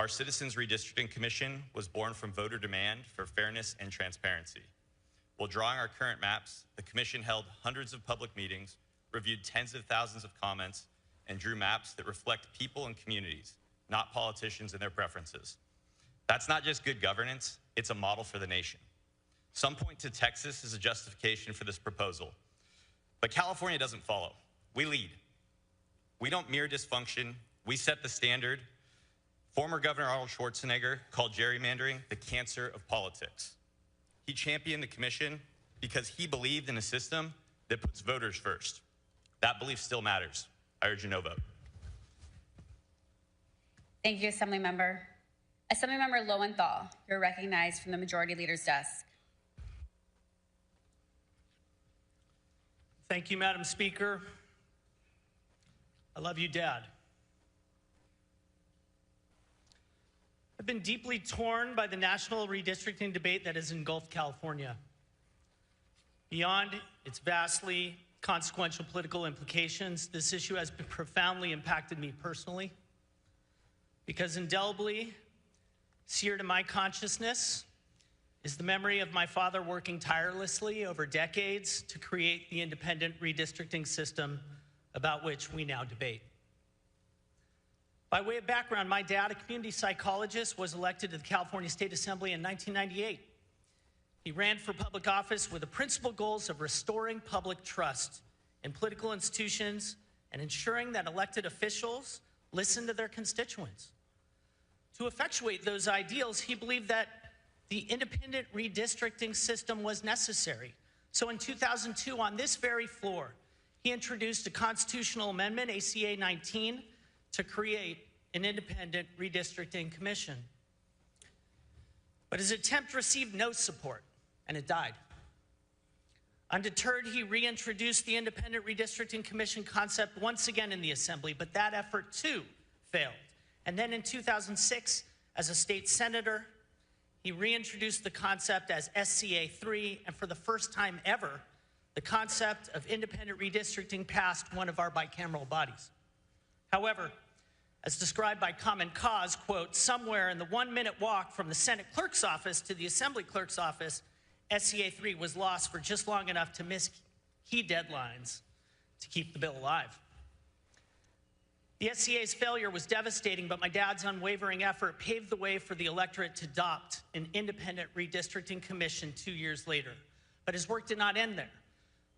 Our Citizens Redistricting Commission was born from voter demand for fairness and transparency. While drawing our current maps, the commission held hundreds of public meetings, reviewed tens of thousands of comments, and drew maps that reflect people and communities, not politicians and their preferences. That's not just good governance, it's a model for the nation. Some point to Texas as a justification for this proposal, but California doesn't follow. We lead. We don't mirror dysfunction, we set the standard. Former Governor Arnold Schwarzenegger called gerrymandering the cancer of politics. He championed the commission because he believed in a system that puts voters first. That belief still matters. I urge a no vote. Thank you, Assemblymember. Assemblymember Lowenthal, you're recognized from the Majority Leader's desk. Thank you, Madam Speaker. I love you, Dad. I've been deeply torn by the national redistricting debate that has engulfed California. Beyond its vastly consequential political implications, this issue has profoundly impacted me personally, because indelibly seared in my consciousness is the memory of my father working tirelessly over decades to create the independent redistricting system about which we now debate. By way of background, my dad, a community psychologist, was elected to the California State Assembly in 1998. He ran for public office with the principal goals of restoring public trust in political institutions and ensuring that elected officials listen to their constituents. To effectuate those ideals, he believed that the independent redistricting system was necessary. So in 2002, on this very floor, he introduced a constitutional amendment, ACA 19, to create an independent redistricting commission. But his attempt received no support, and it died. Undeterred, he reintroduced the independent redistricting commission concept once again in the Assembly, but that effort too failed. And then in 2006, as a state senator, he reintroduced the concept as SCA 3, and for the first time ever, the concept of independent redistricting passed one of our bicameral bodies. However, as described by Common Cause, quote, somewhere in the 1-minute walk from the Senate clerk's office to the Assembly clerk's office, SCA 3 was lost for just long enough to miss key deadlines to keep the bill alive. The SCA's failure was devastating, but my dad's unwavering effort paved the way for the electorate to adopt an independent redistricting commission 2 years later. But his work did not end there.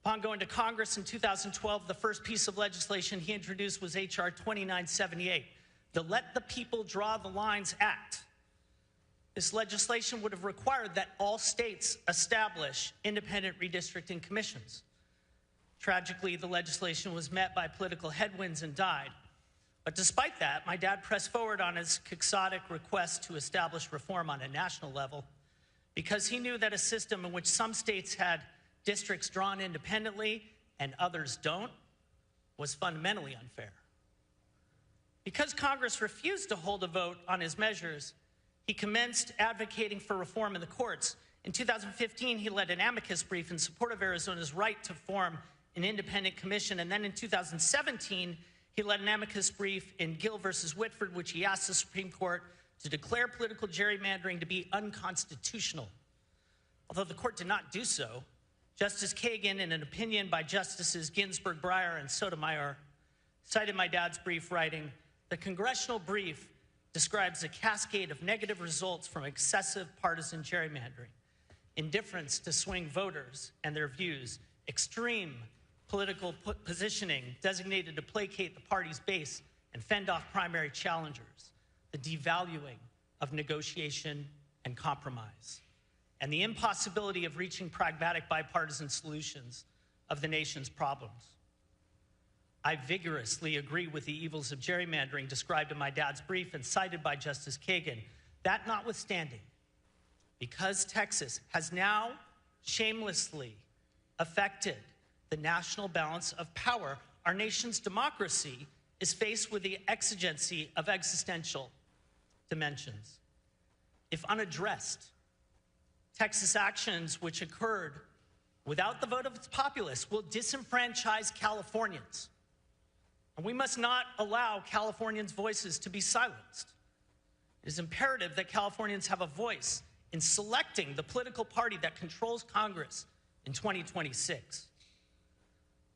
Upon going to Congress in 2012, the first piece of legislation he introduced was H.R. 2978, the Let the People Draw the Lines Act. This legislation would have required that all states establish independent redistricting commissions. Tragically, the legislation was met by political headwinds and died. But despite that, my dad pressed forward on his quixotic request to establish reform on a national level because he knew that a system in which some states had districts drawn independently and others don't was fundamentally unfair. Because Congress refused to hold a vote on his measures, he commenced advocating for reform in the courts. In 2015, he led an amicus brief in support of Arizona's right to form an independent commission. And then in 2017, he led an amicus brief in Gill versus Whitford, which he asked the Supreme Court to declare political gerrymandering to be unconstitutional. Although the court did not do so, Justice Kagan, in an opinion by Justices Ginsburg, Breyer, and Sotomayor, cited my dad's brief, writing, "The congressional brief describes a cascade of negative results from excessive partisan gerrymandering, indifference to swing voters and their views, extreme political positioning designated to placate the party's base and fend off primary challengers, the devaluing of negotiation and compromise, and the impossibility of reaching pragmatic bipartisan solutions of the nation's problems." I vigorously agree with the evils of gerrymandering described in my dad's brief and cited by Justice Kagan. That notwithstanding, because Texas has now shamelessly affected the national balance of power, our nation's democracy is faced with the exigency of existential dimensions. If unaddressed, Texas actions which occurred without the vote of its populace will disenfranchise Californians. And we must not allow Californians' voices to be silenced. It is imperative that Californians have a voice in selecting the political party that controls Congress in 2026.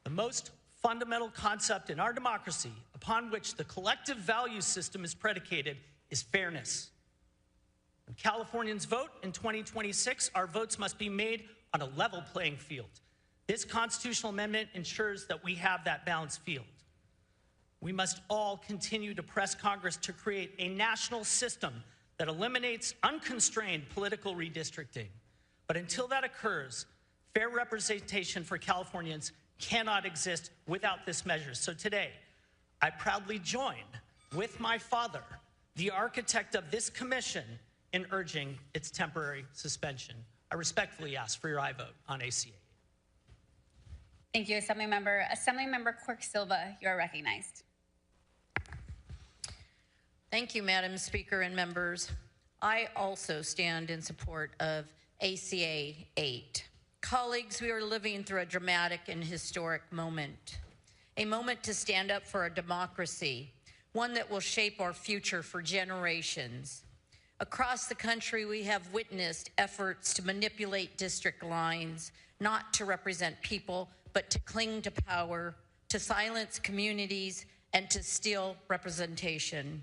The most fundamental concept in our democracy upon which the collective value system is predicated is fairness. When Californians vote in 2026, our votes must be made on a level playing field. This constitutional amendment ensures that we have that balanced field. We must all continue to press Congress to create a national system that eliminates unconstrained political redistricting. But until that occurs, fair representation for Californians cannot exist without this measure. So today, I proudly join with my father, the architect of this commission, in urging its temporary suspension. I respectfully ask for your aye vote on ACA. Thank you, Assemblymember Quirk Silva, you are recognized. Thank you, Madam Speaker and members. I also stand in support of ACA 8. Colleagues, we are living through a dramatic and historic moment, a moment to stand up for our democracy, one that will shape our future for generations. Across the country, we have witnessed efforts to manipulate district lines, not to represent people, but to cling to power, to silence communities, and to steal representation.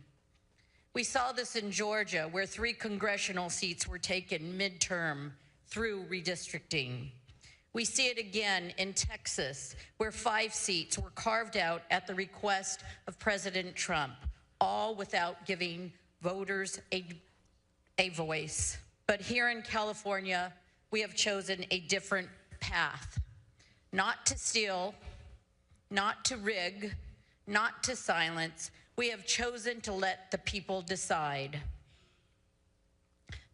We saw this in Georgia, where 3 congressional seats were taken midterm through redistricting. We see it again in Texas, where 5 seats were carved out at the request of President Trump, all without giving voters a voice. But here in California, we have chosen a different path. Not to steal, not to rig, not to silence. We have chosen to let the people decide,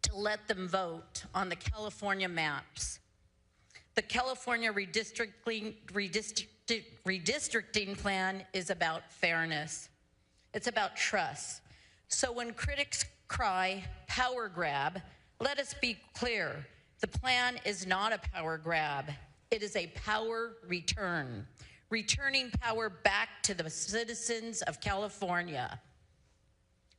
to let them vote on the California maps. The California redistricting plan is about fairness. It's about trust. So when critics cry power grab, let us be clear. The plan is not a power grab. It is a power return. Returning power back to the citizens of California.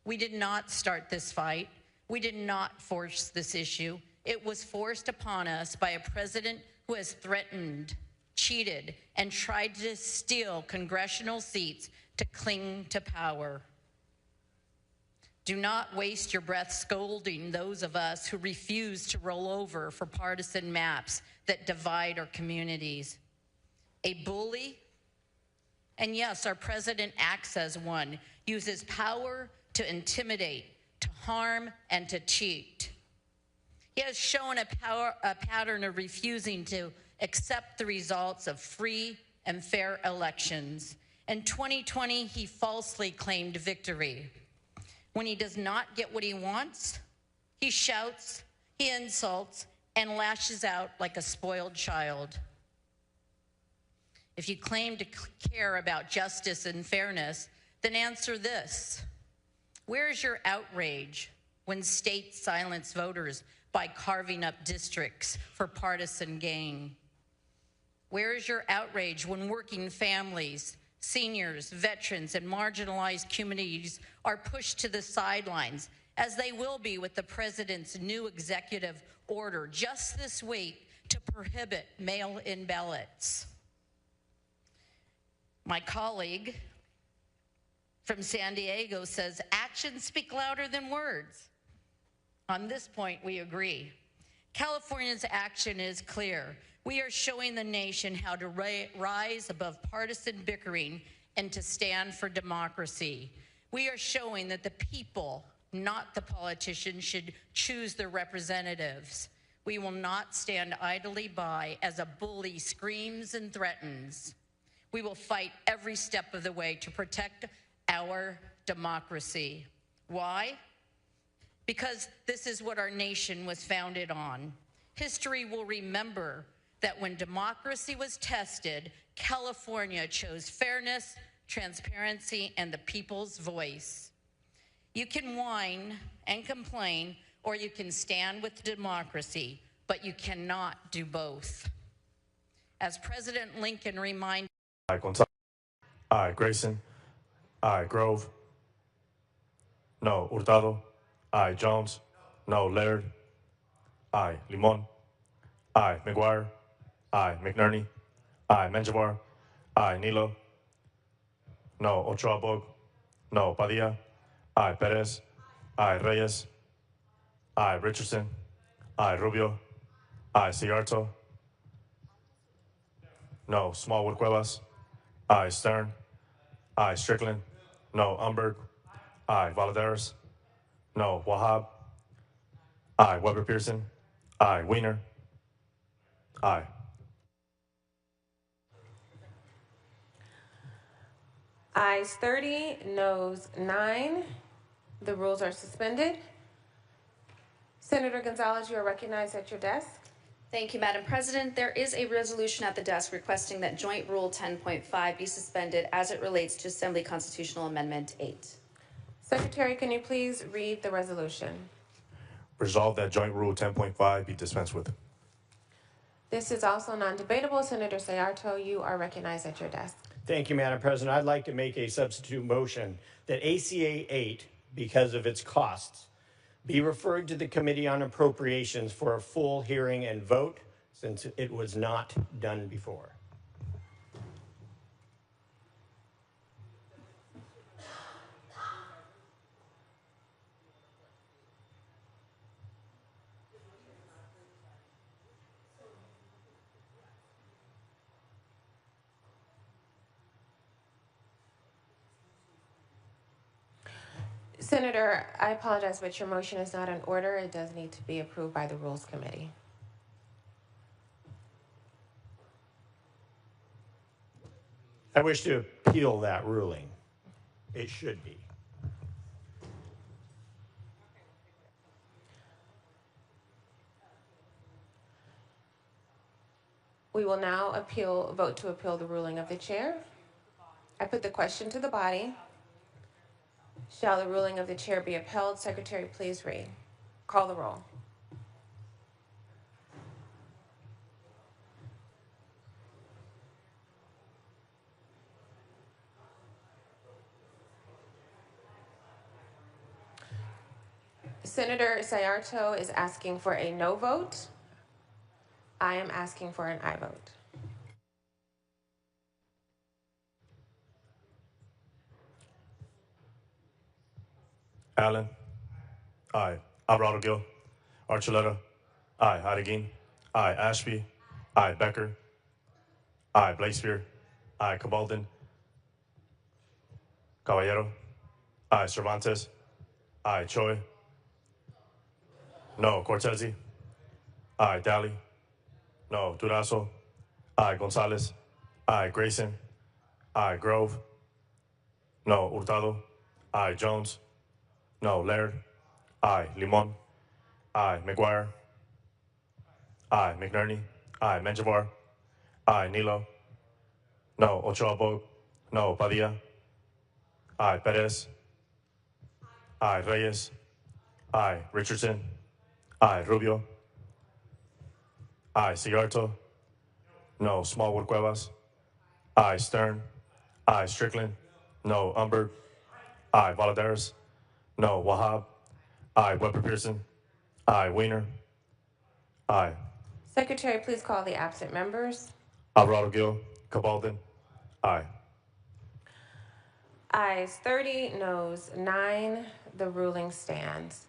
We did not start this fight. We did not force this issue. It was forced upon us by a president who has threatened, cheated, and tried to steal congressional seats to cling to power. Do not waste your breath scolding those of us who refuse to roll over for partisan maps that divide our communities. A bully, and yes, our president acts as one, uses power to intimidate, to harm, and to cheat. He has shown a pattern of refusing to accept the results of free and fair elections. In 2020, he falsely claimed victory. When he does not get what he wants, he shouts, he insults, and lashes out like a spoiled child. If you claim to care about justice and fairness, then answer this. Where is your outrage when states silence voters by carving up districts for partisan gain? Where is your outrage when working families, seniors, veterans, and marginalized communities are pushed to the sidelines, as they will be with the president's new executive order just this week to prohibit mail-in ballots? My colleague from San Diego says, actions speak louder than words. On this point, we agree. California's action is clear. We are showing the nation how to rise above partisan bickering and to stand for democracy. We are showing that the people, not the politicians, should choose their representatives. We will not stand idly by as a bully screams and threatens. We will fight every step of the way to protect our democracy. Why? Because this is what our nation was founded on. History will remember that when democracy was tested, California chose fairness, transparency, and the people's voice. You can whine and complain, or you can stand with democracy, but you cannot do both. As President Lincoln reminded, Aye, Gonzalez. Aye, Grayson. Aye, Grove. No, Hurtado. Aye. Jones. No. Laird. Aye. Limon. Aye. McGuire. Aye. McNerney. Aye. Menjivar. Aye. Nilo. No. Ochoa-Bog. No. Padilla. Aye. Perez. Aye. Reyes. Aye. Richardson. Aye. Rubio. Aye. Ciarto. No. Smallwood Cuevas. Aye. Stern. Aye. Strickland. No. Umberg. Aye. Valadares. No. Wahab. Aye. Weber Pearson. Aye. Wiener. Aye. Ayes 30, noes 9. The rules are suspended. Senator Gonzalez, you are recognized at your desk. Thank you, Madam President. There is a resolution at the desk requesting that Joint Rule 10.5 be suspended as it relates to Assembly Constitutional Amendment 8. Secretary, can you please read the resolution? Resolved that Joint Rule 10.5 be dispensed with. This is also non-debatable. Senator Ciarto, you are recognized at your desk. Thank you, Madam President. I'd like to make a substitute motion that ACA 8, because of its costs, be referred to the Committee on Appropriations for a full hearing and vote, since it was not done before. Senator, I apologize, but your motion is not in order. It does need to be approved by the Rules Committee. I wish to appeal that ruling. It should be. We will now vote to appeal the ruling of the chair. I put the question to the body. Shall the ruling of the chair be upheld? Secretary, please read. Call the roll. Senator Ciarto is asking for a no vote. I am asking for an aye vote. Allen. Aye. Alvarado Gil. Archuleta. Aye. Adeguin. Aye. Ashby. Aye. Becker. Aye. Blakespear. Aye. Cabaldon. Caballero. Aye. Cervantes. Aye. Choi. No. Cortese. Aye. Daly. No. Durazo. Aye. Gonzalez. Aye. Grayson. Aye. Grove. No. Hurtado. Aye. Jones. No. Laird. Aye. Limon. Aye. McGuire. Aye. McNerney. Aye. Menjivar. Aye. Nilo. No. Ochoa-Bog. No. Padilla. Aye. Perez. Aye. Reyes. Aye. Richardson. Aye. Rubio. Aye. Ciarto. No. Smallwood Cuevas. Aye. Stern. Aye. Strickland. No. Umberg. Aye. Valadares. No. Wahab. Aye. Weber Pearson. Aye. Wiener. Aye. Secretary, please call the absent members. Alvarado Gil. Cabaldon. Aye. Ayes 30, noes 9. The ruling stands.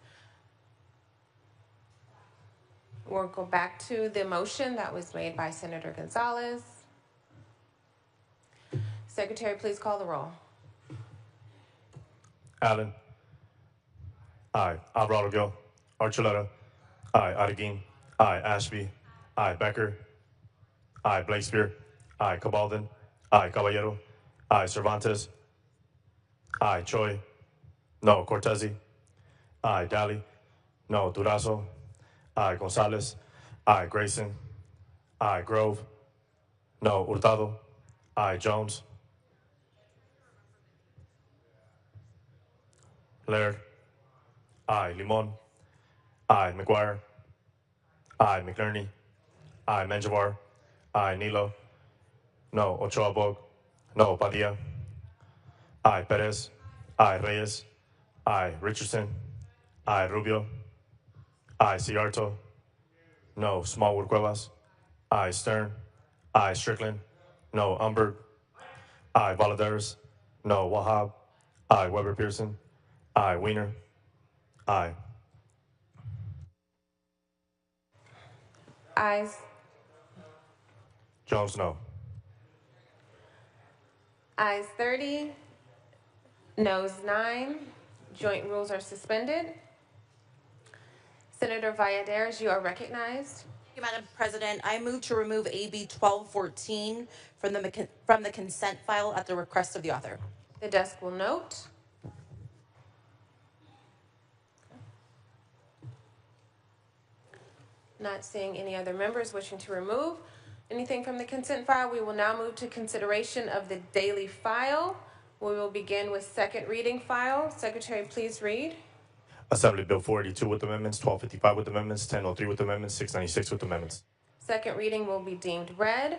We'll go back to the motion that was made by Senator Gonzalez. Secretary, please call the roll. Allen. Aye. Alvarado Gil. Archuleta. Aye. Adeguin. Aye. Ashby. Aye. Becker. Aye. Blakespear. Aye. Cabaldon. Aye. Caballero. Aye. Cervantes. Aye. Choi. No. Cortese. Aye. Daly. No. Durazo. Aye. Gonzalez. Aye. Grayson. Aye. Grove. No. Hurtado. Aye. Jones. Laird. Aye. Limon. Aye. McGuire. Aye. McNerney. Aye. Menjivar. Aye. Nilo. No. Ochoa-Bog. No. Padilla. Aye. Perez. Aye. Reyes. Aye. Richardson. Aye. Rubio. Aye. Ciarto. No. Smallwood Cuevas. Aye. Stern. Aye. Strickland. No. Umberg. Aye. Valadares. No. Wahab. Aye. Weber Pearson. Aye. Wiener. Aye. Ayes. Jones, no. Ayes 30, noes 9. Joint rules are suspended. Senator Valladares, you are recognized. Thank you, Madam President. I move to remove AB 1214 from the consent file at the request of the author. The desk will note. Not seeing any other members wishing to remove anything from the consent file, we will now move to consideration of the daily file. We will begin with second reading file. Secretary, please read. Assembly Bill 482 with amendments, 1255 with amendments, 1003 with amendments, 696 with amendments. Second reading will be deemed read.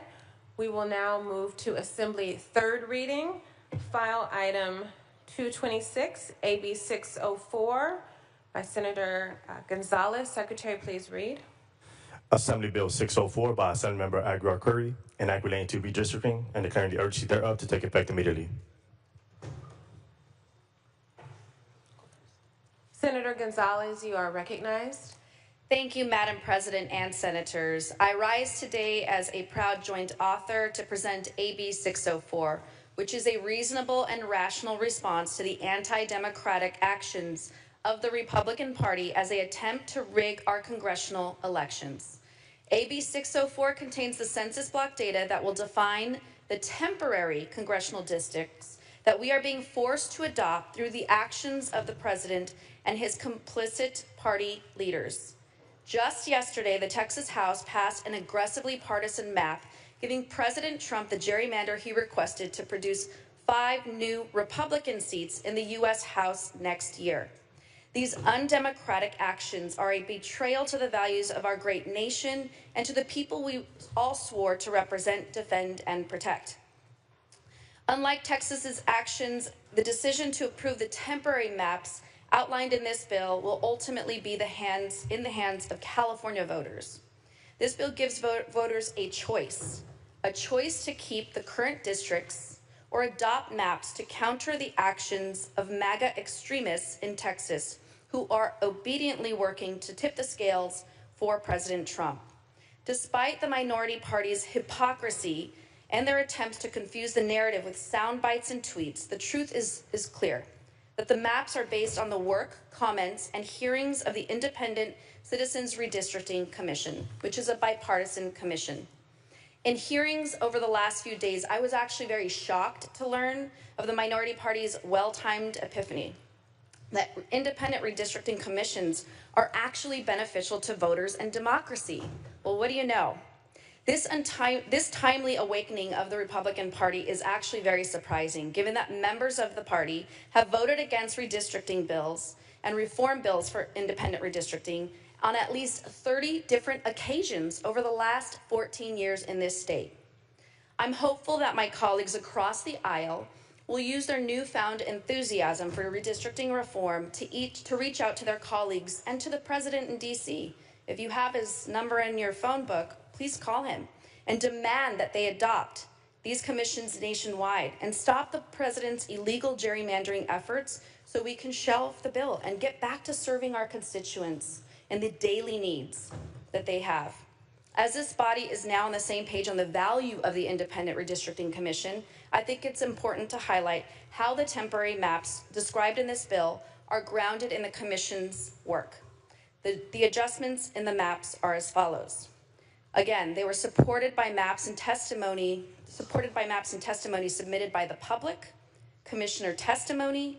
We will now move to Assembly third reading. File item 226, AB 604 by Senator Gonzalez. Secretary, please read. Assembly Bill 604 by Assembly Member Aguilar Curry, enacting to redistricting and declaring the urgency thereof to take effect immediately. Senator Gonzalez, you are recognized. Thank you, Madam President and Senators. I rise today as a proud joint author to present AB 604, which is a reasonable and rational response to the anti-democratic actions of the Republican Party as they attempt to rig our congressional elections. AB 604 contains the census block data that will define the temporary congressional districts that we are being forced to adopt through the actions of the president and his complicit party leaders. Just yesterday, the Texas House passed an aggressively partisan map giving President Trump the gerrymander he requested to produce 5 new Republican seats in the U.S. House next year. These undemocratic actions are a betrayal to the values of our great nation and to the people we all swore to represent, defend, and protect. Unlike Texas's actions, the decision to approve the temporary maps outlined in this bill will ultimately be in the hands of California voters. This bill gives voters a choice to keep the current districts or adopt maps to counter the actions of MAGA extremists in Texas who are obediently working to tip the scales for President Trump. Despite the minority party's hypocrisy and their attempts to confuse the narrative with sound bites and tweets, the truth is clear, that the maps are based on the work, comments, and hearings of the Independent Citizens Redistricting Commission, which is a bipartisan commission. In hearings over the last few days, I was actually very shocked to learn of the minority party's well-timed epiphany, that independent redistricting commissions are actually beneficial to voters and democracy. Well, what do you know? This timely awakening of the Republican Party is actually very surprising, given that members of the party have voted against redistricting bills and reform bills for independent redistricting on at least 30 different occasions over the last 14 years in this state. I'm hopeful that my colleagues across the aisle will use their newfound enthusiasm for redistricting reform to reach out to their colleagues and to the president in D.C. If you have his number in your phone book, please call him and demand that they adopt these commissions nationwide and stop the president's illegal gerrymandering efforts so we can shelve the bill and get back to serving our constituents and the daily needs that they have. As this body is now on the same page on the value of the Independent Redistricting Commission, I think it's important to highlight how the temporary maps described in this bill are grounded in the Commission's work. The adjustments in the maps are as follows. Again, they were supported by maps and testimony submitted by the public, commissioner testimony,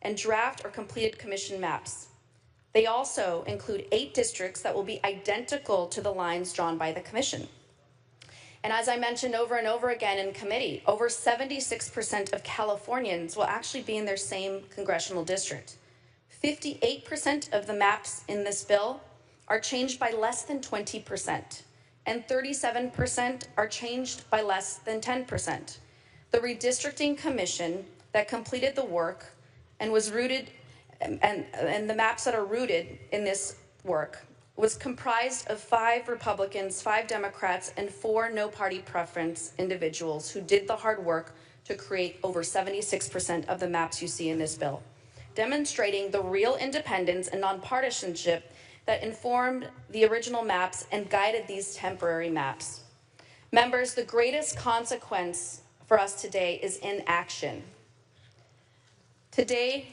and draft or completed commission maps. They also include 8 districts that will be identical to the lines drawn by the commission. And as I mentioned over and over again in committee, over 76% of Californians will actually be in their same congressional district. 58% of the maps in this bill are changed by less than 20%, and 37% are changed by less than 10%. The Redistricting Commission that completed the work and was rooted and the maps that are rooted in this work was comprised of 5 Republicans, 5 Democrats, and 4 no-party preference individuals who did the hard work to create over 76% of the maps you see in this bill, demonstrating the real independence and nonpartisanship that informed the original maps and guided these temporary maps. Members, the greatest consequence for us today is inaction. Today,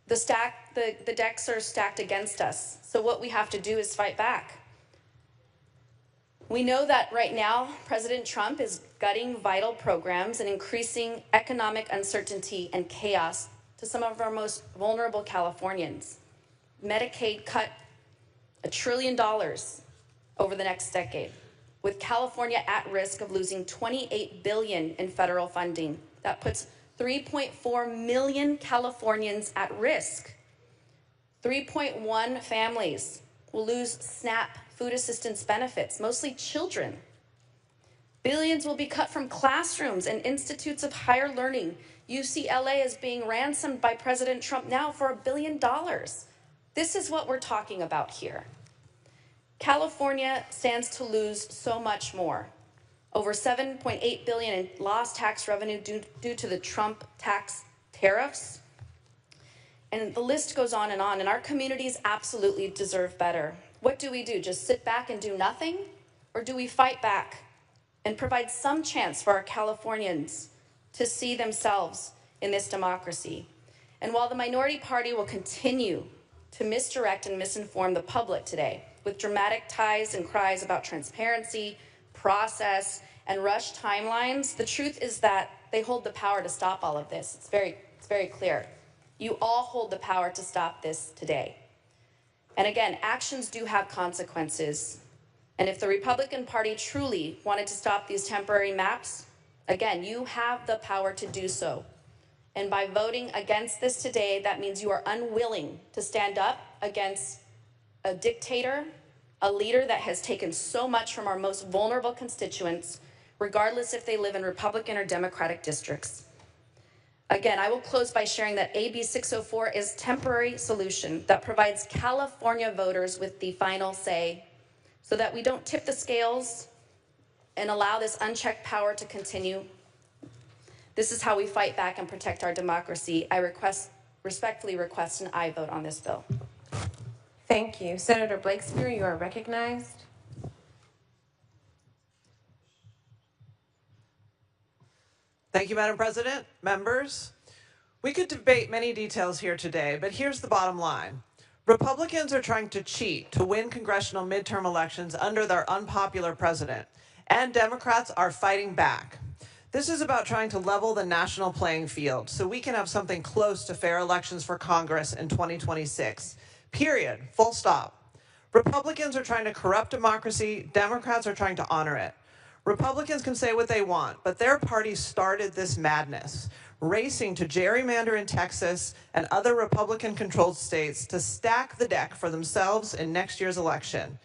the decks are stacked against us, so what we have to do is fight back. We know that right now, President Trump is gutting vital programs and increasing economic uncertainty and chaos to some of our most vulnerable Californians. Medicaid cut $1 trillion over the next decade, with California at risk of losing $28 billion in federal funding. That puts 3.4 million Californians at risk. 3.1 families will lose SNAP food assistance benefits, mostly children. Billions will be cut from classrooms and institutes of higher learning. UCLA is being ransomed by President Trump now for $1 billion. This is what we're talking about here. California stands to lose so much more. Over $7.8 billion in lost tax revenue due to the Trump tax tariffs. And the list goes on, and our communities absolutely deserve better. What do we do? Just sit back and do nothing? Or do we fight back and provide some chance for our Californians to see themselves in this democracy? And while the minority party will continue to misdirect and misinform the public today with dramatic ties and cries about transparency, process, and rushed timelines, the truth is that they hold the power to stop all of this. It's very clear. You all hold the power to stop this today. And again, actions do have consequences. And if the Republican Party truly wanted to stop these temporary maps, again, you have the power to do so. And by voting against this today, that means you are unwilling to stand up against a dictator, a leader that has taken so much from our most vulnerable constituents, regardless if they live in Republican or Democratic districts. Again, I will close by sharing that AB 604 is a temporary solution that provides California voters with the final say so that we don't tip the scales and allow this unchecked power to continue. This is how we fight back and protect our democracy. I respectfully request an aye vote on this bill. Thank you. Senator Blakespear, you are recognized. Thank you, Madam President. Members, we could debate many details here today, but here's the bottom line. Republicans are trying to cheat to win congressional midterm elections under their unpopular president, and Democrats are fighting back. This is about trying to level the national playing field so we can have something close to fair elections for Congress in 2026. Period. Full stop. Republicans are trying to corrupt democracy. Democrats are trying to honor it. Republicans can say what they want, but their party started this madness, racing to gerrymander in Texas and other Republican-controlled states to stack the deck for themselves in next year's election.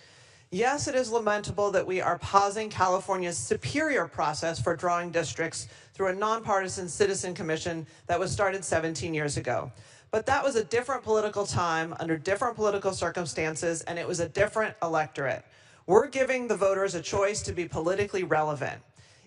Yes, it is lamentable that we are pausing California's superior process for drawing districts through a nonpartisan citizen commission that was started 17 years ago. But that was a different political time, under different political circumstances, and it was a different electorate. We're giving the voters a choice to be politically relevant.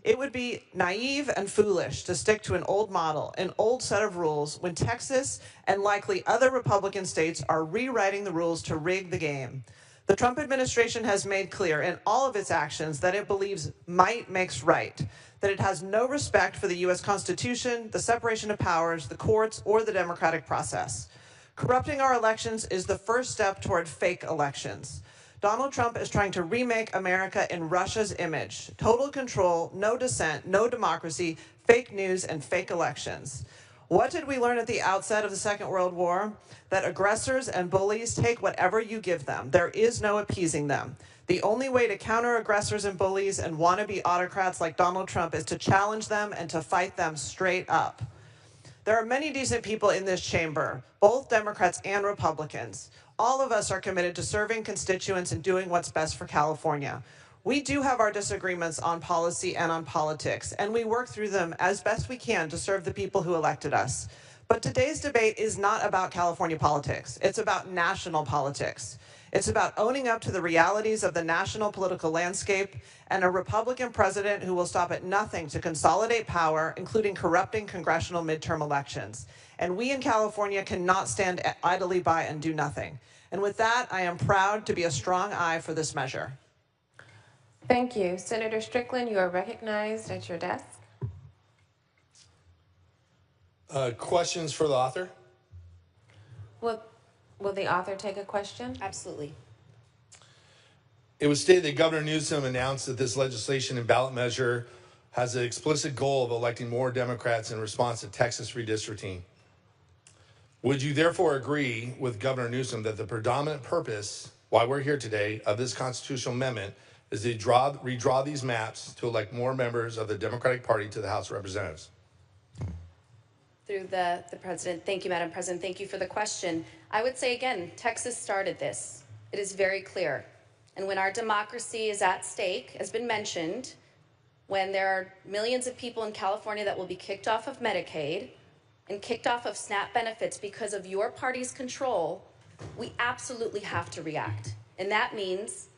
It would be naive and foolish to stick to an old model, an old set of rules, when Texas and likely other Republican states are rewriting the rules to rig the game. The Trump administration has made clear in all of its actions that it believes might makes right, that it has no respect for the U.S. Constitution, the separation of powers, the courts, or the democratic process. Corrupting our elections is the first step toward fake elections. Donald Trump is trying to remake America in Russia's image. Total control, no dissent, no democracy, fake news, and fake elections. What did we learn at the outset of the Second World War? That aggressors and bullies take whatever you give them. There is no appeasing them. The only way to counter aggressors and bullies and wannabe autocrats like Donald Trump is to challenge them and to fight them straight up. There are many decent people in this chamber, both Democrats and Republicans. All of us are committed to serving constituents and doing what's best for California. We do have our disagreements on policy and on politics, and we work through them as best we can to serve the people who elected us. But today's debate is not about California politics. It's about national politics. It's about owning up to the realities of the national political landscape and a Republican president who will stop at nothing to consolidate power, including corrupting congressional midterm elections. And we in California cannot stand idly by and do nothing. And with that, I am proud to be a strong aye for this measure. Thank you. Senator Strickland, you are recognized at your desk. Questions for the author? Will the author take a question? Absolutely. It was stated that Governor Newsom announced that this legislation and ballot measure has an explicit goal of electing more Democrats in response to Texas redistricting. Would you therefore agree with Governor Newsom that the predominant purpose, why we're here today, of this constitutional amendment is to redraw these maps to elect more members of the Democratic Party to the House of Representatives? Through the president. Thank you, Madam President. Thank you for the question. I would say again, Texas started this. It is very clear. And when our democracy is at stake, has been mentioned, when there are millions of people in California that will be kicked off of Medicaid and kicked off of SNAP benefits because of your party's control, we absolutely have to react. And that means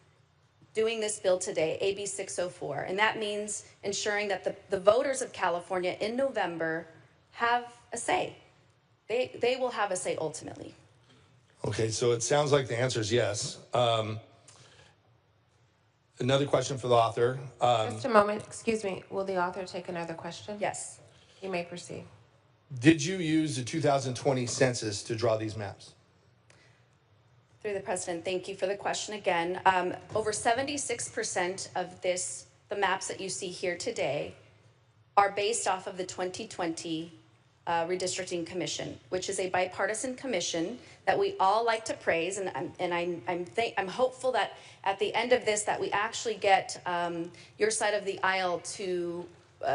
doing this bill today, AB 604. And that means ensuring that the voters of California in November have a say. They will have a say ultimately. Okay, so it sounds like the answer is yes. Another question for the author. Just a moment, excuse me. Will the author take another question? Yes. You may proceed. Did you use the 2020 census to draw these maps? Through the president, thank you for the question again. Over 76% of the maps that you see here today are based off of the 2020 Redistricting Commission, which is a bipartisan commission that we all like to praise, and I'm hopeful that at the end of this that we actually get your side of the aisle to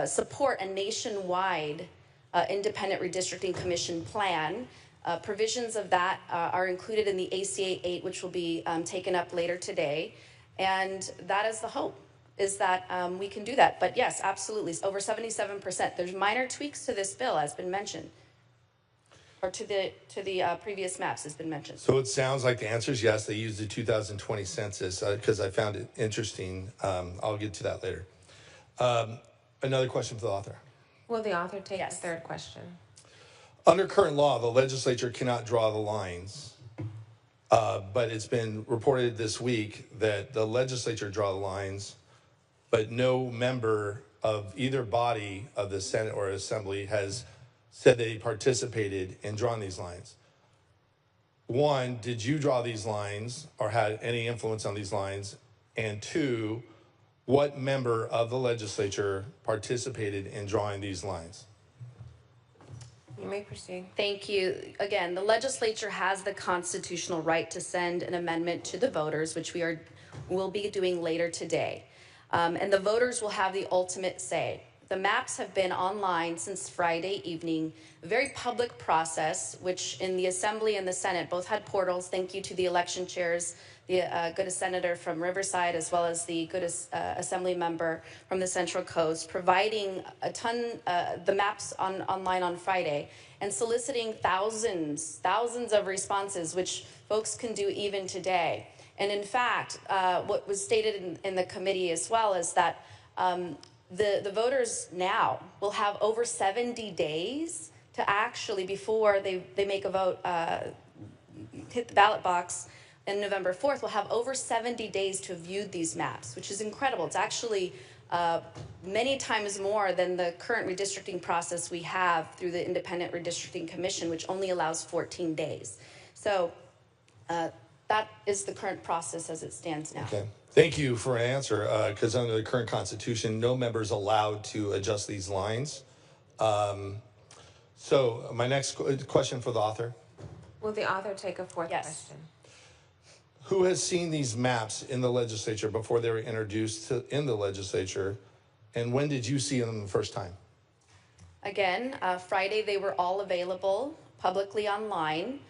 support a nationwide independent redistricting commission plan. Provisions of that are included in the ACA 8, which will be taken up later today, and that is the hope, is that we can do that. But yes, absolutely, it's over 77%. There's minor tweaks to this bill, as been mentioned, or to the previous maps, has been mentioned. So it sounds like the answer is yes. They used the 2020 census because I found it interesting. I'll get to that later. Another question for the author. Will the author take the third question? Under current law, the legislature cannot draw the lines, but it's been reported this week that the legislature draw the lines, but no member of either body of the Senate or Assembly has said they participated in drawing these lines. One, did you draw these lines or had any influence on these lines? And two, what member of the legislature participated in drawing these lines? You may proceed. Thank you. Again, the legislature has the constitutional right to send an amendment to the voters, which will be doing later today. And the voters will have the ultimate say. The maps have been online since Friday evening, a very public process, which in the Assembly and the Senate both had portals. Thank you to the election chairs, the good senator from Riverside, as well as the good Assembly member from the Central Coast, providing a ton, the maps online on Friday, and soliciting thousands of responses, which folks can do even today. And in fact, what was stated in the committee as well is that the voters now will have over 70 days to actually, before they make a vote, hit the ballot box on November 4th, will have over 70 days to have viewed these maps, which is incredible. It's actually many times more than the current redistricting process we have through the Independent Redistricting Commission, which only allows 14 days. So that is the current process as it stands now. Okay. Thank you for an answer, because under the current Constitution, no member is allowed to adjust these lines. So my next question for the author. Will the author take a fourth question? Who has seen these maps in the legislature before they were introduced in the legislature, and when did you see them the first time? Again, Friday they were all available publicly online.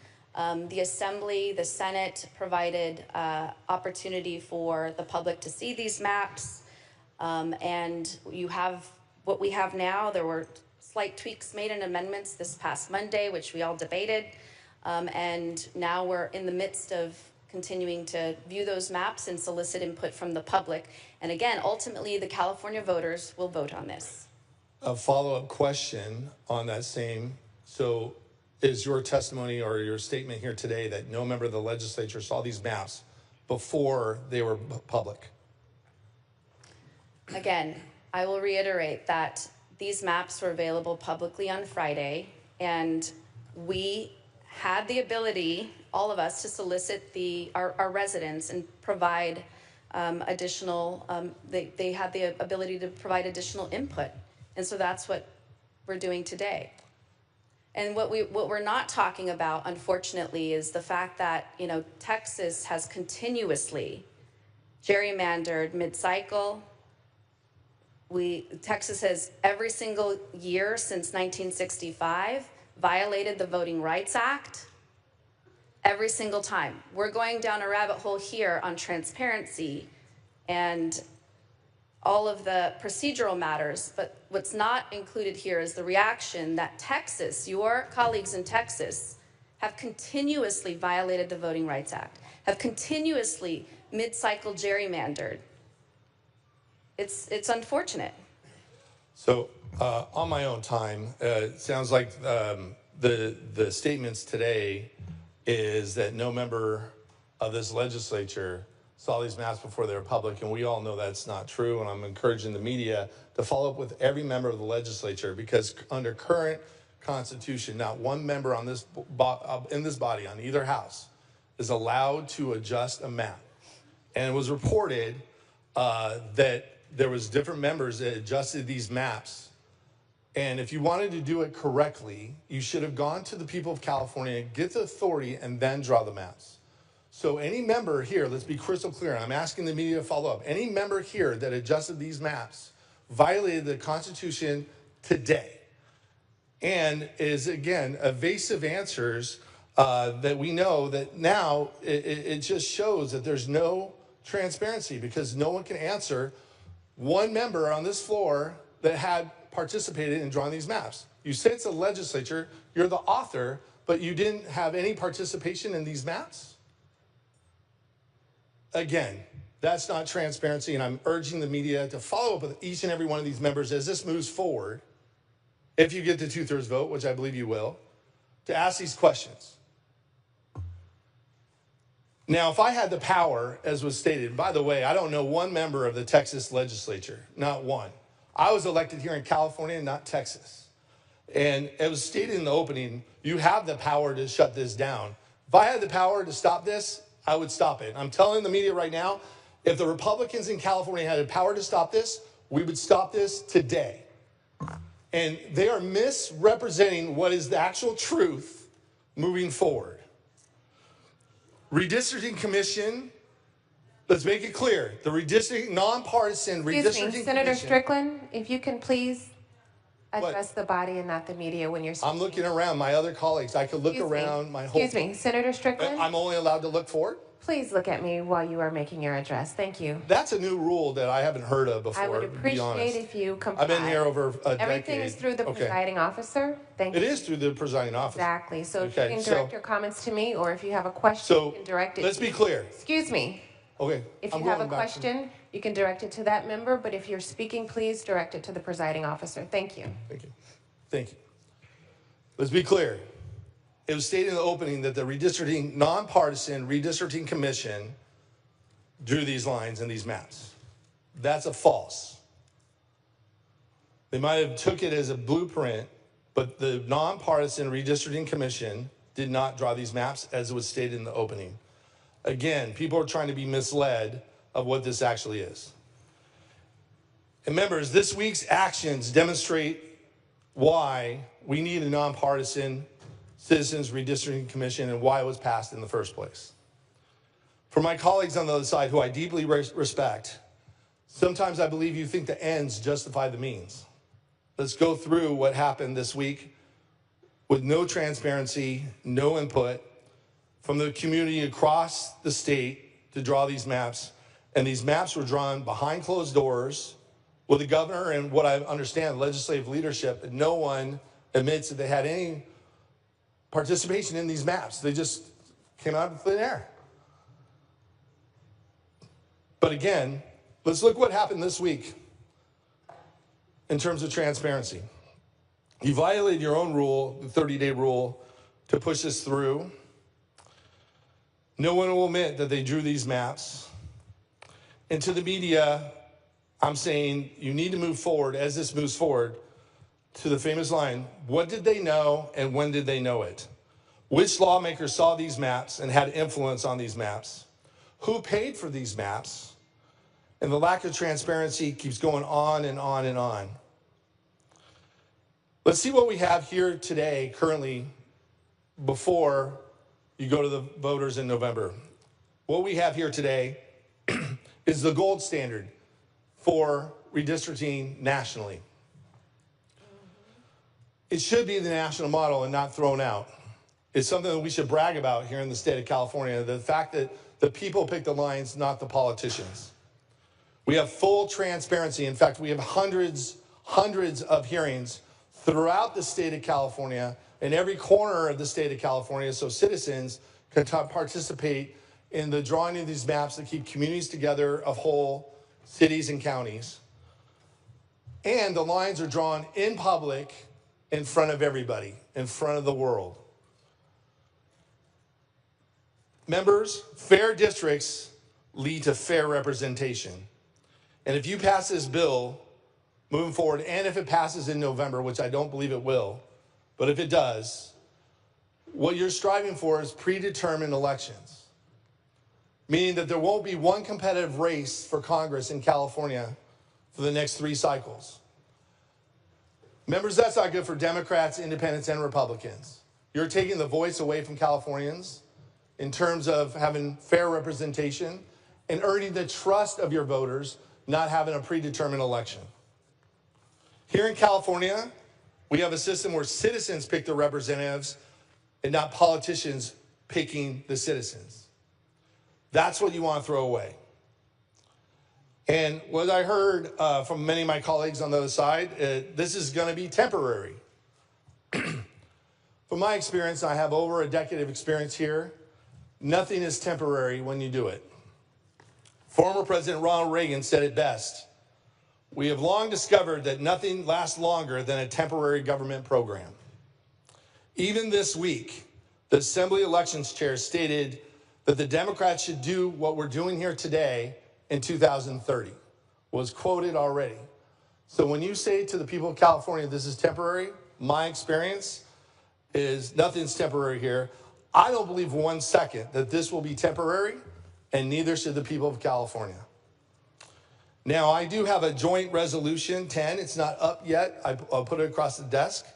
The Assembly, the Senate provided opportunity for the public to see these maps. And you have what we have now. There were slight tweaks made and amendments this past Monday, which we all debated. And now we're in the midst of continuing to view those maps and solicit input from the public. And again, ultimately, the California voters will vote on this. A follow-up question on that same. So is your testimony or your statement here today that no member of the legislature saw these maps before they were public? Again, I will reiterate that these maps were available publicly on Friday, and we had the ability, all of us, to solicit our residents and provide additional, they had the ability to provide additional input. And so that's what we're doing today. And what we're not talking about, unfortunately, is the fact that, you know, Texas has continuously gerrymandered mid-cycle. Texas has every single year since 1965 violated the Voting Rights Act. Every single time. We're going down a rabbit hole here on transparency and all of the procedural matters, but what's not included here is the reaction that Texas, your colleagues in Texas, have continuously violated the Voting Rights Act, have continuously mid-cycle gerrymandered. It's unfortunate. So on my own time, it sounds like the statements today is that no member of this legislature saw these maps before they were public, and we all know that's not true, and I'm encouraging the media to follow up with every member of the legislature, because under current Constitution, not one member on this in this body on either house is allowed to adjust a map. And it was reported that there was different members that adjusted these maps. And if you wanted to do it correctly, you should have gone to the people of California, get the authority, and then draw the maps. So any member here, let's be crystal clear, and I'm asking the media to follow up, any member here that adjusted these maps violated the Constitution today, and is, again, evasive answers that we know that now it just shows that there's no transparency, because no one can answer one member on this floor that had participated in drawing these maps. You say it's the legislature, you're the author, but you didn't have any participation in these maps? Again, that's not transparency, and I'm urging the media to follow up with each and every one of these members as this moves forward, if you get the 2/3 vote, which I believe you will, to ask these questions. Now, if I had the power, as was stated, by the way, I don't know one member of the Texas legislature, not one. I was elected here in California, not Texas. And it was stated in the opening, you have the power to shut this down. If I had the power to stop this, I would stop it. I'm telling the media right now, if the Republicans in California had the power to stop this, we would stop this today. And they are misrepresenting what is the actual truth moving forward. Redistricting Commission, let's make it clear, the redistricting, nonpartisan redistricting commission. Senator Strickland, if you can please address the body and not the media when you're speaking. I'm looking around, my other colleagues, I could look around my whole. Excuse me, Senator Strickland. I'm only allowed to look forward? Please look at me while you are making your address. Thank you. That's a new rule that I haven't heard of before, I would to be appreciate honest. if you comply. I've been here over a decade. Everything is through the presiding officer. Thank you. It is through the presiding officer. Exactly. So if Okay, you can so- direct your comments to me, or if you have a question, you can direct it. Let's be clear. Excuse me. Okay. If I'm you have a going back to- question, you can direct it to that member, but if you're speaking, please direct it to the presiding officer. Thank you. Thank you. Thank you. Let's be clear. It was stated in the opening that the redistricting, nonpartisan redistricting commission drew these lines and these maps. That's a false. They might have took it as a blueprint, but the nonpartisan redistricting commission did not draw these maps as it was stated in the opening. Again, people are trying to be misled of what this actually is. And members, this week's actions demonstrate why we need a nonpartisan Citizens Redistricting Commission and why it was passed in the first place. For my colleagues on the other side, who I deeply respect, sometimes I believe you think the ends justify the means. Let's go through what happened this week with no transparency, no input from the community across the state to draw these maps. And these maps were drawn behind closed doors Well, the governor and what I understand, legislative leadership, no one admits that they had any participation in these maps. They just came out of thin air. But again, let's look what happened this week in terms of transparency. You violated your own rule, the 30-day rule, to push this through. No one will admit that they drew these maps. And to the media, I'm saying you need to move forward as this moves forward to the famous line, what did they know and when did they know it? Which lawmakers saw these maps and had influence on these maps? Who paid for these maps? And the lack of transparency keeps going on and on and on. Let's see what we have here today, currently, before you go to the voters in November. What we have here today is the gold standard for redistricting nationally. It should be the national model and not thrown out. It's something that we should brag about here in the state of California, the fact that the people pick the lines, not the politicians. We have full transparency. In fact, we have hundreds of hearings throughout the state of California, in every corner of the state of California, so citizens can participate in the drawing of these maps that keep communities together of whole cities and counties. And the lines are drawn in public in front of everybody, in front of the world. Members, fair districts lead to fair representation. And if you pass this bill moving forward, and if it passes in November, which I don't believe it will, but if it does, what you're striving for is predetermined elections, meaning that there won't be one competitive race for Congress in California for the next 3 cycles. Members, that's not good for Democrats, independents, and Republicans. You're taking the voice away from Californians in terms of having fair representation and earning the trust of your voters, not having a predetermined election. Here in California, we have a system where citizens pick their representatives and not politicians picking the citizens. That's what you want to throw away. And what I heard from many of my colleagues on the other side, this is going to be temporary. From my experience, I have over a decade of experience here. Nothing is temporary when you do it. Former President Ronald Reagan said it best. We have long discovered that nothing lasts longer than a temporary government program. Even this week, the Assembly Elections Chair stated that the Democrats should do what we're doing here today in 2030, was quoted already. So when you say to the people of California, this is temporary, my experience is nothing's temporary here. I don't believe 1 second that this will be temporary, and neither should the people of California. Now, I do have a joint resolution 10. It's not up yet. I'll put it across the desk.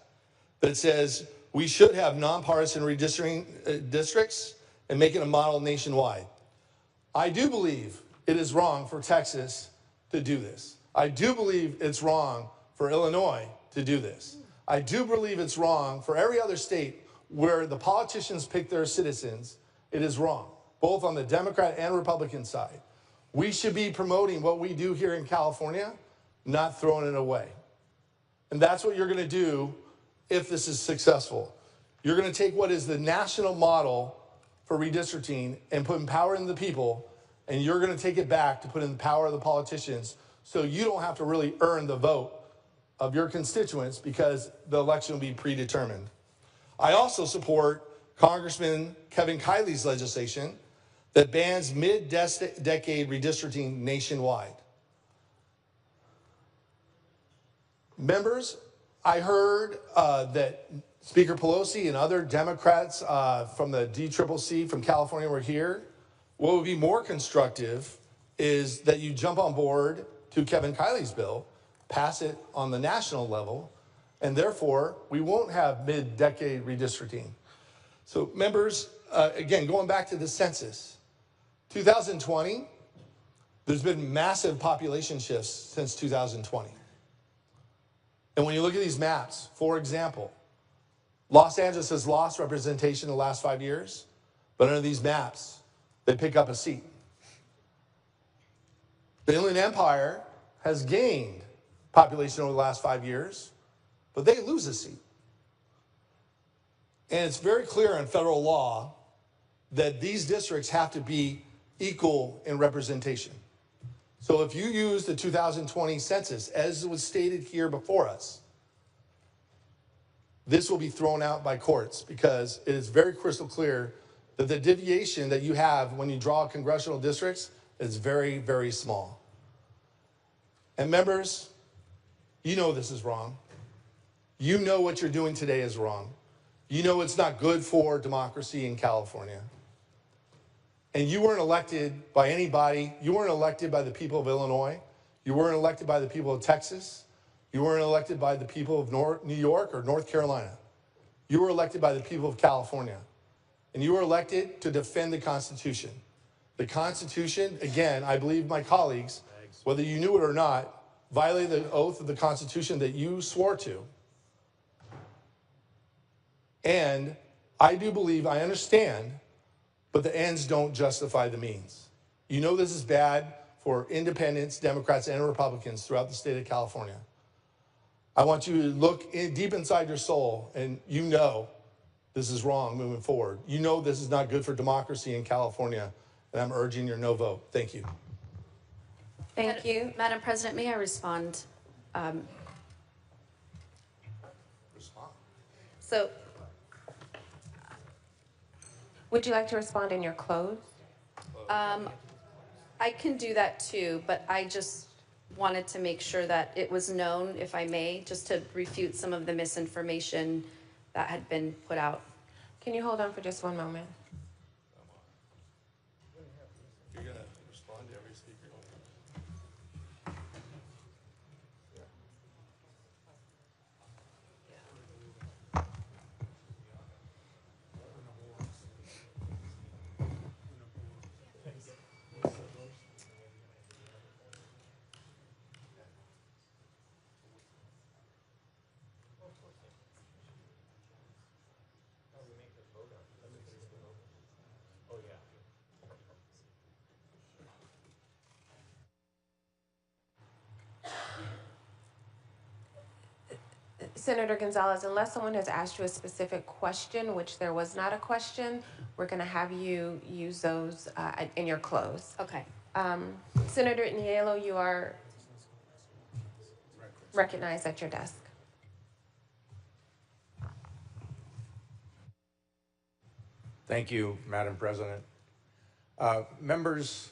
That says we should have nonpartisan redistricting districts and make it a model nationwide. I do believe it is wrong for Texas to do this. I do believe it's wrong for Illinois to do this. I do believe it's wrong for every other state where the politicians pick their citizens. It is wrong, both on the Democrat and Republican side. We should be promoting what we do here in California, not throwing it away. And that's what you're going to do if this is successful. You're going to take what is the national model for redistricting and put power in the people, and you're going to take it back to put in the power of the politicians so you don't have to really earn the vote of your constituents because the election will be predetermined. I also support Congressman Kevin Kiley's legislation that bans mid-decade redistricting nationwide. Members, I heard that Speaker Pelosi and other Democrats from the DCCC from California were here. What would be more constructive is that you jump on board to Kevin Kiley's bill, pass it on the national level, and therefore we won't have mid-decade redistricting. So members, again, going back to the census, 2020, there's been massive population shifts since 2020. And when you look at these maps, for example, Los Angeles has lost representation in the last 5 years, but under these maps, they pick up a seat. The Inland Empire has gained population over the last 5 years, but they lose a seat. And it's very clear in federal law that these districts have to be equal in representation. So if you use the 2020 census, as was stated here before us, this will be thrown out by courts because it is very crystal clear that the deviation that you have when you draw congressional districts is very, very small. And members, you know this is wrong. You know what you're doing today is wrong. You know it's not good for democracy in California. And you weren't elected by anybody. You weren't elected by the people of Illinois. You weren't elected by the people of Texas. You weren't elected by the people of New York or North Carolina. You were elected by the people of California. And you were elected to defend the Constitution. The Constitution, again, I believe my colleagues, whether you knew it or not, violated the oath of the Constitution that you swore to. And I do believe, I understand, but the ends don't justify the means. You know this is bad for independents, Democrats, and Republicans throughout the state of California. I want you to look deep inside your soul, and you know this is wrong moving forward. You know this is not good for democracy in California, and I'm urging your no vote. Thank you. Thank you. Madam President, may I respond? So, Would you like to respond in your close? I can do that too, but I just wanted to make sure that it was known, if I may, just to refute some of the misinformation that had been put out. Can you hold on for just one moment? You're going to respond to every speaker? Senator Gonzalez, unless someone has asked you a specific question, which there was not a question, we're going to have you use those in your close. Okay. Senator Nielo, you are recognized at your desk. Thank you, Madam President. Members,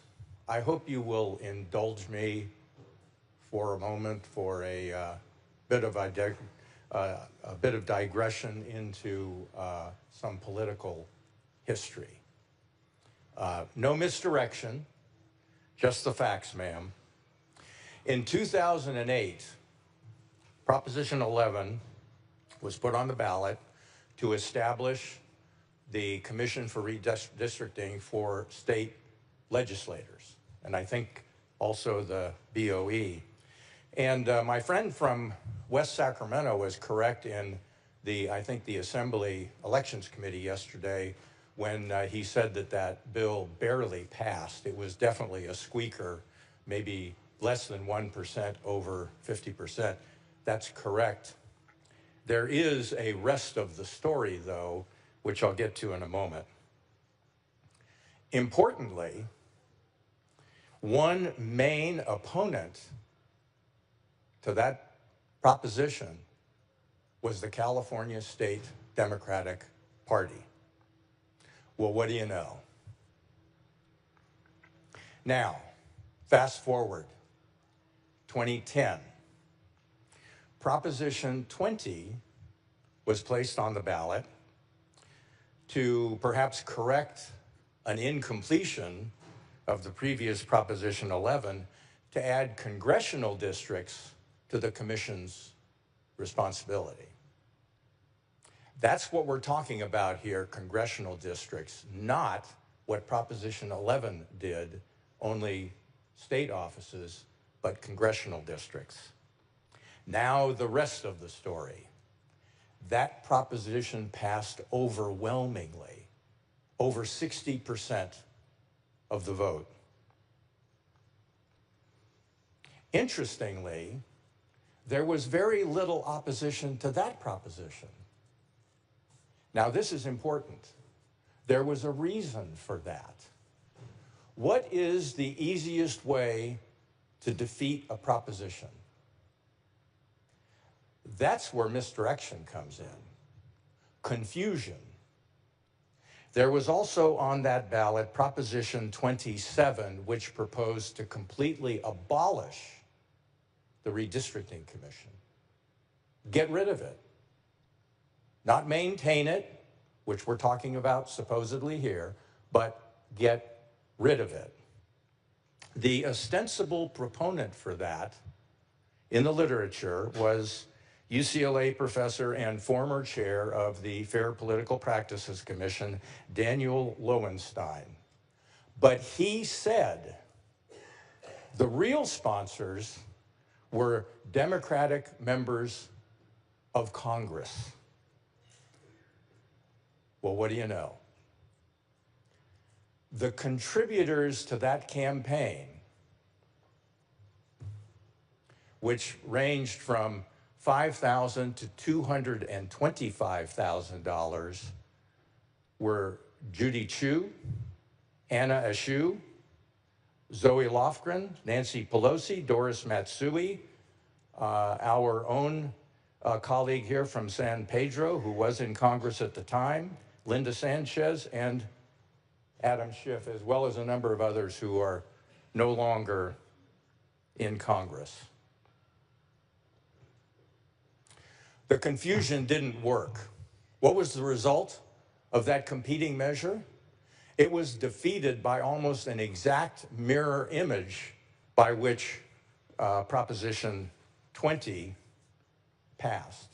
I hope you will indulge me for a moment for a bit of digression into some political history. No misdirection, just the facts, ma'am. In 2008, Proposition 11 was put on the ballot to establish the Commission for Redistricting for state legislators, and I think also the BOE. And my friend from West Sacramento was correct in I think the Assembly Elections Committee yesterday when he said that that bill barely passed. It was definitely a squeaker, maybe less than 1% over 50%. That's correct. There is a rest of the story, though, which I'll get to in a moment. Importantly, one main opponent to that proposition was the California State Democratic Party. Well, what do you know? Now, fast forward, 2010. Proposition 20 was placed on the ballot to perhaps correct an incompletion of the previous Proposition 11 to add congressional districts to the Commission's responsibility. That's what we're talking about here, congressional districts, not what Proposition 11 did, only state offices, but congressional districts. Now the rest of the story. That proposition passed overwhelmingly, over 60% of the vote. Interestingly, there was very little opposition to that proposition. Now, this is important. There was a reason for that. What is the easiest way to defeat a proposition? That's where misdirection comes in. Confusion. There was also on that ballot Proposition 27, which proposed to completely abolish the Redistricting Commission. Get rid of it. Not maintain it, which we're talking about supposedly here, but get rid of it. The ostensible proponent for that in the literature was UCLA professor and former chair of the Fair Political Practices Commission, Daniel Lowenstein. But he said the real sponsors were Democratic members of Congress. Well, what do you know? The contributors to that campaign, which ranged from $5,000 to $225,000, were Judy Chu, Anna Eshoo, Zoe Lofgren, Nancy Pelosi, Doris Matsui, our own colleague here from San Pedro, who was in Congress at the time, Linda Sanchez, and Adam Schiff, as well as a number of others who are no longer in Congress. The confusion didn't work. What was the result of that competing measure? It was defeated by almost an exact mirror image by which Proposition 20 passed.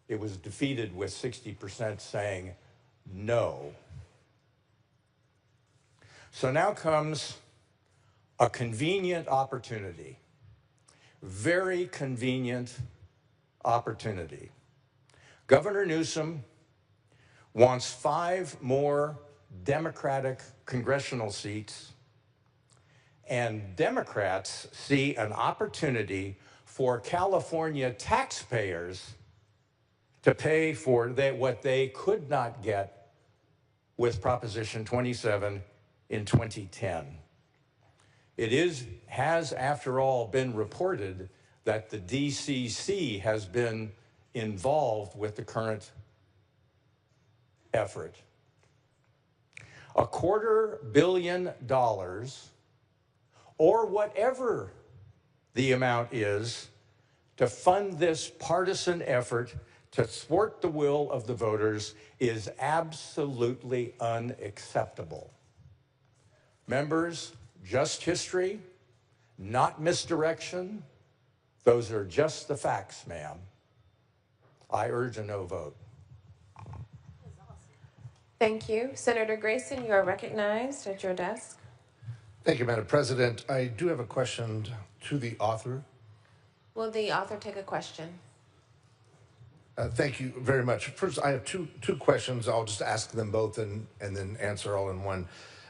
It was defeated with 60% saying no. So now comes a convenient opportunity, very convenient opportunity. Governor Newsom wants 5 more Democratic congressional seats, and Democrats see an opportunity for California taxpayers to pay for what they could not get with Proposition 27 in 2010. It has, after all, been reported that the DCC has been involved with the current effort. $250 million, or whatever the amount is, to fund this partisan effort to thwart the will of the voters is absolutely unacceptable. Members, just history, not misdirection. Those are just the facts, ma'am. I urge a no vote. Thank you. Senator Grayson, you are recognized at your desk. Thank you, Madam President. I do have a question to the author. Will the author take a question? Thank you very much. First, I have two questions. I'll just ask them both and then answer all in one.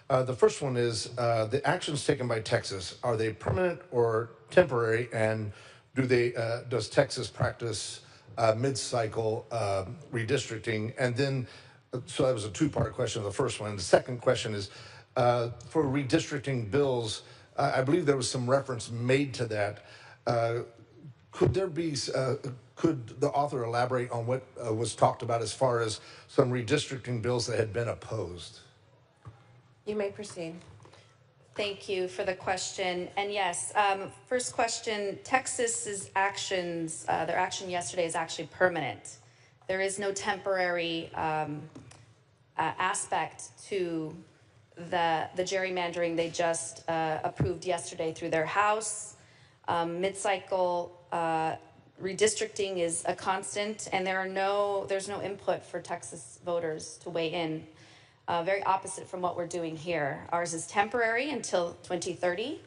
The first one is, the actions taken by Texas, are they permanent or temporary? And does Texas practice mid-cycle redistricting? And then, so that was a two-part question, the first one. The second question is, for redistricting bills, I believe there was some reference made to that. Could the author elaborate on what was talked about as far as some redistricting bills that had been opposed? You may proceed. Thank you for the question. And yes, first question, Texas's actions, their action yesterday is actually permanent. There is no temporary aspect to the gerrymandering they just approved yesterday through their House. Mid-cycle redistricting is a constant, and there's no input for Texas voters to weigh in. Very opposite from what we're doing here. Ours is temporary until 2030.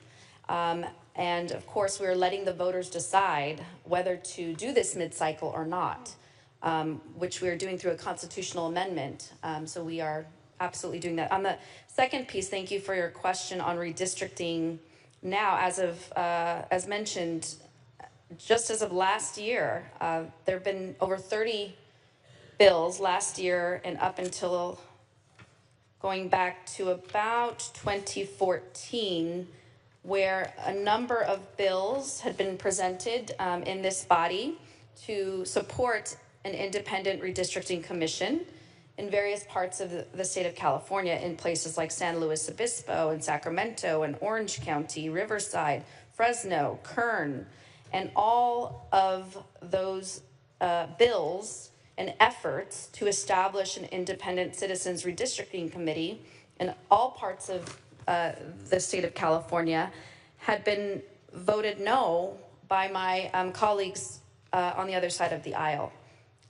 And of course, we're letting the voters decide whether to do this mid-cycle or not, which we are doing through a constitutional amendment. So we are absolutely doing that. On the second piece, thank you for your question on redistricting. Now, as mentioned, just as of last year, there have been over 30 bills last year and up until going back to about 2014, where a number of bills had been presented in this body to support an independent redistricting commission in various parts of the state of California, in places like San Luis Obispo and Sacramento and Orange County, Riverside, Fresno, Kern, and all of those bills and efforts to establish an independent citizens redistricting committee in all parts of the state of California had been voted no by my colleagues on the other side of the aisle.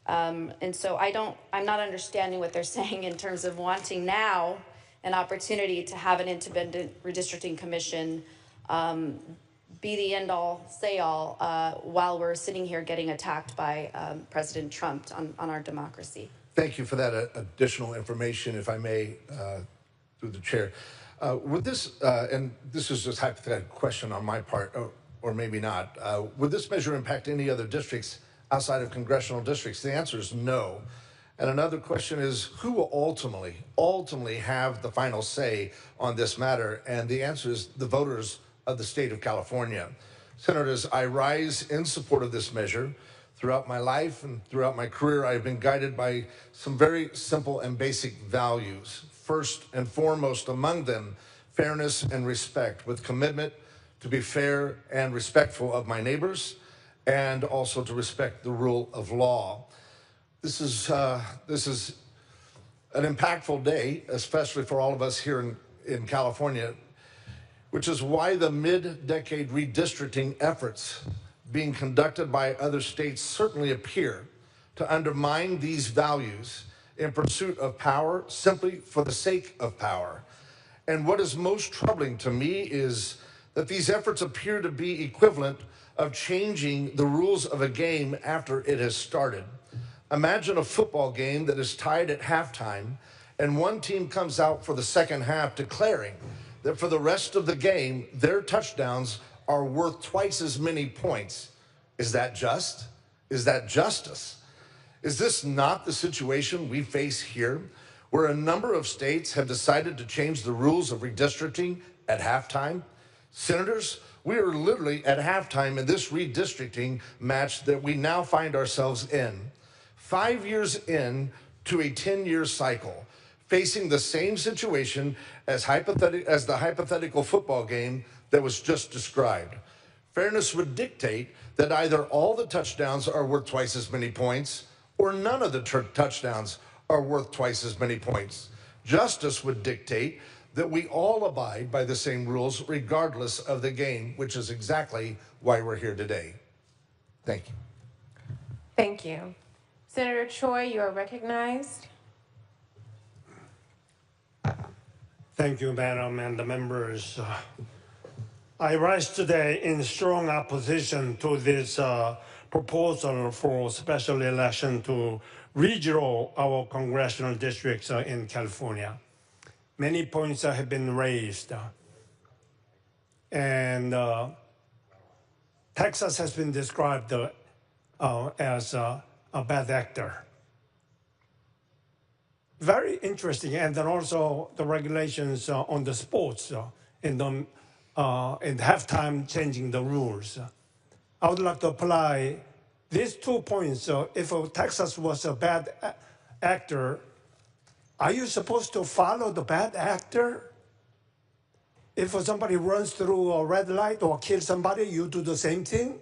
And so I'm not understanding what they're saying in terms of wanting now an opportunity to have an independent redistricting commission be the end all, say all, while we're sitting here getting attacked by President Trump on our democracy. Thank you for that additional information, if I may, through the chair. Would this, and this is just a hypothetical question on my part, or maybe not, would this measure impact any other districts outside of congressional districts? The answer is no. And another question is, who will ultimately have the final say on this matter? And the answer is the voters of the state of California. Senators, I rise in support of this measure. Throughout my life and throughout my career, I've been guided by some very simple and basic values. First and foremost among them, fairness and respect, with commitment to be fair and respectful of my neighbors, and also to respect the rule of law. This is an impactful day, especially for all of us here in California, which is why the mid-decade redistricting efforts being conducted by other states certainly appear to undermine these values in pursuit of power simply for the sake of power. And what is most troubling to me is that these efforts appear to be equivalent of changing the rules of a game after it has started. Imagine a football game that is tied at halftime, and one team comes out for the second half declaring that for the rest of the game, their touchdowns are worth twice as many points. Is that just? Is that justice? Is this not the situation we face here, where a number of states have decided to change the rules of redistricting at halftime? Senators, we are literally at halftime in this redistricting match that we now find ourselves in. 5 years in to a 10-year cycle, facing the same situation as the hypothetical football game that was just described. Fairness would dictate that either all the touchdowns are worth twice as many points, or none of the touchdowns are worth twice as many points. Justice would dictate that we all abide by the same rules regardless of the game, which is exactly why we're here today. Thank you. Thank you. Senator Choi, you are recognized. Thank you, Madam, and the members. I rise today in strong opposition to this proposal for special election to redraw our congressional districts in California. Many points have been raised. And Texas has been described as a bad actor. Very interesting, and then also the regulations on the sports in halftime changing the rules. I would like to apply these 2 points. If Texas was a bad actor, are you supposed to follow the bad actor? If somebody runs through a red light or kills somebody, you do the same thing?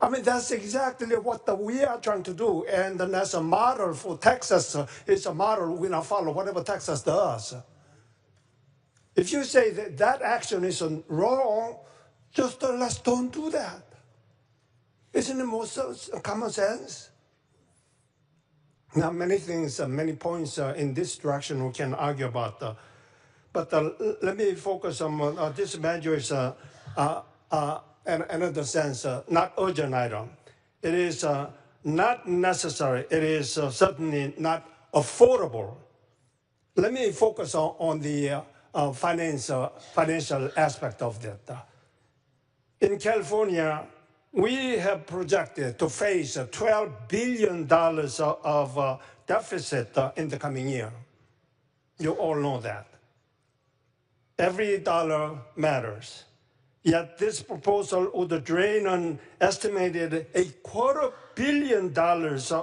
I mean, that's exactly what we are trying to do. And then as a model for Texas, it's a model we're going to follow, whatever Texas does. If you say that that action is wrong, just let's don't do that. Isn't it more common sense? Now, many things, many points in this direction we can argue about. But let me focus on this measure is in another sense, not urgent item. It is not necessary. It is certainly not affordable. Let me focus on the financial aspect of that. In California, We have projected to face $12 billion of deficit in the coming year. You all know that. Every dollar matters. Yet this proposal would drain an estimated $250 million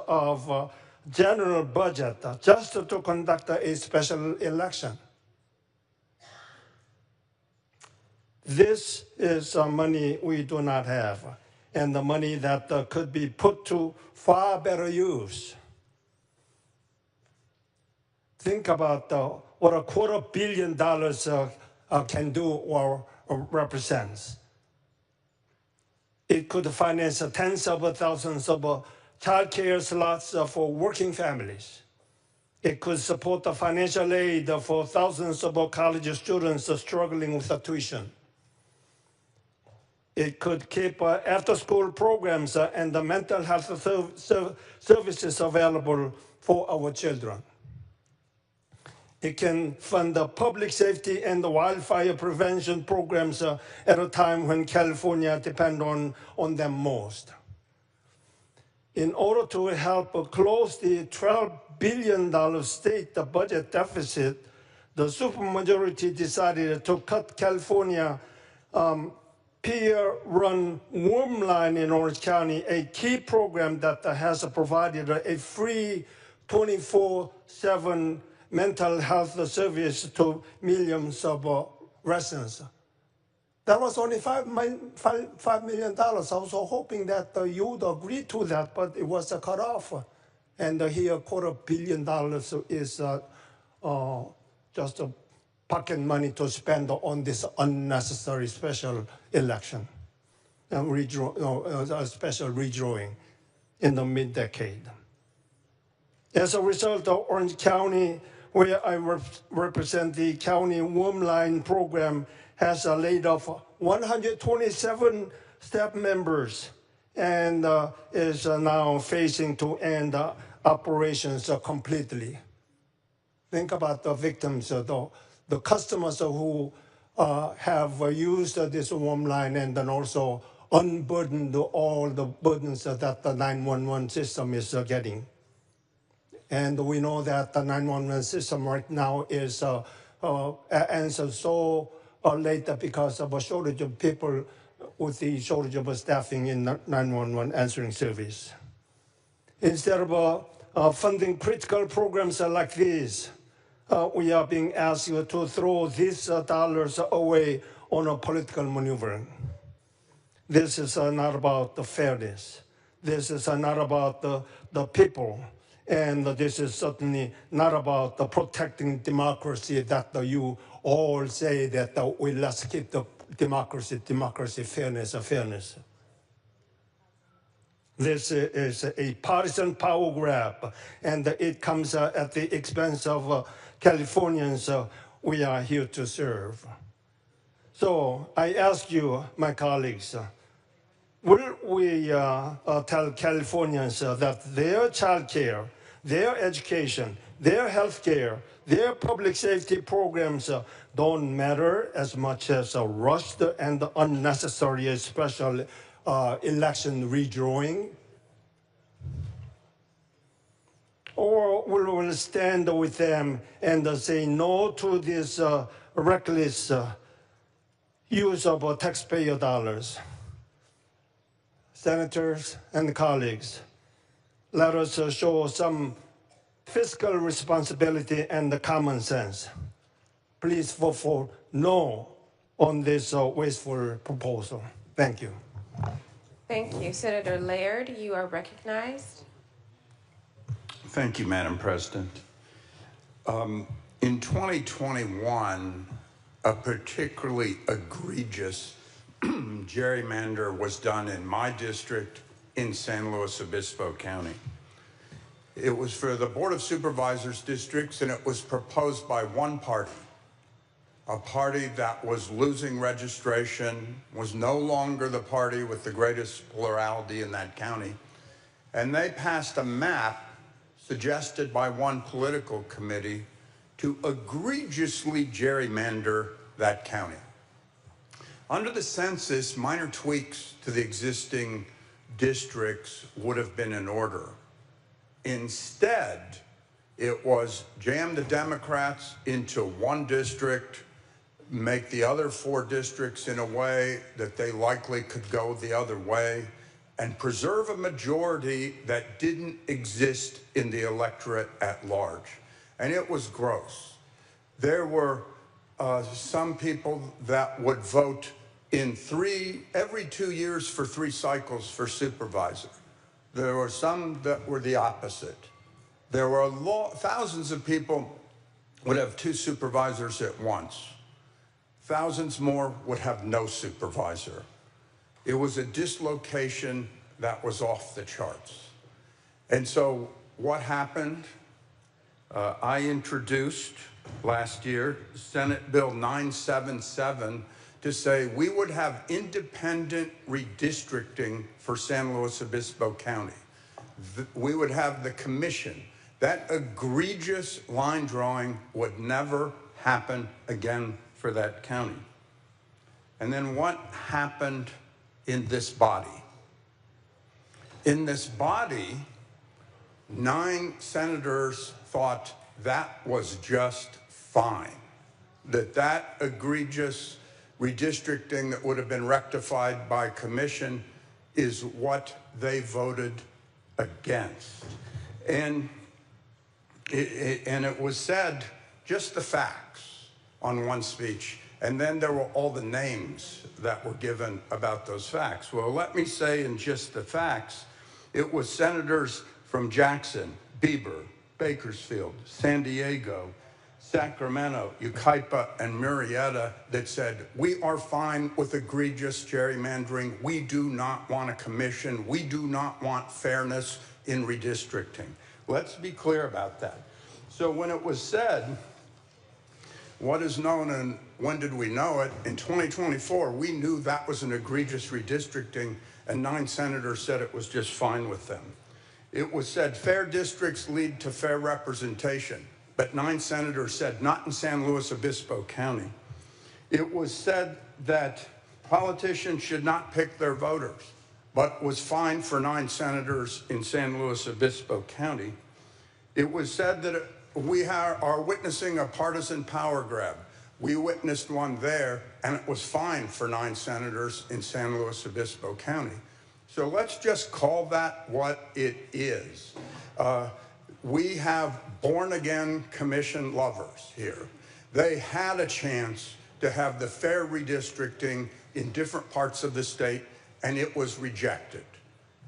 of general budget just to conduct a special election. This is money we do not have, and the money that could be put to far better use. Think about what $250 million can do or represents. It could finance tens of thousands of child care slots for working families. It could support the financial aid for thousands of college students struggling with tuition. It could keep after-school programs and the mental health services available for our children. It can fund the public safety and the wildfire prevention programs at a time when California depends on them most. In order to help close the $12 billion state budget deficit, the supermajority decided to cut California peer-run worm line in Orange County, a key program that has provided a free 24/7 mental health service to millions of residents. That was only $5 million. I was hoping that you would agree to that, but it was cut off. And here, $250 million is just pocket money to spend on this unnecessary special election, a special redrawing in the mid-decade. As a result, Orange County, where I represent the county worm line program, has laid off 127 staff members and is now facing to end operations completely. Think about the victims, the customers who have used this worm line and then also unburdened all the burdens that the 911 system is getting. And we know that the 911 system right now is answered so late because of a shortage of people with the shortage of staffing in 911 answering service. Instead of funding critical programs like these, we are being asked to throw these dollars away on a political maneuvering. This is not about the fairness. This is not about the people. And this is certainly not about protecting democracy that you all say that we let's keep the democracy, fairness. This is a partisan power grab, and it comes at the expense of Californians we are here to serve. So I ask you, my colleagues, will we tell Californians that their child care, their education, their health care, their public safety programs don't matter as much as a rushed and unnecessary special election redrawing? Or will we stand with them and say no to this reckless use of taxpayer dollars? Senators and colleagues, let us show some fiscal responsibility and common sense. Please vote for no on this wasteful proposal. Thank you. Thank you. Senator Laird, you are recognized. Thank you, Madam President. In 2021, a particularly egregious gerrymander was done in my district in San Luis Obispo County. It was for the Board of Supervisors districts, and it was proposed by one party, a party that was losing registration, was no longer the party with the greatest plurality in that county. And they passed a map suggested by one political committee to egregiously gerrymander that county. Under the census, minor tweaks to the existing districts would have been in order. Instead, it was jam the Democrats into one district, make the other 4 districts in a way that they likely could go the other way, and preserve a majority that didn't exist in the electorate at large. And it was gross. There were some people that would vote every 2 years for 3 cycles for supervisor. There were some that were the opposite. There were thousands of people would have 2 supervisors at once. Thousands more would have no supervisor. It was a dislocation that was off the charts. And so what happened? I introduced last year Senate Bill 977 to say we would have independent redistricting for San Luis Obispo County. We would have the commission. That egregious line drawing would never happen again for that county. And then what happened in this body? In this body, 9 senators thought that was just fine, that egregious redistricting that would have been rectified by commission is what they voted against. And it was said, just the facts on one speech, and then there were all the names that were given about those facts. Well, let me say in just the facts, it was senators from Jackson, Bieber, Bakersfield, San Diego, Sacramento, Yucaipa, and Murrieta that said, we are fine with egregious gerrymandering. We do not want a commission. We do not want fairness in redistricting. Let's be clear about that. So when it was said, what is known and when did we know it? In 2024, we knew that was an egregious redistricting, and 9 senators said it was just fine with them. It was said fair districts lead to fair representation, but 9 senators said not in San Luis Obispo County. It was said that politicians should not pick their voters, but was fine for 9 senators in San Luis Obispo County. It was said that we are witnessing a partisan power grab. We witnessed one there, and it was fine for 9 senators in San Luis Obispo County. So let's just call that what it is. We have born-again commission lovers here. They had a chance to have the fair redistricting in different parts of the state, and it was rejected.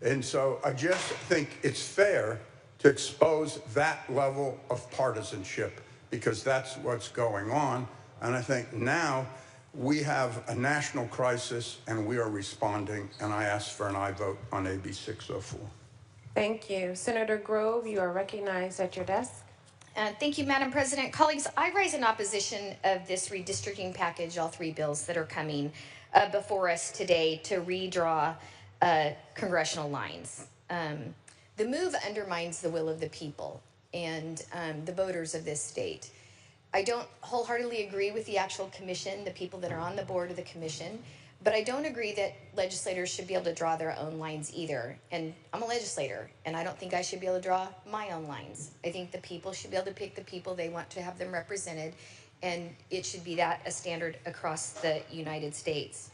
And so I just think it's fair to expose that level of partisanship, because that's what's going on. And I think now we have a national crisis and we are responding, and I ask for an aye vote on AB 604. Thank you. Senator Grove, you are recognized at your desk. Thank you, Madam President. Colleagues, I rise in opposition of this redistricting package, all 3 bills that are coming before us today to redraw congressional lines. The move undermines the will of the people and the voters of this state. I don't wholeheartedly agree with the actual commission, the people that are on the board of the commission, but I don't agree that legislators should be able to draw their own lines either. And I'm a legislator, and I don't think I should be able to draw my own lines. I think the people should be able to pick the people they want to have them represented, and it should be that a standard across the United States.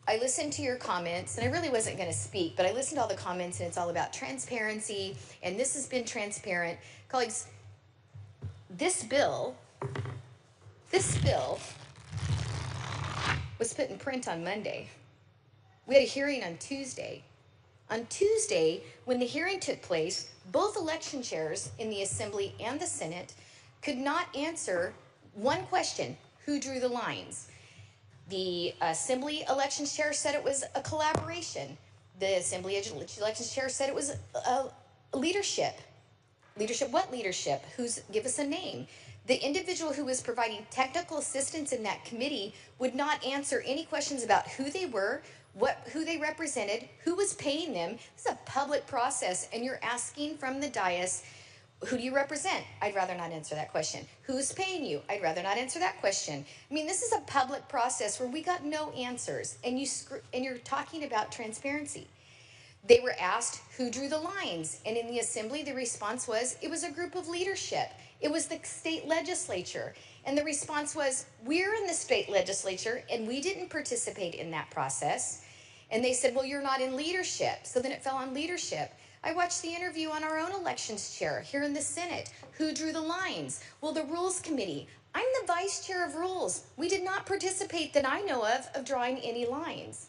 I listened to your comments, and I really wasn't going to speak, but I listened to all the comments, and it's all about transparency, and this has been transparent. Colleagues, this bill was put in print on Monday. We had a hearing on Tuesday. On Tuesday, when the hearing took place, both election chairs in the Assembly and the Senate could not answer one question: who drew the lines? The Assembly elections chair said it was a collaboration. The Assembly elections chair said it was leadership. Leadership, what leadership? Give us a name. The individual who was providing technical assistance in that committee would not answer any questions about who they were, who they represented, who was paying them. This is a public process, and you're asking from the dais Who do you represent? I'd rather not answer that question. Who's paying you? I'd rather not answer that question. I mean, this is a public process where we got no answers, and you're talking about transparency. They were asked who drew the lines, and in the assembly, the response was, it was a group of leadership. It was the state legislature. And the response was, we're in the state legislature, and we didn't participate in that process. And they said, well, you're not in leadership. So then it fell on leadership. I watched the interview on our own elections chair here in the Senate. Who drew the lines? Well, the Rules Committee. I'm the vice chair of Rules. We did not participate that I know of drawing any lines.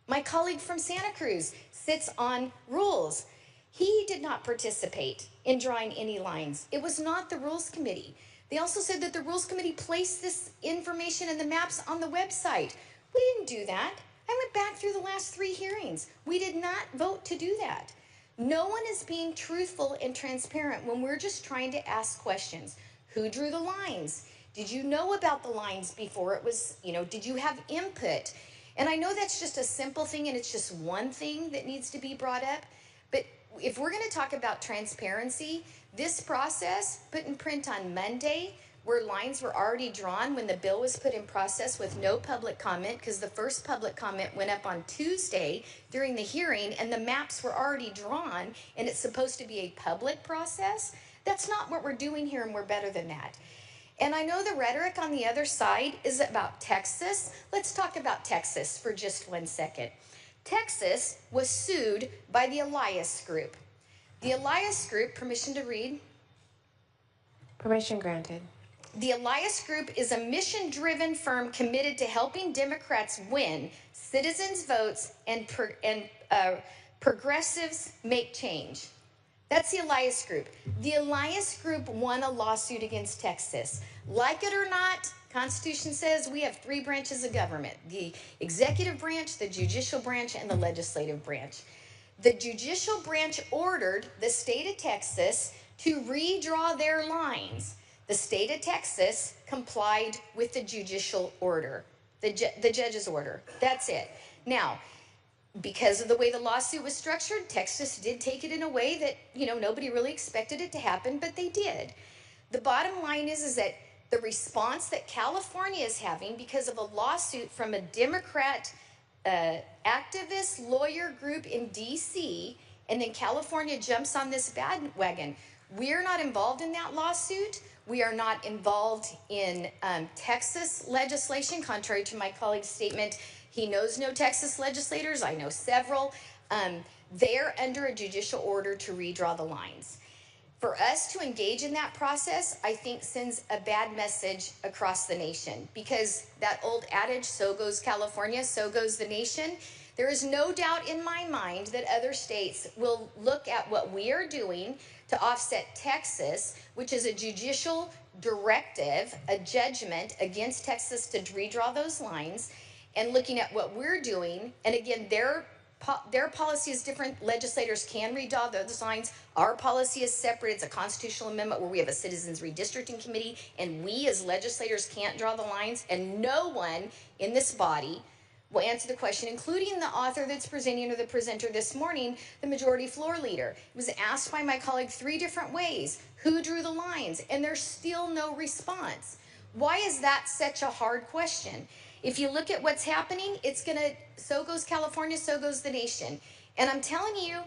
My colleague from Santa Cruz sits on Rules. He did not participate in drawing any lines. It was not the Rules Committee. They also said that the Rules Committee placed this information and the maps on the website. We didn't do that. I went back through the last 3 hearings. We did not vote to do that. No one is being truthful and transparent when we're just trying to ask questions. Who drew the lines? Did you know about the lines before it was, did you have input? And I know that's just a simple thing and it's just one thing that needs to be brought up. But if we're going to talk about transparency, this process put in print on Monday, where lines were already drawn when the bill was put in process with no public comment, because the first public comment went up on Tuesday during the hearing and the maps were already drawn and it's supposed to be a public process. That's not what we're doing here, and we're better than that. And I know the rhetoric on the other side is about Texas. Let's talk about Texas for just 1 second. Texas was sued by the Elias Group. The Elias Group, permission to read? Permission granted. The Elias Group is a mission-driven firm committed to helping Democrats win citizens' votes and progressives make change. That's the Elias Group. The Elias Group won a lawsuit against Texas. Like it or not, Constitution says we have 3 branches of government: the executive branch, the judicial branch, and the legislative branch. The judicial branch ordered the state of Texas to redraw their lines. The state of Texas complied with the judicial order, the judge's order. That's it. Now, because of the way the lawsuit was structured, Texas did take it in a way that, nobody really expected it to happen, but they did. The bottom line is that the response that California is having because of a lawsuit from a Democrat activist lawyer group in D.C., and then California jumps on this bandwagon. We're not involved in that lawsuit. We are not involved in Texas legislation, contrary to my colleague's statement. He knows no Texas legislators. I know several. They're under a judicial order to redraw the lines. For us to engage in that process, I think sends a bad message across the nation, because that old adage, so goes California, so goes the nation. There is no doubt in my mind that other states will look at what we are doing to offset Texas, which is a judicial directive, a judgment against Texas to redraw those lines, and looking at what we're doing. And again, their policy is different. Legislators can redraw those lines. Our policy is separate. It's a constitutional amendment where we have a citizens redistricting committee, and we as legislators can't draw the lines, and no one in this body will answer the question, including the author that's presenting, or the presenter this morning, the majority floor leader. It was asked by my colleague 3 different ways. Who drew the lines? And there's still no response. Why is that such a hard question? If you look at what's happening, so goes California, so goes the nation. And I'm telling you,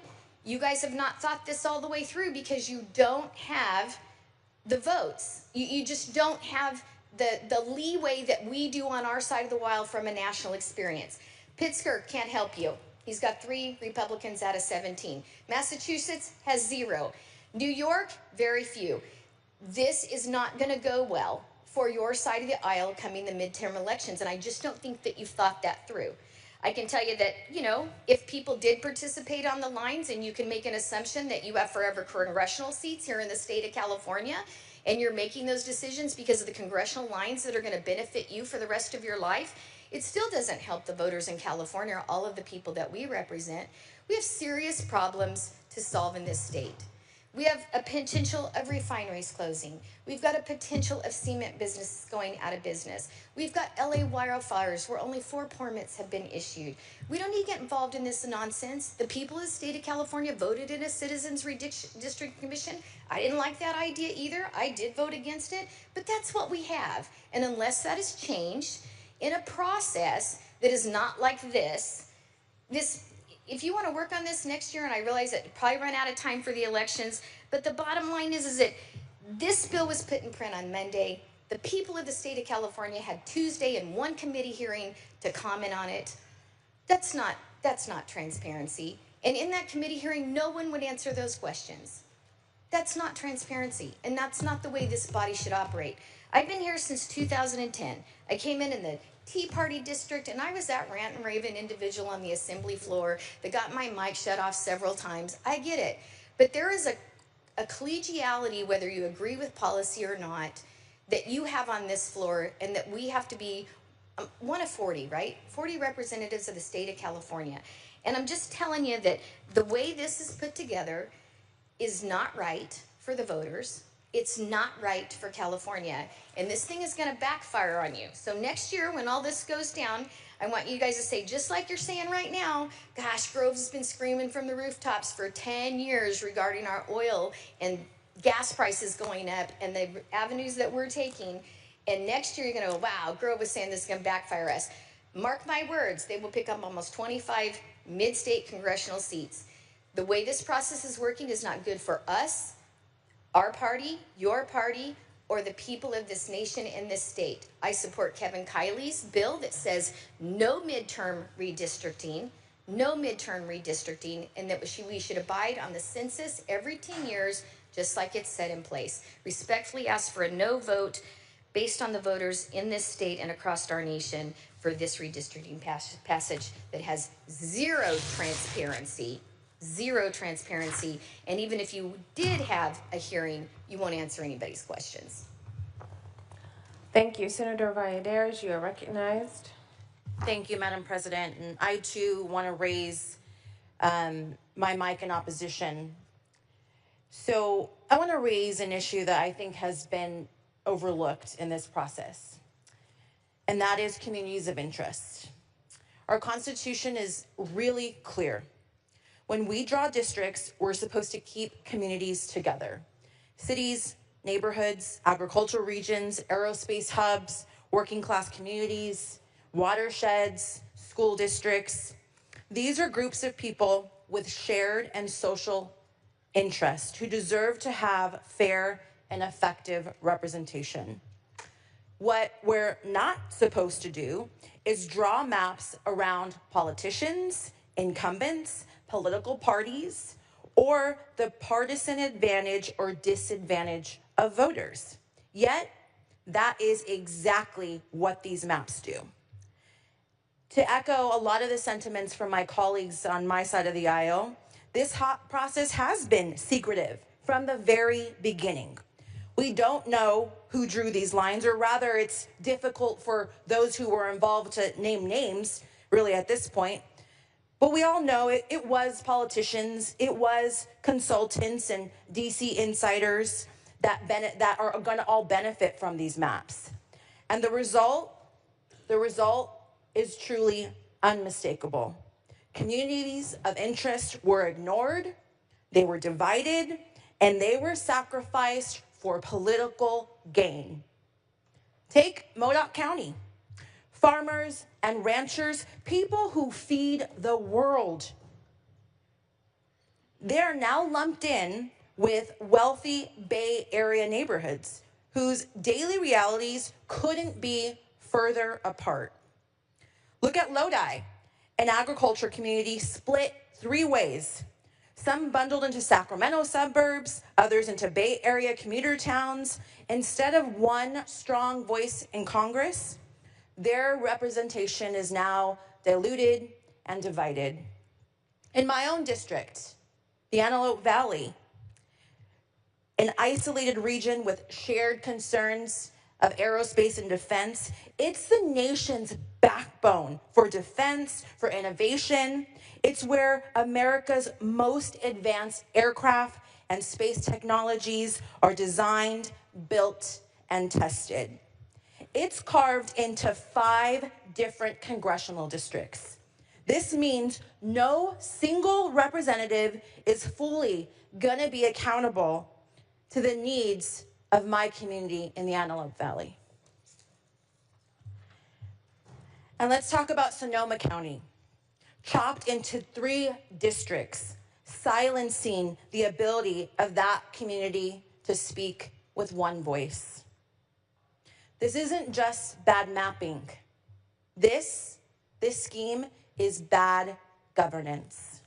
you guys have not thought this all the way through, because you don't have the votes. You just don't have the leeway that we do on our side of the aisle from a national experience. Pittsburgh can't help you. He's got 3 Republicans out of 17. Massachusetts has 0. New York, very few. This is not going to go well for your side of the aisle coming the midterm elections, and I just don't think that you've thought that through. I can tell you that, if people did participate on the lines, and you can make an assumption that you have forever congressional seats here in the state of California, and you're making those decisions because of the congressional lines that are going to benefit you for the rest of your life, it still doesn't help the voters in California, all of the people that we represent. We have serious problems to solve in this state. We have a potential of refineries closing. We've got a potential of cement businesses going out of business. We've got LA wildfires where only 4 permits have been issued. We don't need to get involved in this nonsense. The people of the state of California voted in a citizens redistricting commission. I didn't like that idea either. I did vote against it, but that's what we have. And unless that is changed in a process that is not like this, if you want to work on this next year, and I realize that you probably run out of time for the elections, but the bottom line is that this bill was put in print on Monday. The people of the state of California had Tuesday and 1 committee hearing to comment on it. That's not transparency. And in that committee hearing, no one would answer those questions. That's not transparency, and that's not the way this body should operate. I've been here since 2010. I came in the Tea Party district, and I was that rant and raven individual on the assembly floor that got my mic shut off several times. I get it. But there is a collegiality, whether you agree with policy or not, that you have on this floor, and that we have to be one of 40, right? 40 representatives of the state of California. And I'm just telling you that the way this is put together is not right for the voters. It's not right for California. And this thing is going to backfire on you. So next year, when all this goes down, I want you guys to say, just like you're saying right now, gosh, Groves has been screaming from the rooftops for 10 years regarding our oil and gas prices going up and the avenues that we're taking. And next year, you're going to go, wow, Grove was saying this is going to backfire us. Mark my words, they will pick up almost 25 mid-state congressional seats. The way this process is working is not good for us, our party, your party, or the people of this nation and this state. I support Kevin Kiley's bill that says no midterm redistricting, and that we should abide on the census every 10 years, just like it's set in place. Respectfully ask for a no vote based on the voters in this state and across our nation for this redistricting passage that has zero transparency, and even if you did have a hearing, you won't answer anybody's questions. Thank you. Senator Valladares, you are recognized. Thank you, Madam President. And I, too, want to raise my mic in opposition. So I want to raise an issue that I think has been overlooked in this process, and that is communities of interest. Our Constitution is really clear. When we draw districts, we're supposed to keep communities together. Cities, neighborhoods, agricultural regions, aerospace hubs, working class communities, watersheds, school districts. These are groups of people with shared and social interest who deserve to have fair and effective representation. What we're not supposed to do is draw maps around politicians, incumbents, political parties, or the partisan advantage or disadvantage of voters. Yet, that is exactly what these maps do. To echo a lot of the sentiments from my colleagues on my side of the aisle, this process has been secretive from the very beginning. We don't know who drew these lines, or rather it's difficult for those who were involved to name names, really at this point. But we all know it was politicians, it was consultants and DC insiders that are going to all benefit from these maps. And the result is truly unmistakable. Communities of interest were ignored, they were divided, and they were sacrificed for political gain. Take Modoc County. Farmers and ranchers, people who feed the world. They're now lumped in with wealthy Bay Area neighborhoods whose daily realities couldn't be further apart. Look at Lodi, an agriculture community split 3 ways. Some bundled into Sacramento suburbs, others into Bay Area commuter towns. Instead of one strong voice in Congress, their representation is now diluted and divided. In my own district, the Antelope Valley, an isolated region with shared concerns of aerospace and defense, it's the nation's backbone for defense, for innovation. It's where America's most advanced aircraft and space technologies are designed, built, and tested. It's carved into 5 different congressional districts. This means no single representative is fully gonna be accountable to the needs of my community in the Antelope Valley. And let's talk about Sonoma County, chopped into 3 districts, silencing the ability of that community to speak with one voice. This isn't just bad mapping. This scheme is bad governance.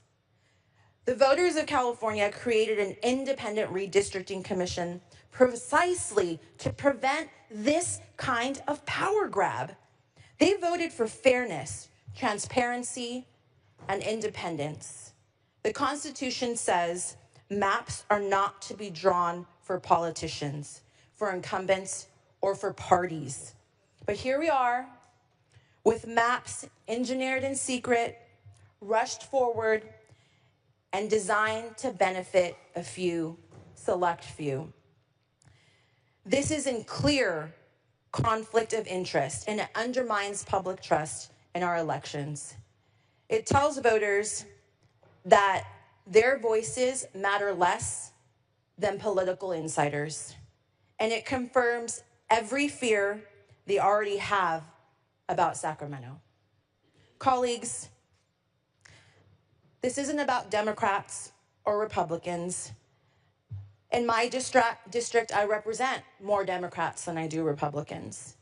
The voters of California created an independent redistricting commission precisely to prevent this kind of power grab. They voted for fairness, transparency, and independence. The Constitution says maps are not to be drawn for politicians, for incumbents, or for parties. But here we are, with maps engineered in secret, rushed forward, and designed to benefit a few, select few. This is in clear conflict of interest, and it undermines public trust in our elections. It tells voters that their voices matter less than political insiders, and it confirms every fear they already have about Sacramento. Colleagues, this isn't about Democrats or Republicans. In my district, I represent more Democrats than I do Republicans.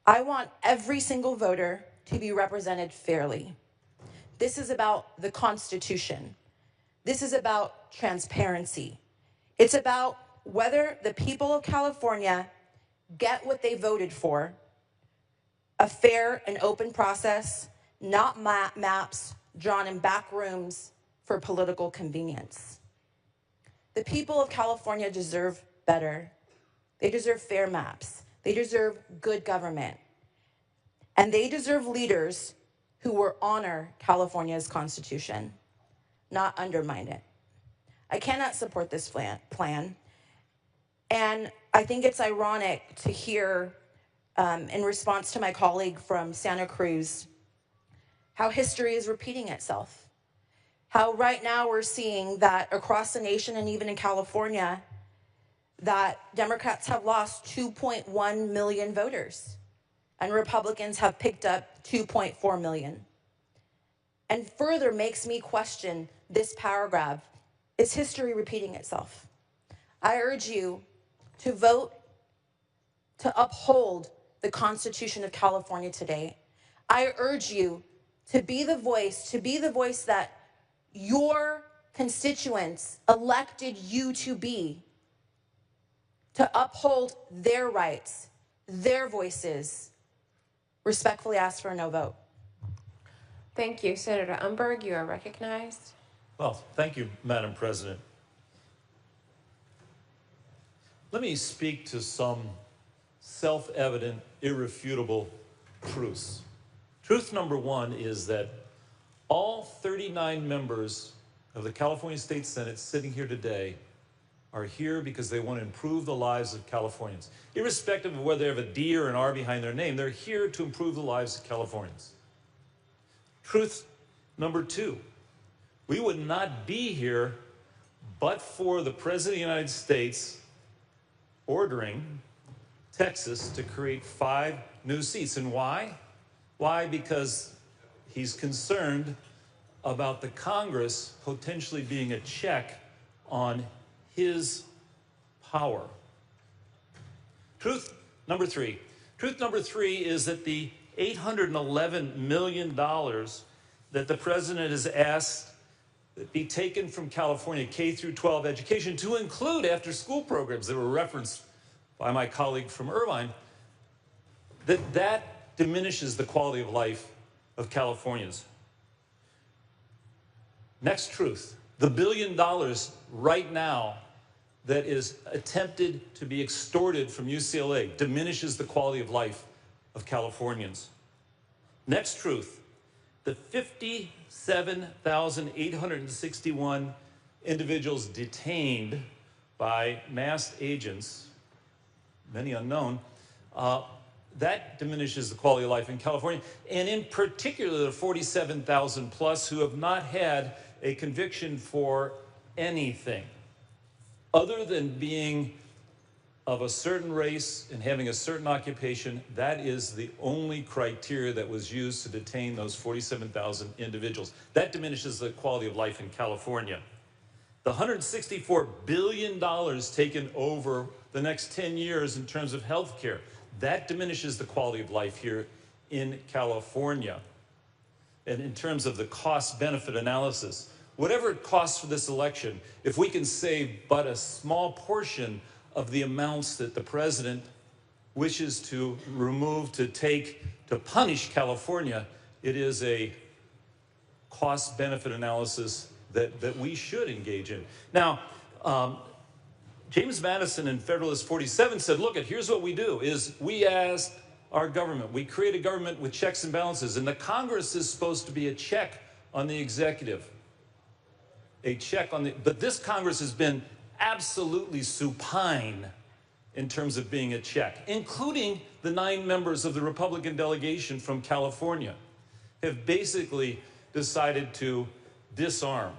I want every single voter to be represented fairly. This is about the Constitution. This is about transparency. It's about whether the people of California get what they voted for, a fair and open process, not maps drawn in back rooms for political convenience. The people of California deserve better. They deserve fair maps. They deserve good government. And they deserve leaders who will honor California's Constitution, not undermine it. I cannot support this plan. And I think it's ironic to hear, in response to my colleague from Santa Cruz, how history is repeating itself. How right now we're seeing that across the nation and even in California, that Democrats have lost 2.1 million voters and Republicans have picked up 2.4 million. And further makes me question this power grab. Is history repeating itself? I urge you to vote to uphold the Constitution of California today. I urge you to be the voice that your constituents elected you to be, to uphold their rights, their voices. Respectfully ask for a no vote. Thank you. Senator Umberg, you are recognized. Well, thank you, Madam President. Let me speak to some self-evident, irrefutable truths. Truth number 1 is that all 39 members of the California State Senate sitting here today are here because they want to improve the lives of Californians. Irrespective of whether they have a D or an R behind their name, they're here to improve the lives of Californians. Truth number 2, we would not be here but for the President of the United States ordering Texas to create 5 new seats. And why? Why? Because he's concerned about the Congress potentially being a check on his power. Truth number 3. Truth number 3 is that the $811 million that the president has asked that be taken from California K through 12 education to include after-school programs that were referenced by my colleague from Irvine, that diminishes the quality of life of Californians. Next truth, the $1 billion right now that is attempted to be extorted from UCLA diminishes the quality of life of Californians. Next truth, the 57,861 individuals detained by masked agents, many unknown, that diminishes the quality of life in California, and in particular the 47,000 plus who have not had a conviction for anything other than being of a certain race and having a certain occupation. That is the only criteria that was used to detain those 47,000 individuals. That diminishes the quality of life in California. The $164 billion taken over the next 10 years in terms of health care, that diminishes the quality of life here in California. And in terms of the cost-benefit analysis, whatever it costs for this election, if we can save but a small portion of the amounts that the president wishes to remove to punish California, it is a cost-benefit analysis that we should engage in. Now, James Madison in Federalist 47 said, look, here's what we do, is we as our government, we create a government with checks and balances, and the Congress is supposed to be a check on the executive. But this Congress has been absolutely supine in terms of being a check, including the 9 members of the Republican delegation from California have basically decided to disarm.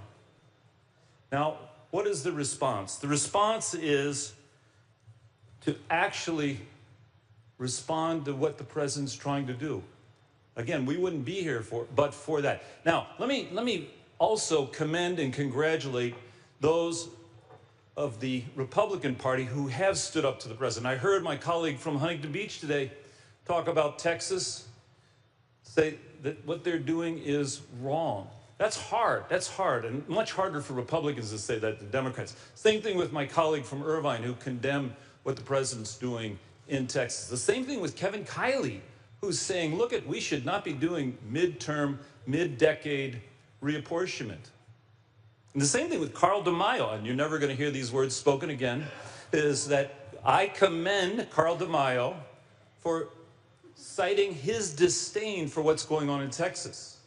Now, what is the response? The response is to actually respond to what the president's trying to do. Again, we wouldn't be here but for that. Now, let me also commend and congratulate those of the Republican Party who have stood up to the president. I heard my colleague from Huntington Beach today talk about Texas, say that what they're doing is wrong. That's hard, and much harder for Republicans to say that than Democrats. Same thing with my colleague from Irvine who condemned what the president's doing in Texas. The same thing with Kevin Kiley, who's saying, look, we should not be doing midterm, mid-decade reapportionment. And the same thing with Carl DeMaio, and you're never going to hear these words spoken again, is that I commend Carl DeMaio for citing his disdain for what's going on in Texas.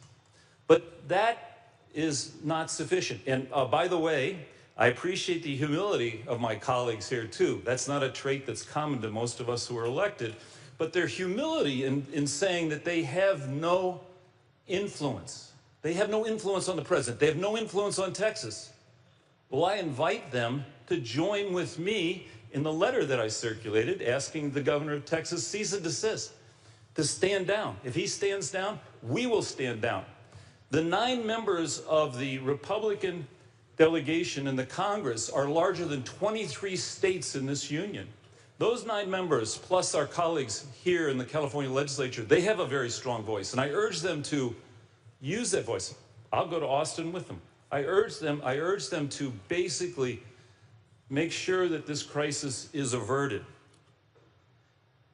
But that is not sufficient. And by the way, I appreciate the humility of my colleagues here too. That's not a trait that's common to most of us who are elected, but their humility in saying that they have no influence. They have no influence on the president. They have no influence on Texas. Well, I invite them to join with me in the letter that I circulated asking the governor of Texas, cease and desist, to stand down. If he stands down, we will stand down. The 9 members of the Republican delegation in the Congress are larger than 23 states in this union. Those 9 members, plus our colleagues here in the California legislature, they have a very strong voice, and I urge them to use that voice. I'll go to Austin with them. I urge them to basically make sure that this crisis is averted.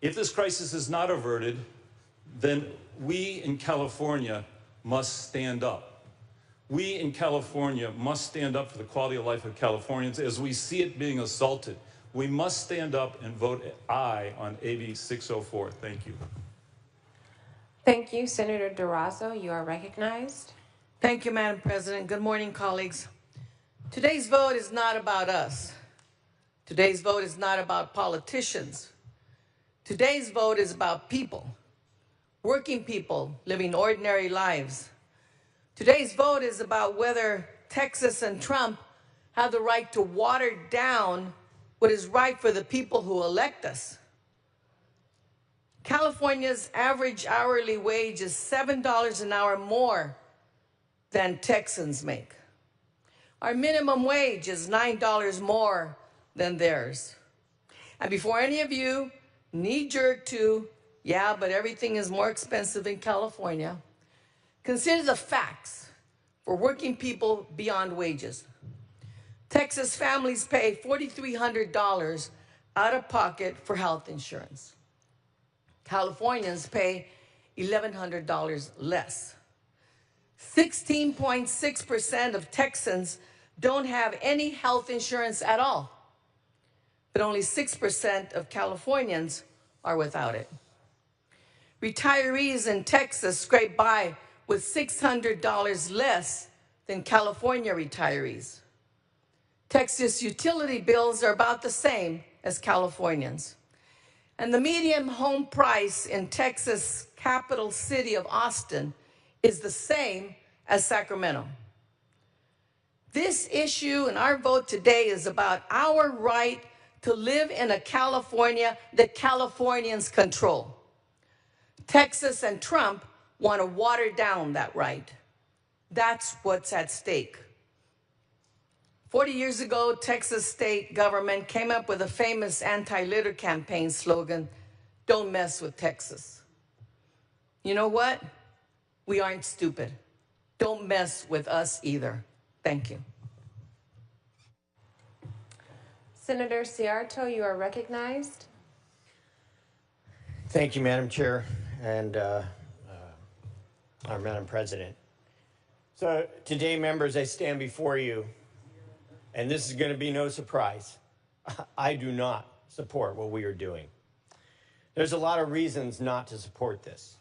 If this crisis is not averted, then we in California must stand up. We in California must stand up for the quality of life of Californians as we see it being assaulted. We must stand up and vote aye on AB 604. Thank you. Thank you. Senator Durazo, you are recognized. Thank you, Madam President. Good morning, colleagues. Today's vote is not about us. Today's vote is not about politicians. Today's vote is about people, working people living ordinary lives. Today's vote is about whether Texas and Trump have the right to water down what is right for the people who elect us. California's average hourly wage is $7 an hour more than Texans make. Our minimum wage is $9 more than theirs. And before any of you knee-jerk to, yeah, but everything is more expensive in California, consider the facts for working people beyond wages. Texas families pay $4,300 out of pocket for health insurance. Californians pay $1,100 less. 16.6% of Texans don't have any health insurance at all, but only 6% of Californians are without it. Retirees in Texas scrape by with $600 less than California retirees. Texas utility bills are about the same as Californians. And the median home price in Texas' capital city of Austin is the same as Sacramento. This issue and our vote today is about our right to live in a California that Californians control. Texas and Trump want to water down that right. That's what's at stake. 40 years ago, Texas state government came up with a famous anti-litter campaign slogan, "Don't mess with Texas." You know what? We aren't stupid. Don't mess with us either. Thank you. Senator Ciarto, you are recognized. Thank you, Madam Chair and our Madam President. So today, members, I stand before you, and this is going to be no surprise. I do not support what we are doing. There's a lot of reasons not to support this.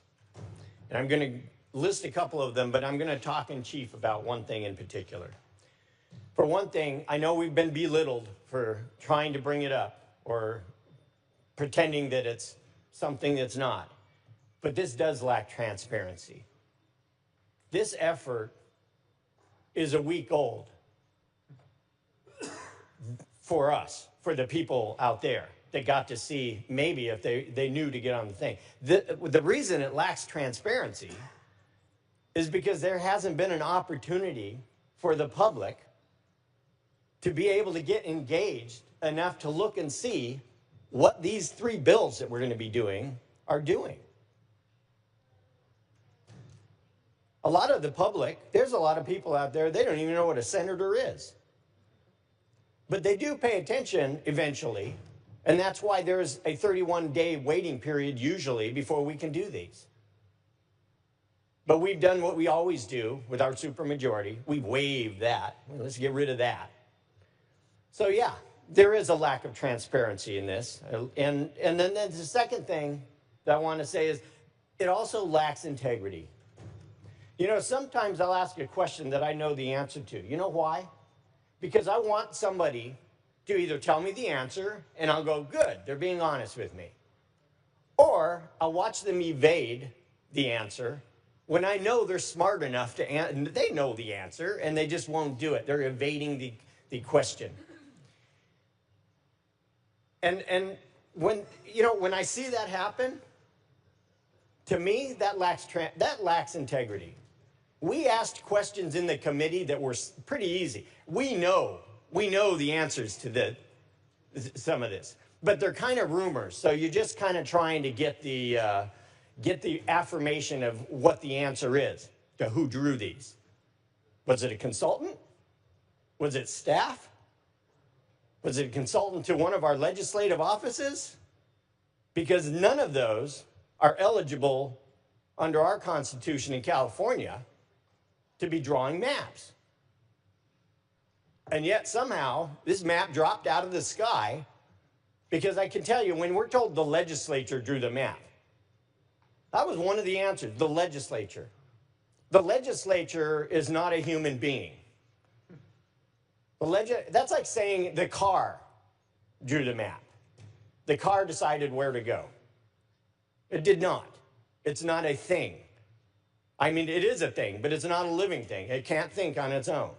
And I'm going to list a couple of them, but I'm going to talk in chief about one thing in particular. For one thing, I know we've been belittled for trying to bring it up or pretending that it's something that's not. But this does lack transparency. This effort is a week old for us, for the people out there that got to see maybe if they knew to get on the thing. The reason it lacks transparency is because there hasn't been an opportunity for the public to be able to get engaged enough to look and see what these three bills that we're going to be doing are doing. A lot of the public, there's a lot of people out there, they don't even know what a senator is. But they do pay attention eventually, and that's why there's a 31-day waiting period usually before we can do these. But we've done what we always do with our supermajority. We've waived that. Let's get rid of that. So yeah, there is a lack of transparency in this. And then the second thing that I want to say is it also lacks integrity. You know, sometimes I'll ask a question that I know the answer to. You know why? Because I want somebody to either tell me the answer and I'll go, good, they're being honest with me. Or I'll watch them evade the answer when I know they're smart enough to, they know the answer and they just won't do it. They're evading the question. And when, you know, when I see that happen, to me, that lacks integrity. We asked questions in the committee that were pretty easy. We know the answers to some of this, but they're kind of rumors. So you're just kind of trying to get the affirmation of what the answer is to who drew these. Was it a consultant? Was it staff? Was it a consultant to one of our legislative offices? Because none of those are eligible under our Constitution in California to be drawing maps. And yet somehow this map dropped out of the sky, because I can tell you, when we're told the legislature drew the map, that was one of the answers, the legislature. The legislature is not a human being. That's like saying the car drew the map. The car decided where to go. It did not. It's not a thing. I mean, it is a thing, but it's not a living thing. It can't think on its own.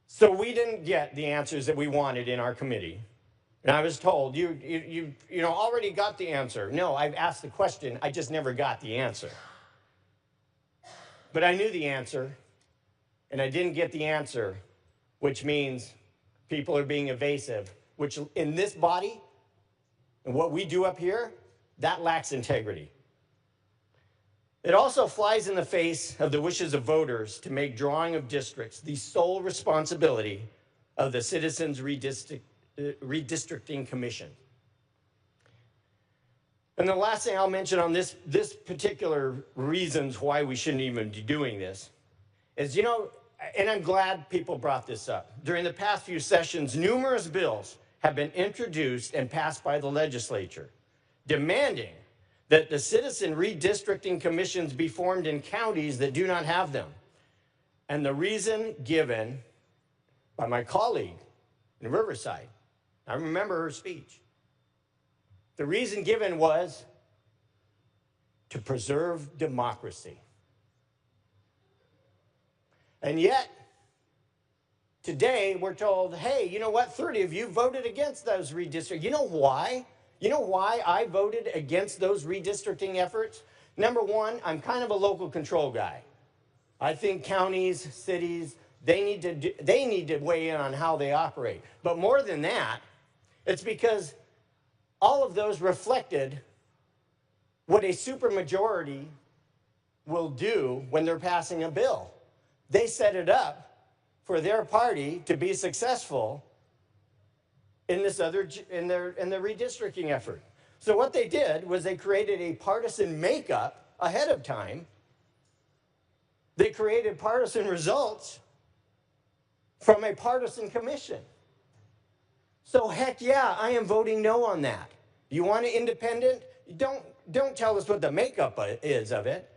So we didn't get the answers that we wanted in our committee. And I was told, you already got the answer. No, I've asked the question, I just never got the answer. But I knew the answer, and I didn't get the answer, which means people are being evasive, which in this body, and what we do up here, that lacks integrity. It also flies in the face of the wishes of voters to make drawing of districts the sole responsibility of the Citizens Redistricting Commission. And the last thing I'll mention on this particular reasons why we shouldn't even be doing this is, you know, and I'm glad people brought this up. During the past few sessions, numerous bills have been introduced and passed by the legislature demanding that the citizen redistricting commissions be formed in counties that do not have them. And the reason given by my colleague in Riverside, I remember her speech. The reason given was to preserve democracy. And yet, today we're told, hey, you know what, 30 of you voted against those redistricting. You know why? You know why I voted against those redistricting efforts? Number one, I'm kind of a local control guy. I think counties, cities, they need to weigh in on how they operate. But more than that, it's because all of those reflected what a supermajority will do when they're passing a bill. They set it up for their party to be successful in this in the redistricting effort. So what they did was they created a partisan makeup ahead of time. They created partisan results from a partisan commission. So heck yeah, I am voting no on that. You want an independent? Don't tell us what the makeup is of it,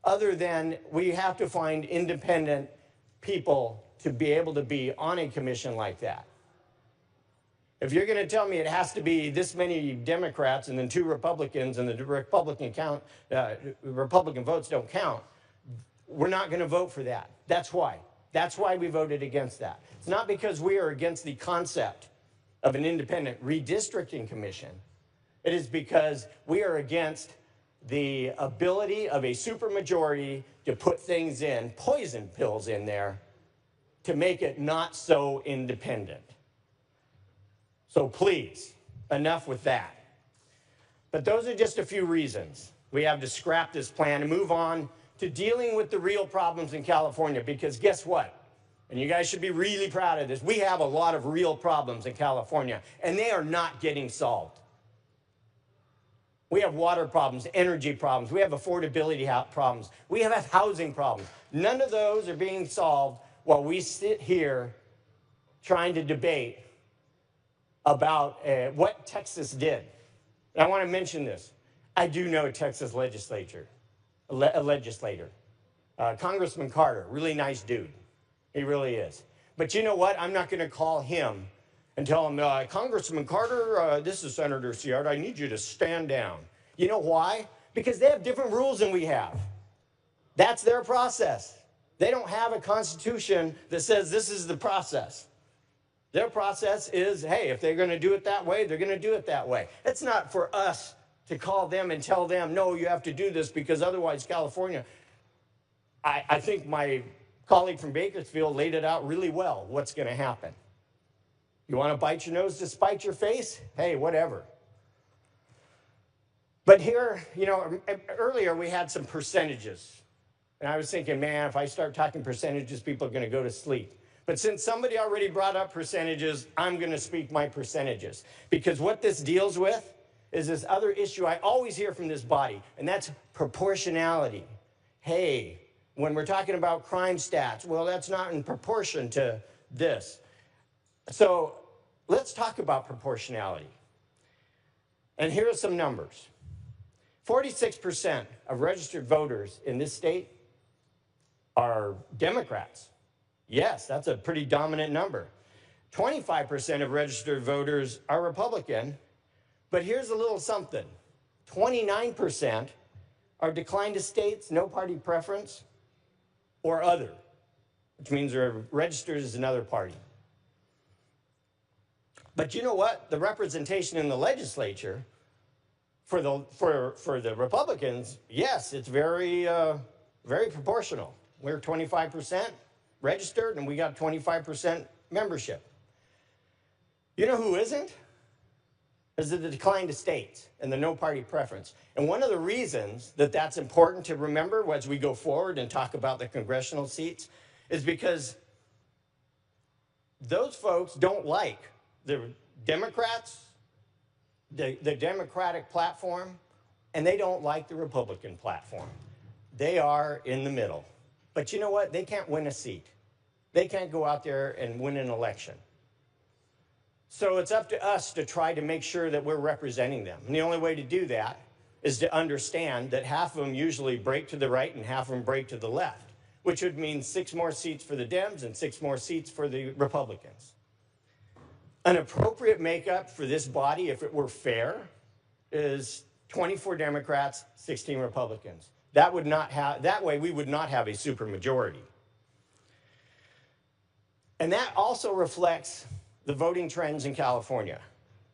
other than we have to find independent people to be able to be on a commission like that. If you're going to tell me it has to be this many Democrats and then 2 Republicans and the Republican votes don't count, we're not going to vote for that. That's why. That's why we voted against that. It's not because we are against the concept of an independent redistricting commission. It is because we are against the ability of a supermajority to put things in, poison pills in there, to make it not so independent. So please, enough with that. But those are just a few reasons we have to scrap this plan and move on to dealing with the real problems in California, because guess what? And you guys should be really proud of this. We have a lot of real problems in California, and they are not getting solved. We have water problems, energy problems. We have affordability problems. We have housing problems. None of those are being solved while we sit here trying to debate about what Texas did. And I want to mention this. I do know a Texas legislator. Congressman Carter, really nice dude. He really is. But you know what? I'm not going to call him and tell him, Congressman Carter, this is Senator Ciard, I need you to stand down. You know why? Because they have different rules than we have. That's their process. They don't have a constitution that says this is the process. Their process is, hey, if they're going to do it that way, they're going to do it that way. It's not for us to call them and tell them, no, you have to do this because otherwise California. I think my colleague from Bakersfield laid it out really well, what's going to happen. You want to bite your nose to spite your face? Hey, whatever. But here, you know, earlier we had some percentages. And I was thinking, man, if I start talking percentages, people are going to go to sleep. But since somebody already brought up percentages, I'm going to speak my percentages. Because what this deals with is this other issue I always hear from this body, and that's proportionality. Hey, when we're talking about crime stats, well, that's not in proportion to this. So let's talk about proportionality. And here are some numbers. 46% of registered voters in this state are Democrats. Yes, that's a pretty dominant number. 25% of registered voters are Republican, but here's a little something. 29% are declined to states, no party preference, or other, which means they're registered as another party. But you know what? The representation in the legislature for the Republicans, yes, it's very proportional. We're 25% registered, and we got 25% membership. You know who isn't? Is the decline to states and the no party preference. And one of the reasons that that's important to remember as we go forward and talk about the congressional seats is because those folks don't like the Democrats, the Democratic platform, and they don't like the Republican platform. They are in the middle. But you know what? They can't win a seat. They can't go out there and win an election. So it's up to us to try to make sure that we're representing them. And the only way to do that is to understand that half of them usually break to the right and half of them break to the left, which would mean 6 more seats for the Dems and 6 more seats for the Republicans. An appropriate makeup for this body, if it were fair, is 24 Democrats, 16 Republicans. That way we would not have a supermajority. And that also reflects the voting trends in California.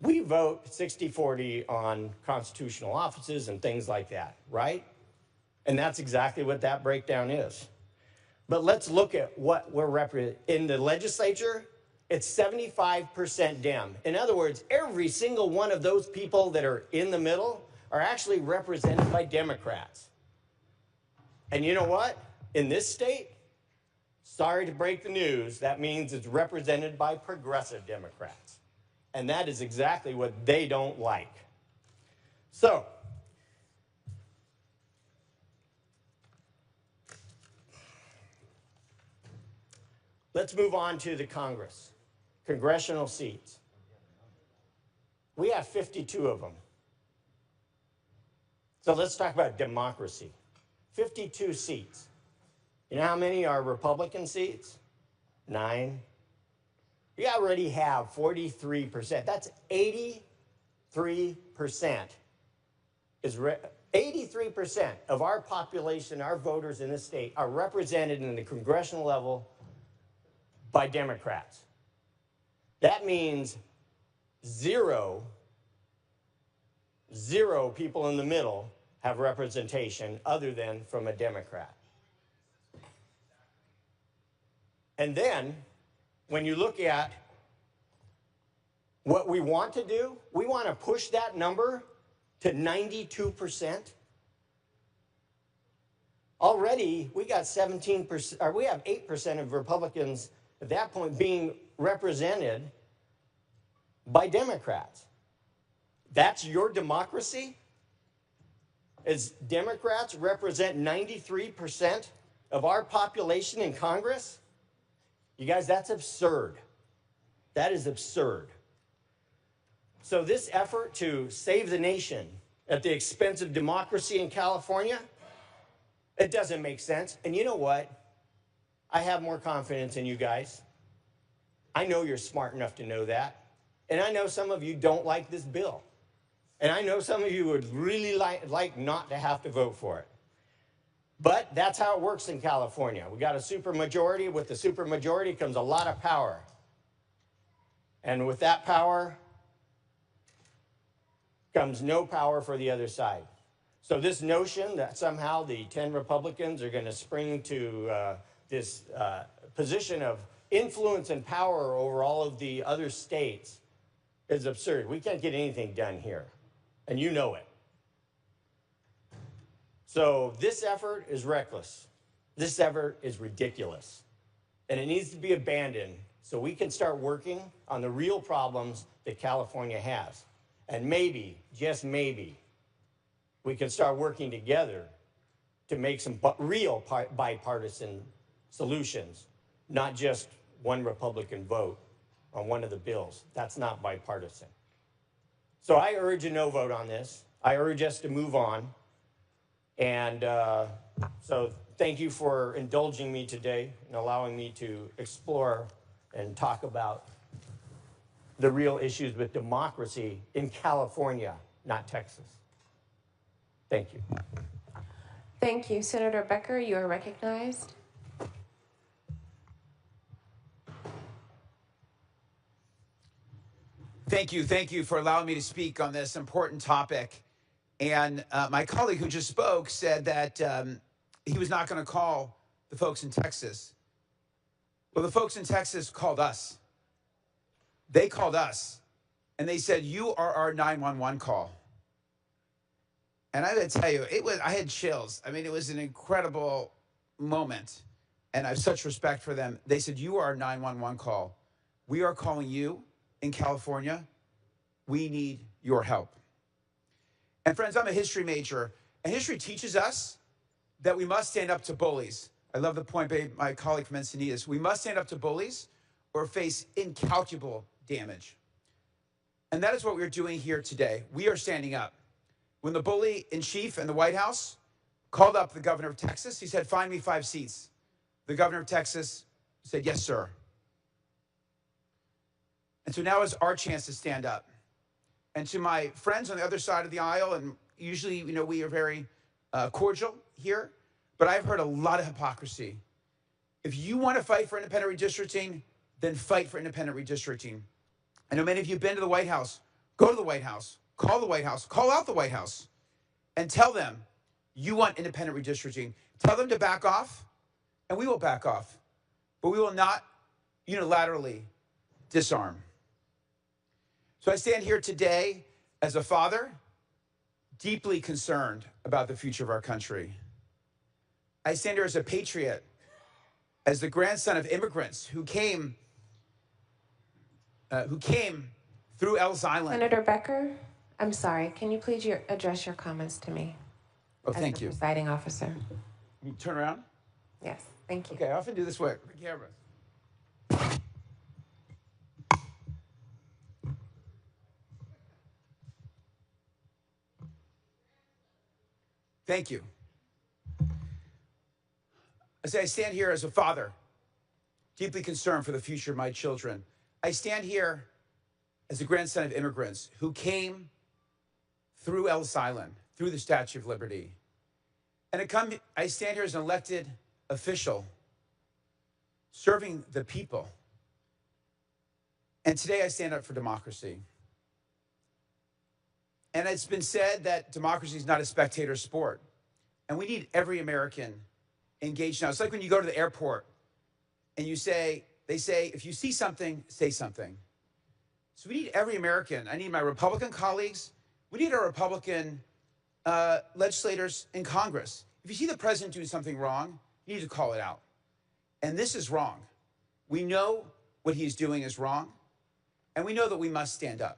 We vote 60-40 on constitutional offices and things like that, right? And that's exactly what that breakdown is. But let's look at what we're representing. In the legislature, it's 75% Dem. In other words, every single one of those people that are in the middle are actually represented by Democrats. And you know what? In this state, sorry to break the news, that means it's represented by progressive Democrats. And that is exactly what they don't like. So, let's move on to the Congress, congressional seats. We have 52 of them. So let's talk about democracy. 52 seats. You know how many are Republican seats? 9. You already have 43%. That's 83%. 83% of our population, our voters in this state, are represented in the congressional level by Democrats. That means zero people in the middle have representation other than from a Democrat. And then, when you look at what we want to do, we want to push that number to 92%. Already, we got 17%, or we have 8% of Republicans at that point being represented by Democrats. That's your democracy? As Democrats represent 93% of our population in Congress? You guys, that's absurd. That is absurd. So this effort to save the nation at the expense of democracy in California, it doesn't make sense. And you know what? I have more confidence in you guys. I know you're smart enough to know that. And I know some of you don't like this bill. And I know some of you would really like not to have to vote for it. But that's how it works in California. We got a supermajority. With the supermajority comes a lot of power. And with that power comes no power for the other side. So this notion that somehow the 10 Republicans are going to spring to this position of influence and power over all of the other states is absurd. We can't get anything done here. And you know it. So this effort is reckless. This effort is ridiculous. And it needs to be abandoned so we can start working on the real problems that California has. And maybe, just maybe, we can start working together to make some real bipartisan solutions, not just one Republican vote on one of the bills. That's not bipartisan. So I urge a no vote on this. I urge us to move on. And so thank you for indulging me today and allowing me to explore and talk about the real issues with democracy in California, not Texas. Thank you. Thank you. Senator Becker, you are recognized. Thank you for allowing me to speak on this important topic. And my colleague who just spoke said that he was not going to call the folks in Texas. Well, the folks in Texas called us. They called us, and they said, "You are our 911 call." And I got to tell you, I had chills. I mean, it was an incredible moment, and I have such respect for them. They said, "You are our 911 call. We are calling you in California. We need your help." And friends, I'm a history major, and history teaches us that we must stand up to bullies. I love the point by my colleague from Encinitas. We must stand up to bullies or face incalculable damage. And that is what we're doing here today. We are standing up. When the bully in chief in the White House called up the governor of Texas, he said, "Find me 5 seats." The governor of Texas said, yes, sir. And so now is our chance to stand up. And to my friends on the other side of the aisle, and usually, we are very cordial here, but I've heard a lot of hypocrisy. If you want to fight for independent redistricting, then fight for independent redistricting. I know many of you have been to the White House. Go to the White House, call the White House, call out the White House, and tell them you want independent redistricting. Tell them to back off, and we will back off. But we will not unilaterally disarm. So I stand here today as a father, deeply concerned about the future of our country. I stand here as a patriot, as the grandson of immigrants who came through Ellis Island. Senator Becker, I'm sorry. Can you please address your comments to me? Oh, thank you. Presiding officer. Can you turn around? Yes, thank you. Okay, I often do this way with the camera. Thank you. I stand here as a father, deeply concerned for the future of my children. I stand here as a grandson of immigrants who came through Ellis Island, through the Statue of Liberty. And I stand here as an elected official, serving the people. And today I stand up for democracy. And it's been said that democracy is not a spectator sport. And we need every American engaged now. It's like when you go to the airport and they say, if you see something, say something. So we need every American. I need my Republican colleagues. We need our Republican legislators in Congress. If you see the president doing something wrong, you need to call it out. And this is wrong. We know what he's doing is wrong, and we know that we must stand up.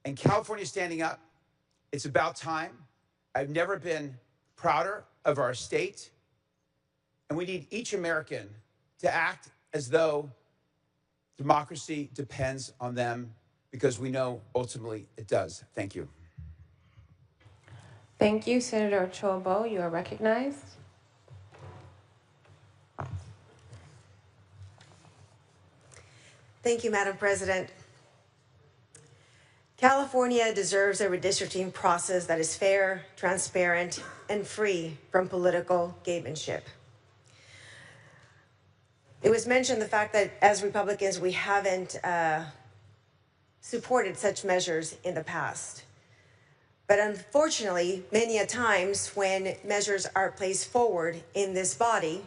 And California standing up, it's about time. I've never been prouder of our state. And we need each American to act as though democracy depends on them, because we know ultimately it does. Thank you. Thank you, Senator Chobo. You are recognized. Thank you, Madam President. California deserves a redistricting process that is fair, transparent, and free from political gamemanship. It was mentioned the fact that as Republicans, we haven't supported such measures in the past. But unfortunately, many a times when measures are placed forward in this body,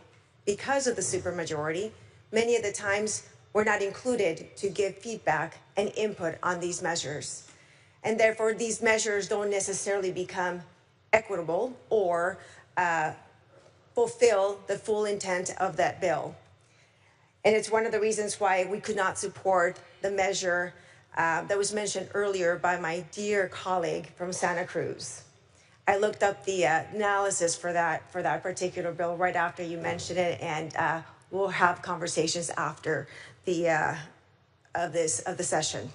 because of the supermajority, many of the times we're not included to give feedback and input on these measures. And therefore, these measures don't necessarily become equitable or fulfill the full intent of that bill. And it's one of the reasons why we could not support the measure that was mentioned earlier by my dear colleague from Santa Cruz. I looked up the analysis for that particular bill right after you mentioned it, and we'll have conversations after the session.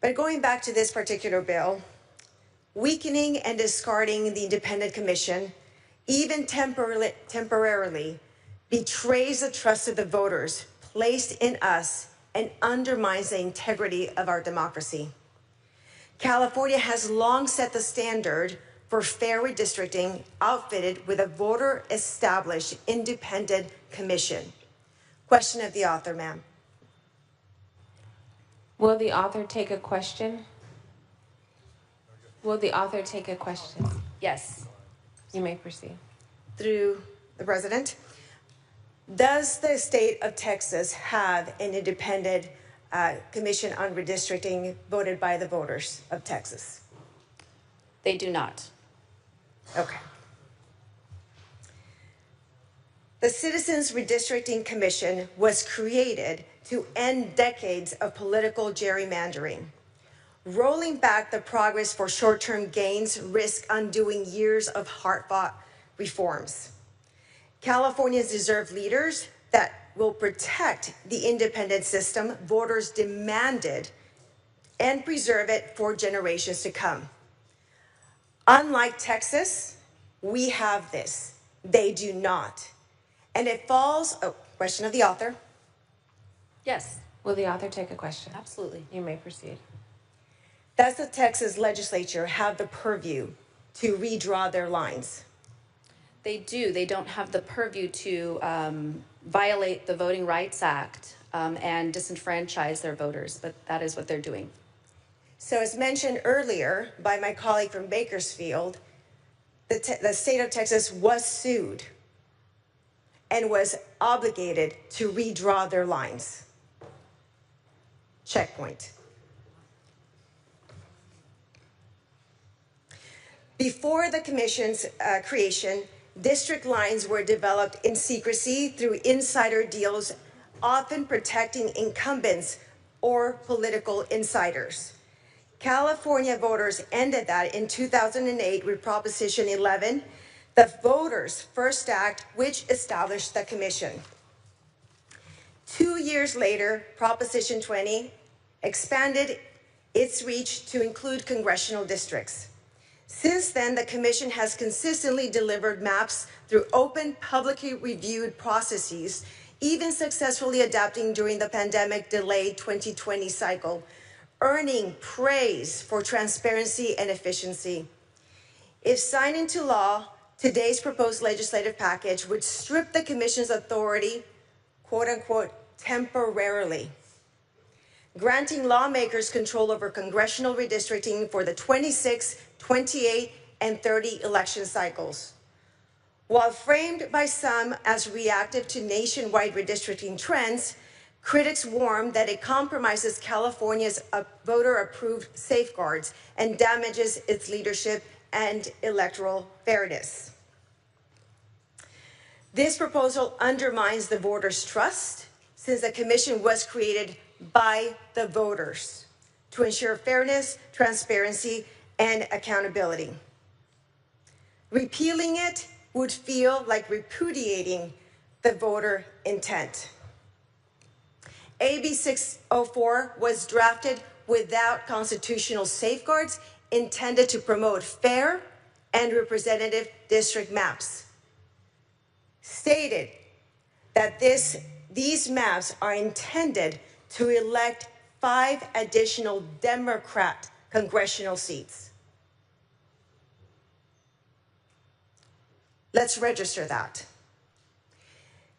But going back to this particular bill, weakening and discarding the independent commission, even temporarily, betrays the trust of the voters placed in us and undermines the integrity of our democracy. California has long set the standard for fair redistricting, outfitted with a voter-established independent commission. Question of the author, ma'am. Will the author take a question? Will the author take a question? Yes. You may proceed. Through the president. Does the state of Texas have an independent commission on redistricting voted by the voters of Texas? They do not. Okay. The Citizens Redistricting Commission was created to end decades of political gerrymandering. Rolling back the progress for short-term gains risk undoing years of hard-fought reforms. Californians deserve leaders that will protect the independent system voters demanded and preserve it for generations to come. Unlike Texas, we have this. They do not. And it falls, oh, question of the author. Yes. Will the author take a question? Absolutely. You may proceed. Does the Texas legislature have the purview to redraw their lines? They do. They don't have the purview to violate the Voting Rights Act and disenfranchise their voters, but that is what they're doing. So as mentioned earlier by my colleague from Bakersfield, the state of Texas was sued and was obligated to redraw their lines. Checkpoint. Before the commission's creation, district lines were developed in secrecy through insider deals, often protecting incumbents or political insiders. California voters ended that in 2008 with Proposition 11, the Voters' First Act, which established the commission. 2 years later, Proposition 20 expanded its reach to include congressional districts. Since then, the commission has consistently delivered maps through open, publicly reviewed processes, even successfully adapting during the pandemic-delayed 2020 cycle, earning praise for transparency and efficiency. If signed into law, today's proposed legislative package would strip the commission's authority, quote unquote, temporarily, granting lawmakers control over congressional redistricting for the 26, 28, and 30 election cycles. While framed by some as reactive to nationwide redistricting trends, critics warn that it compromises California's voter-approved safeguards and damages its leadership and electoral fairness. This proposal undermines the voters' trust, since the commission was created by the voters to ensure fairness, transparency, and accountability. Repealing it would feel like repudiating the voter intent. AB 604 was drafted without constitutional safeguards intended to promote fair and representative district maps. Stated that these maps are intended to elect 5 additional Democrat congressional seats. Let's register that.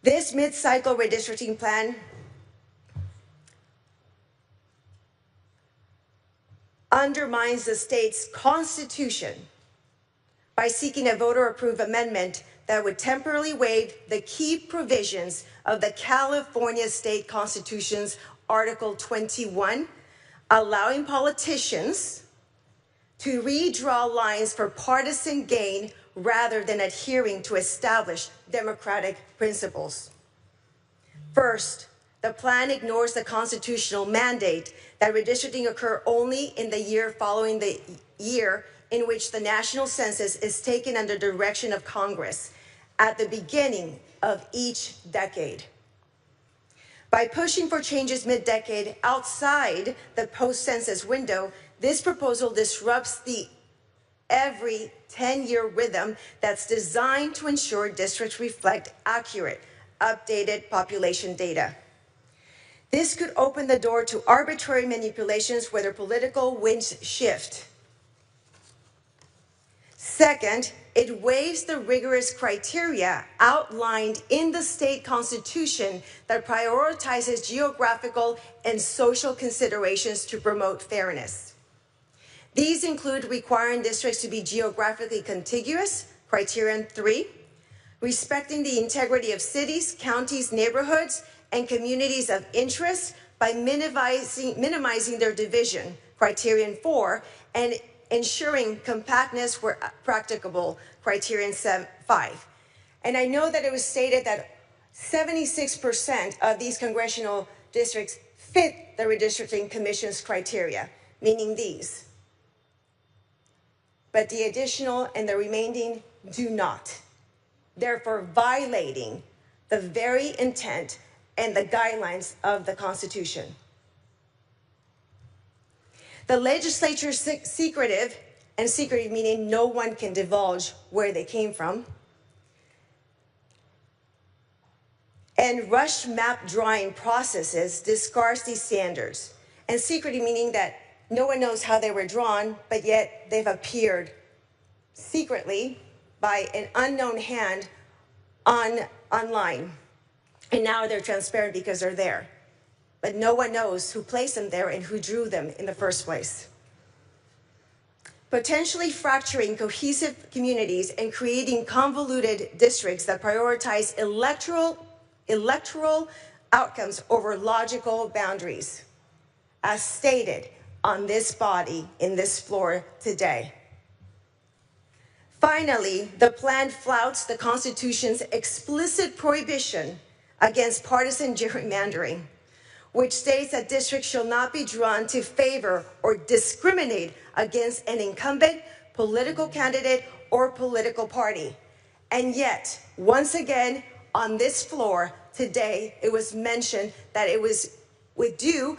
This mid-cycle redistricting plan undermines the state's constitution by seeking a voter-approved amendment that would temporarily waive the key provisions of the California State Constitution's Article 21, allowing politicians to redraw lines for partisan gain rather than adhering to established democratic principles. First, the plan ignores the constitutional mandate that redistricting occur only in the year following the year in which the national census is taken under direction of Congress at the beginning of each decade. By pushing for changes mid-decade outside the post-census window, this proposal disrupts the every 10-year rhythm that's designed to ensure districts reflect accurate, updated population data. This could open the door to arbitrary manipulations whether political winds shift. Second, it waives the rigorous criteria outlined in the state constitution that prioritizes geographical and social considerations to promote fairness. These include requiring districts to be geographically contiguous, criterion 3, respecting the integrity of cities, counties, neighborhoods, and communities of interest by minimizing their division, criterion 4, and ensuring compactness where practicable, criterion 5. And I know that it was stated that 76% of these congressional districts fit the Redistricting Commission's criteria, meaning these. But the additional and the remaining do not, therefore violating the very intent and the guidelines of the Constitution. The legislature's secretive, and secretive meaning no one can divulge where they came from, and rush map drawing processes discards these standards. And secretly meaning that no one knows how they were drawn, but yet they've appeared secretly by an unknown hand online. And now they're transparent because they're there. But no one knows who placed them there and who drew them in the first place. Potentially fracturing cohesive communities and creating convoluted districts that prioritize electoral outcomes over logical boundaries, as stated on this body, in this floor today. Finally, the plan flouts the Constitution's explicit prohibition against partisan gerrymandering, which states that districts shall not be drawn to favor or discriminate against an incumbent political candidate or political party. And yet, once again, on this floor today, it was mentioned that it was due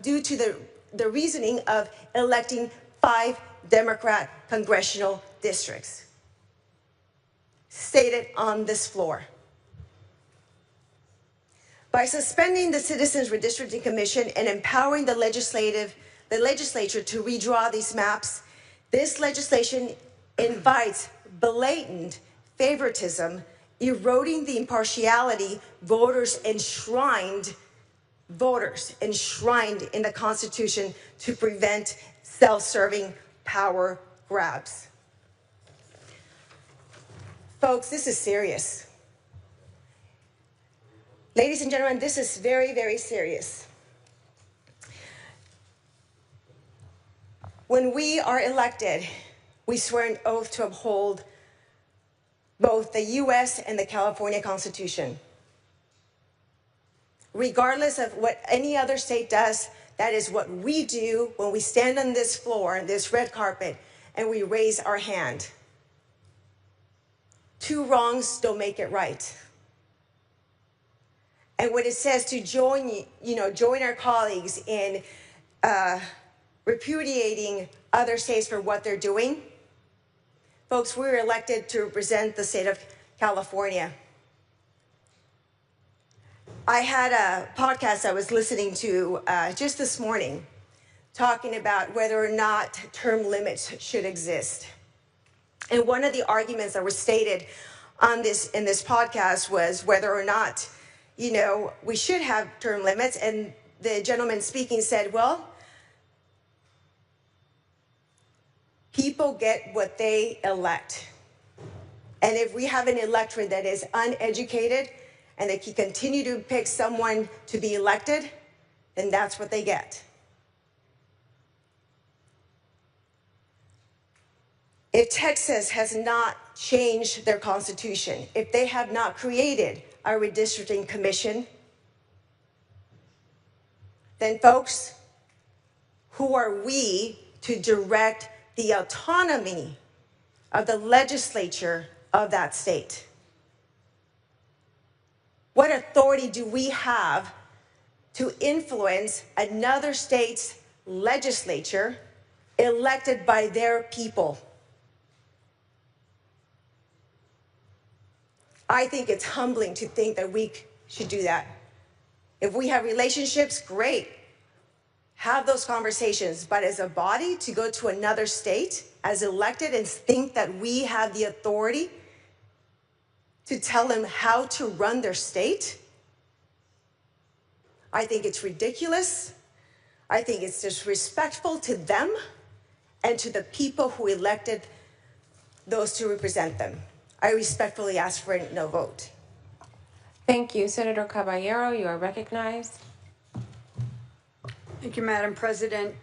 to the reasoning of electing 5 Democrat congressional districts. Stated on this floor. By suspending the Citizens Redistricting Commission and empowering the legislature to redraw these maps, this legislation invites blatant favoritism, eroding the impartiality voters enshrined in the Constitution to prevent self-serving power grabs. Folks, this is serious. Ladies and gentlemen, this is very, very serious. When we are elected, we swear an oath to uphold both the US and the California Constitution. Regardless of what any other state does, that is what we do when we stand on this floor, this red carpet, and we raise our hand. 2 wrongs don't make it right. And when it says to join our colleagues in repudiating other states for what they're doing, folks, we're elected to represent the state of California. I had a podcast I was listening to just this morning talking about whether or not term limits should exist. And one of the arguments that were stated in this podcast was whether or not we should have term limits. And the gentleman speaking said, well, people get what they elect. And if we have an electorate that is uneducated and they can continue to pick someone to be elected, then that's what they get. If Texas has not changed their constitution, if they have not created a redistricting commission, then folks, who are we to direct the autonomy of the legislature of that state? What authority do we have to influence another state's legislature elected by their people? I think it's humbling to think that we should do that. If we have relationships, great. Have those conversations. But as a body, to go to another state as elected and think that we have the authority to tell them how to run their state, I think it's ridiculous. I think it's disrespectful to them and to the people who elected those to represent them. I respectfully ask for a no vote. Thank you. Senator Caballero, you are recognized. Thank you, Madam President.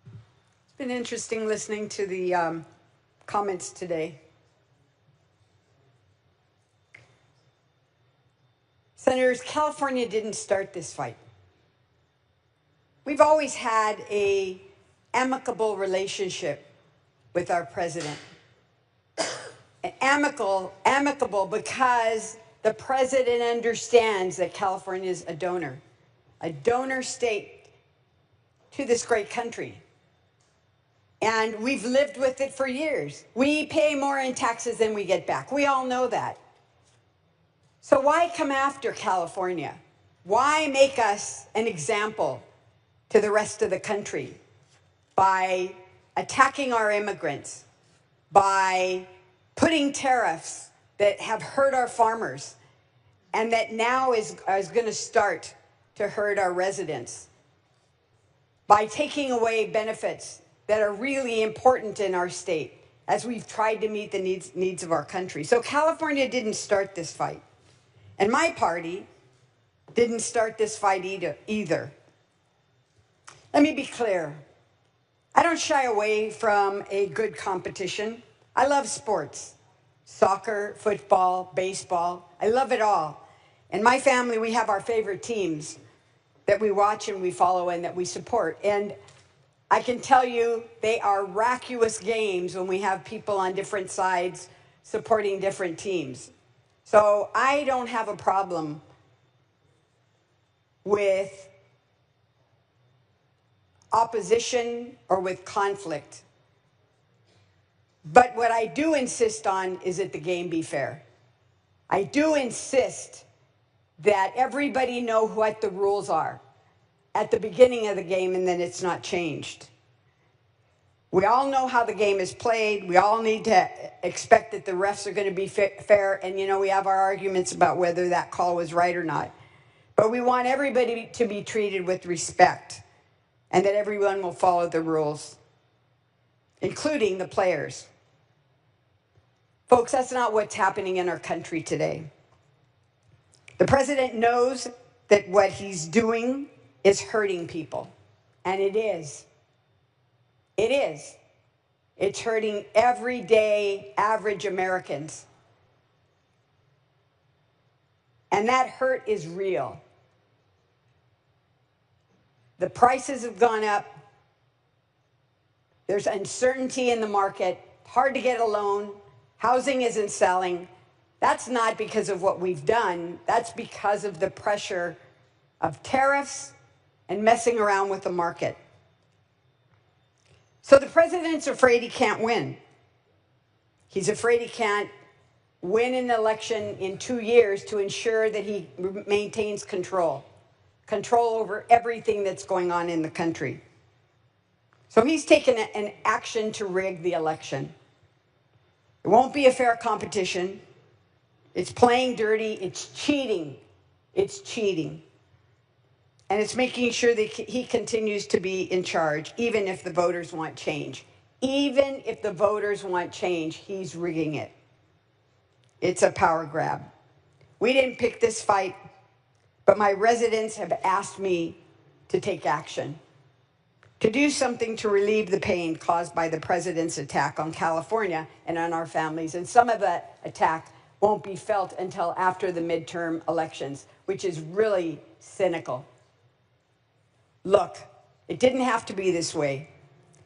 It's been interesting listening to the comments today. Senators, California didn't start this fight. We've always had an amicable relationship with our president. Amicable because the president understands that California is a donor state to this great country. And we've lived with it for years. We pay more in taxes than we get back. We all know that. So why come after California? Why make us an example to the rest of the country by attacking our immigrants, by putting tariffs that have hurt our farmers and that now is going to start to hurt our residents, by taking away benefits that are really important in our state as we've tried to meet the needs of our country. So California didn't start this fight. And my party didn't start this fight either. Let me be clear. I don't shy away from a good competition. I love sports. Soccer, football, baseball. I love it all. In my family, we have our favorite teams that we watch and we follow and that we support. And I can tell you they are vacuous games when we have people on different sides supporting different teams. So I don't have a problem with opposition or with conflict. But what I do insist on is that the game be fair. I do insist that everybody know what the rules are at the beginning of the game and then it's not changed. We all know how the game is played. We all need to expect that the refs are going to be fair. And, you know, we have our arguments about whether that call was right or not. But we want everybody to be treated with respect and that everyone will follow the rules, including the players. Folks, that's not what's happening in our country today. The president knows that what he's doing is hurting people, and it is. It is. It's hurting everyday average Americans. And that hurt is real. The prices have gone up. There's uncertainty in the market, hard to get a loan, housing isn't selling. That's not because of what we've done. That's because of the pressure of tariffs and messing around with the market. So the president's afraid he can't win. He's afraid he can't win an election in 2 years to ensure that he maintains control over everything that's going on in the country. So he's taken an action to rig the election. It won't be a fair competition. It's playing dirty. It's cheating. It's cheating. And it's making sure that he continues to be in charge, even if the voters want change. Even if the voters want change, he's rigging it. It's a power grab. We didn't pick this fight, but my residents have asked me to take action, to do something to relieve the pain caused by the president's attack on California and on our families. And some of that attack won't be felt until after the midterm elections, which is really cynical. Look, it didn't have to be this way.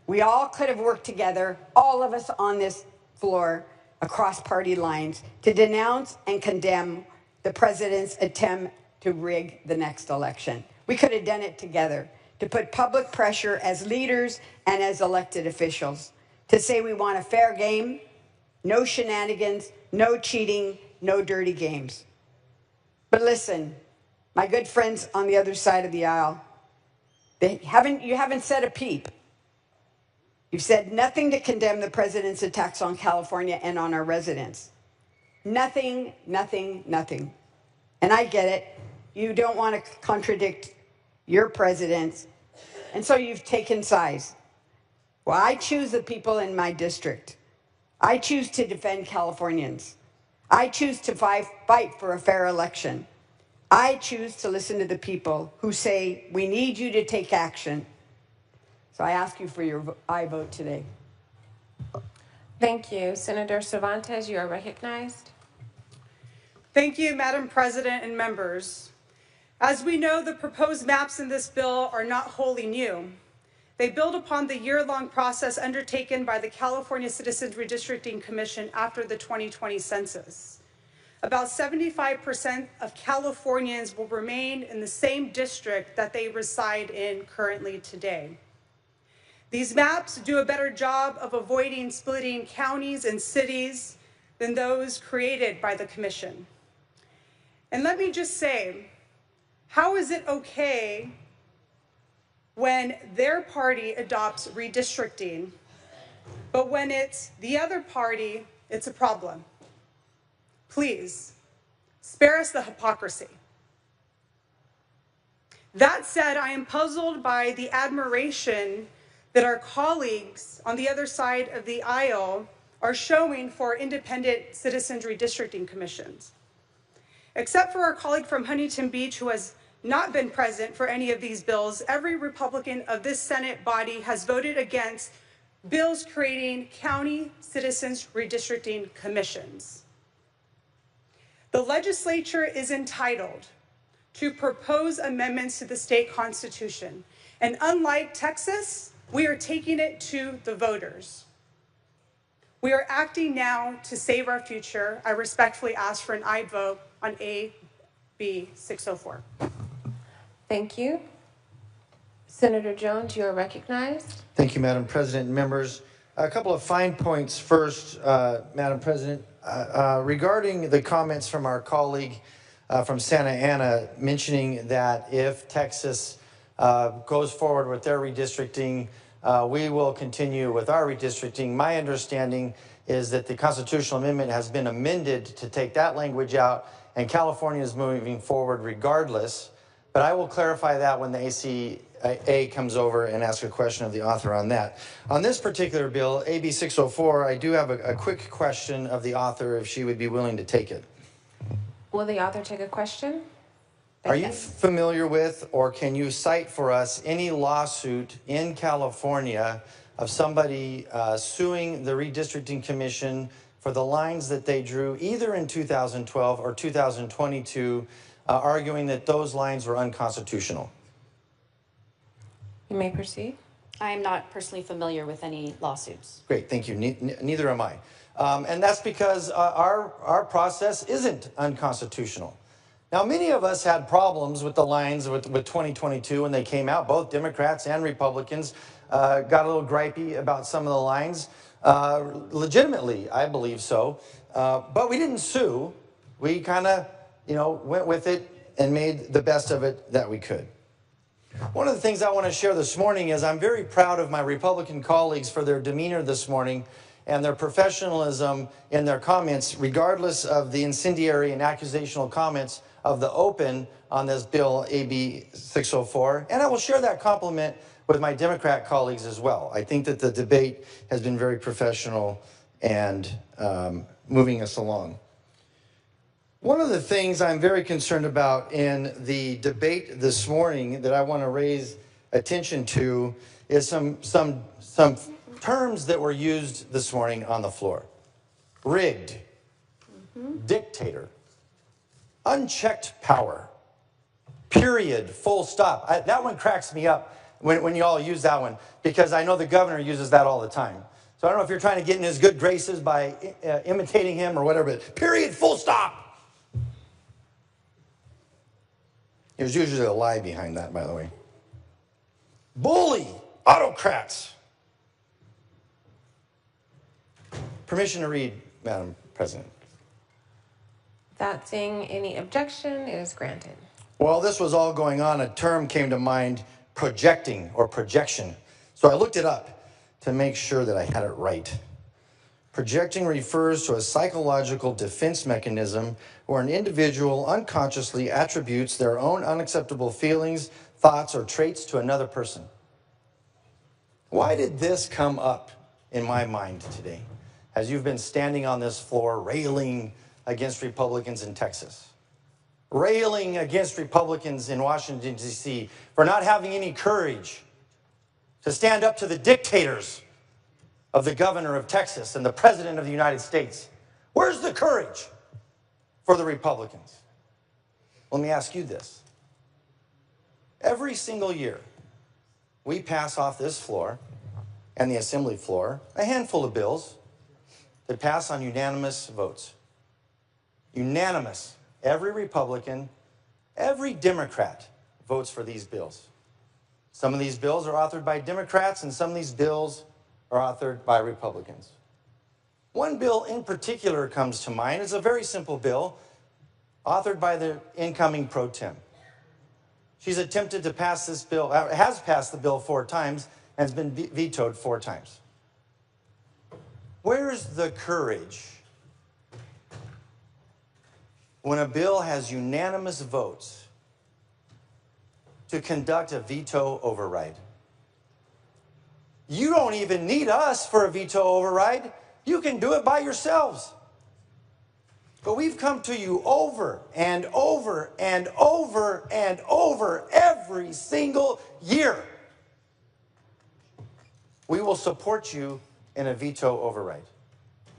We all could have worked together, all of us on this floor, across party lines, to denounce and condemn the president's attempt to rig the next election. We could have done it together, to put public pressure as leaders and as elected officials, to say we want a fair game, no shenanigans, no cheating, no dirty games. But listen, my good friends on the other side of the aisle, you haven't said a peep. You've said nothing to condemn the president's attacks on California and on our residents. Nothing, nothing, nothing. And I get it. You don't want to contradict your presidents, and so you've taken sides. Well, I choose the people in my district. I choose to defend Californians. I choose to fight for a fair election. I choose to listen to the people who say, we need you to take action. So I ask you for your aye vote today. Thank you. Senator Cervantes, you are recognized. Thank you, Madam President and members. As we know, the proposed maps in this bill are not wholly new. They build upon the year-long process undertaken by the California Citizens Redistricting Commission after the 2020 census. About 75% of Californians will remain in the same district that they reside in currently today. These maps do a better job of avoiding splitting counties and cities than those created by the commission. And let me just say, how is it okay when their party adopts redistricting, but when it's the other party, it's a problem? Please, spare us the hypocrisy. That said, I am puzzled by the admiration that our colleagues on the other side of the aisle are showing for independent citizens redistricting commissions. Except for our colleague from Huntington Beach, who has not been present for any of these bills, every Republican of this Senate body has voted against bills creating county citizens redistricting commissions. The legislature is entitled to propose amendments to the state constitution. And unlike Texas, we are taking it to the voters. We are acting now to save our future. I respectfully ask for an aye vote on AB 604. Thank you. Senator Jones, you are recognized. Thank you, Madam President and members. A couple of fine points first, Madam President. Regarding the comments from our colleague from Santa Ana mentioning that if Texas goes forward with their redistricting, we will continue with our redistricting. My understanding is that the constitutional amendment has been amended to take that language out, and California is moving forward regardless. But I will clarify that when the ACA comes over and ask a question of the author on that. On this particular bill, AB 604, I do have a quick question of the author if she would be willing to take it. Will the author take a question? Are you familiar with, or can you cite for us any lawsuit in California of somebody suing the Redistricting Commission for the lines that they drew either in 2012 or 2022, arguing that those lines were unconstitutional? You may proceed. I am not personally familiar with any lawsuits. Great, thank you. Neither am I. And that's because our process isn't unconstitutional. Now, many of us had problems with the lines with 2022 when they came out. Both Democrats and Republicans got a little gripey about some of the lines. Legitimately, I believe so. But we didn't sue. We kind of, went with it and made the best of it that we could. One of the things I want to share this morning is I'm very proud of my Republican colleagues for their demeanor this morning and their professionalism in their comments, regardless of the incendiary and accusational comments of the open on this bill, AB 604. And I will share that compliment with my Democrat colleagues as well. I think that the debate has been very professional and moving us along. One of the things I'm very concerned about in the debate this morning that I want to raise attention to is some terms that were used this morning on the floor. Rigged, dictator, unchecked power, period, full stop. That one cracks me up when you all use that one, because I know the governor uses that all the time. So I don't know if you're trying to get in his good graces by imitating him or whatever, but period, full stop. There's usually a lie behind that, by the way. Bully, autocrats. Permission to read, Madam President. Without seeing any objection, it is granted. While this was all going on, a term came to mind, projecting or projection. So I looked it up to make sure that I had it right. Projecting refers to a psychological defense mechanism where an individual unconsciously attributes their own unacceptable feelings, thoughts, or traits to another person. Why did this come up in my mind today, as you've been standing on this floor railing against Republicans in Texas, railing against Republicans in Washington, D.C. for not having any courage to stand up to the dictators of the governor of Texas and the president of the United States? Where's the courage for the Republicans? Let me ask you this. Every single year, we pass off this floor and the assembly floor a handful of bills that pass on unanimous votes. Unanimous. Every Republican, every Democrat votes for these bills. Some of these bills are authored by Democrats, and some of these bills are authored by Republicans. One bill in particular comes to mind. It's a very simple bill. authored by the incoming pro tem. She's attempted to pass this bill, has passed the bill 4 times, and has been vetoed 4 times. Where's the courage when a bill has unanimous votes to conduct a veto override? You don't even need us for a veto override. You can do it by yourselves. But we've come to you over and over and over and over every single year. We will support you in a veto override.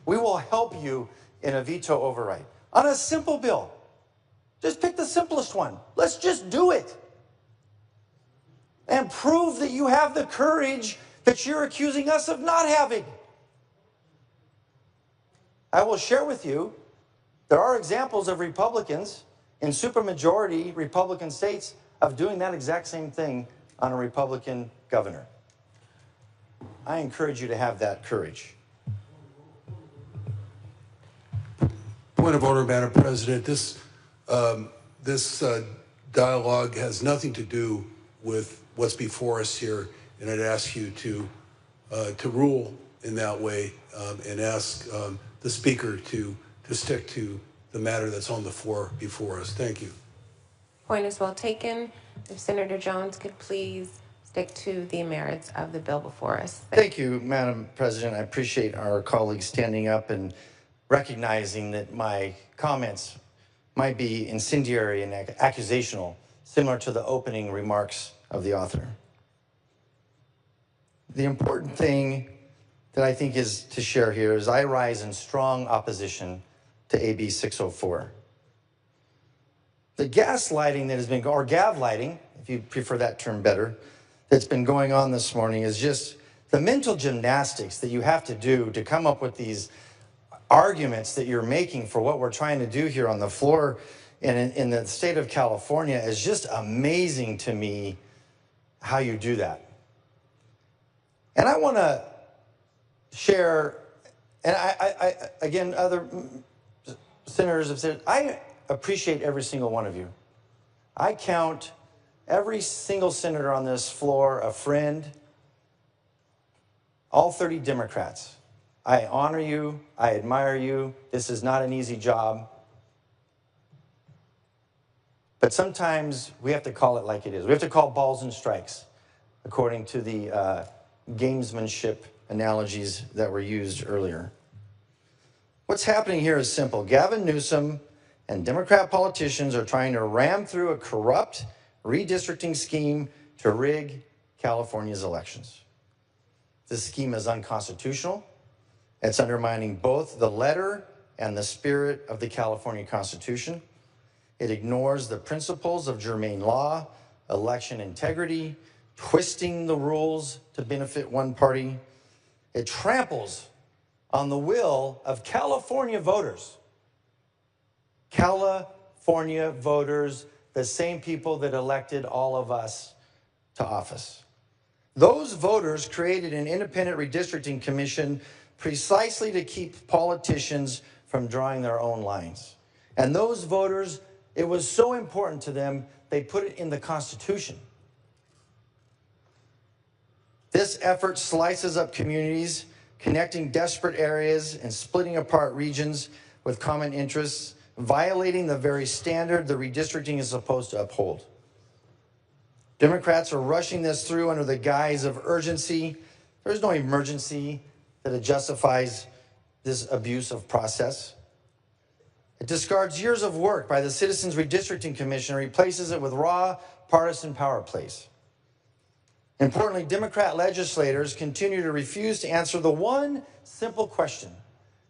We will help you in a veto override. On a simple bill. Just pick the simplest one. Let's just do it. And prove that you have the courage that you're accusing us of not having. I will share with you, there are examples of Republicans in supermajority Republican states of doing that exact same thing on a Republican governor. I encourage you to have that courage. Point of order, Madam President. This dialogue has nothing to do with what's before us here, and I'd ask you to rule in that way and ask the Speaker to stick to the matter that's on the floor before us. Thank you. Point is well taken. If Senator Jones could please stick to the merits of the bill before us. Thank you, Madam President. I appreciate our colleagues standing up and recognizing that my comments might be incendiary and accusational, similar to the opening remarks of the author. The important thing that I think is to share here is I rise in strong opposition to AB 604. The gaslighting that has been, or gavlighting, if you prefer that term better, that's been going on this morning is just the mental gymnastics that you have to do to come up with these arguments that you're making for what we're trying to do here on the floor in the state of California is just amazing to me how you do that. And I want to share, and again, other senators have said, I appreciate every single one of you. I count every single senator on this floor a friend, all 30 Democrats. I honor you. I admire you. This is not an easy job. But sometimes we have to call it like it is. We have to call balls and strikes, according to the gamesmanship analogies that were used earlier. What's happening here is simple. Gavin Newsom and Democrat politicians are trying to ram through a corrupt redistricting scheme to rig California's elections. This scheme is unconstitutional. It's undermining both the letter and the spirit of the California Constitution. It ignores the principles of germane law, election integrity, twisting the rules to benefit one party. It tramples on the will of California voters. California voters, the same people that elected all of us to office. Those voters created an independent redistricting commission precisely to keep politicians from drawing their own lines. And those voters, it was so important to them, they put it in the Constitution. This effort slices up communities, connecting desperate areas and splitting apart regions with common interests, violating the very standard the redistricting is supposed to uphold. Democrats are rushing this through under the guise of urgency. There's no emergency that justifies this abuse of process. It discards years of work by the Citizens Redistricting Commission and replaces it with raw partisan power plays. Importantly, Democrat legislators continue to refuse to answer the one simple question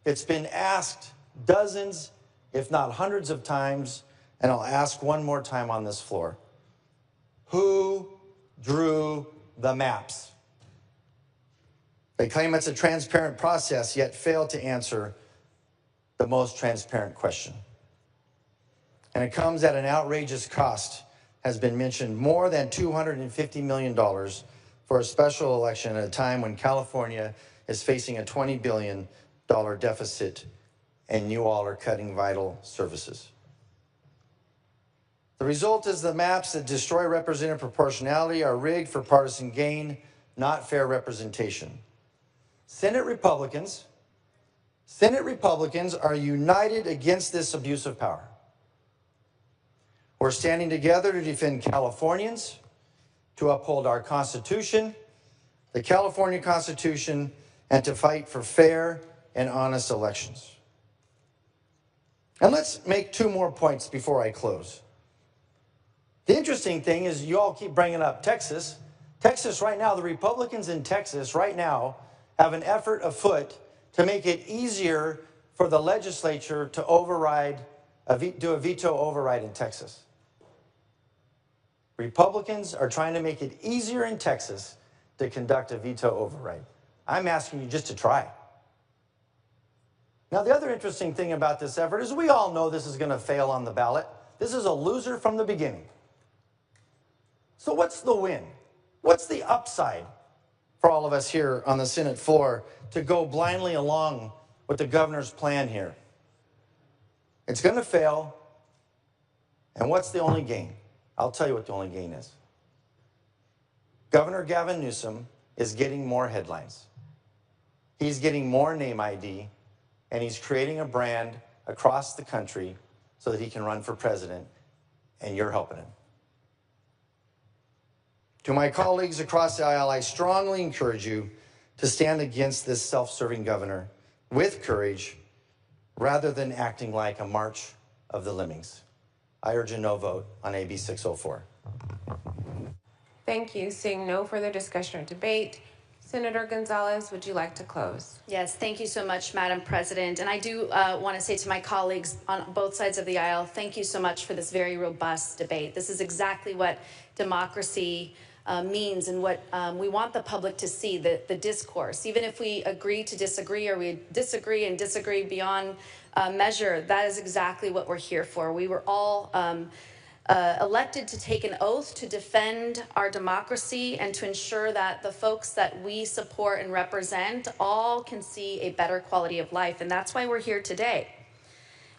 that's been asked dozens, if not hundreds of times, and I'll ask one more time on this floor. Who drew the maps? They claim it's a transparent process, yet fail to answer the most transparent question. And it comes at an outrageous cost, has been mentioned, more than $250 million for a special election at a time when California is facing a $20 billion deficit and you all are cutting vital services. The result is the maps that destroy representative proportionality are rigged for partisan gain, not fair representation. Senate Republicans are united against this abuse of power. We're standing together to defend Californians, to uphold our Constitution, the California Constitution, and to fight for fair and honest elections. And let's make two more points before I close. The interesting thing is you all keep bringing up Texas. Texas right now, the Republicans in Texas right now have an effort afoot to make it easier for the legislature to do a veto override in Texas. Republicans are trying to make it easier in Texas to conduct a veto override. I'm asking you just to try. Now, the other interesting thing about this effort is we all know this is going to fail on the ballot. This is a loser from the beginning. So what's the win? What's the upside for all of us here on the Senate floor to go blindly along with the governor's plan here? It's going to fail. And what's the only gain? I'll tell you what the only gain is. Governor Gavin Newsom is getting more headlines. He's getting more name ID, and he's creating a brand across the country so that he can run for president, and you're helping him. To my colleagues across the aisle, I strongly encourage you to stand against this self-serving governor with courage rather than acting like a march of the lemmings. I urge a no vote on AB 604. Thank you. Seeing no further discussion or debate, Senator Gonzalez, would you like to close? Yes, thank you so much, Madam President. And I do want to say to my colleagues on both sides of the aisle, thank you so much for this very robust debate. This is exactly what democracy means and what we want the public to see, the discourse. Even if we agree to disagree or we disagree and disagree beyond measure, that is exactly what we're here for. We were all elected to take an oath to defend our democracy and to ensure that the folks that we support and represent all can see a better quality of life. And that's why we're here today.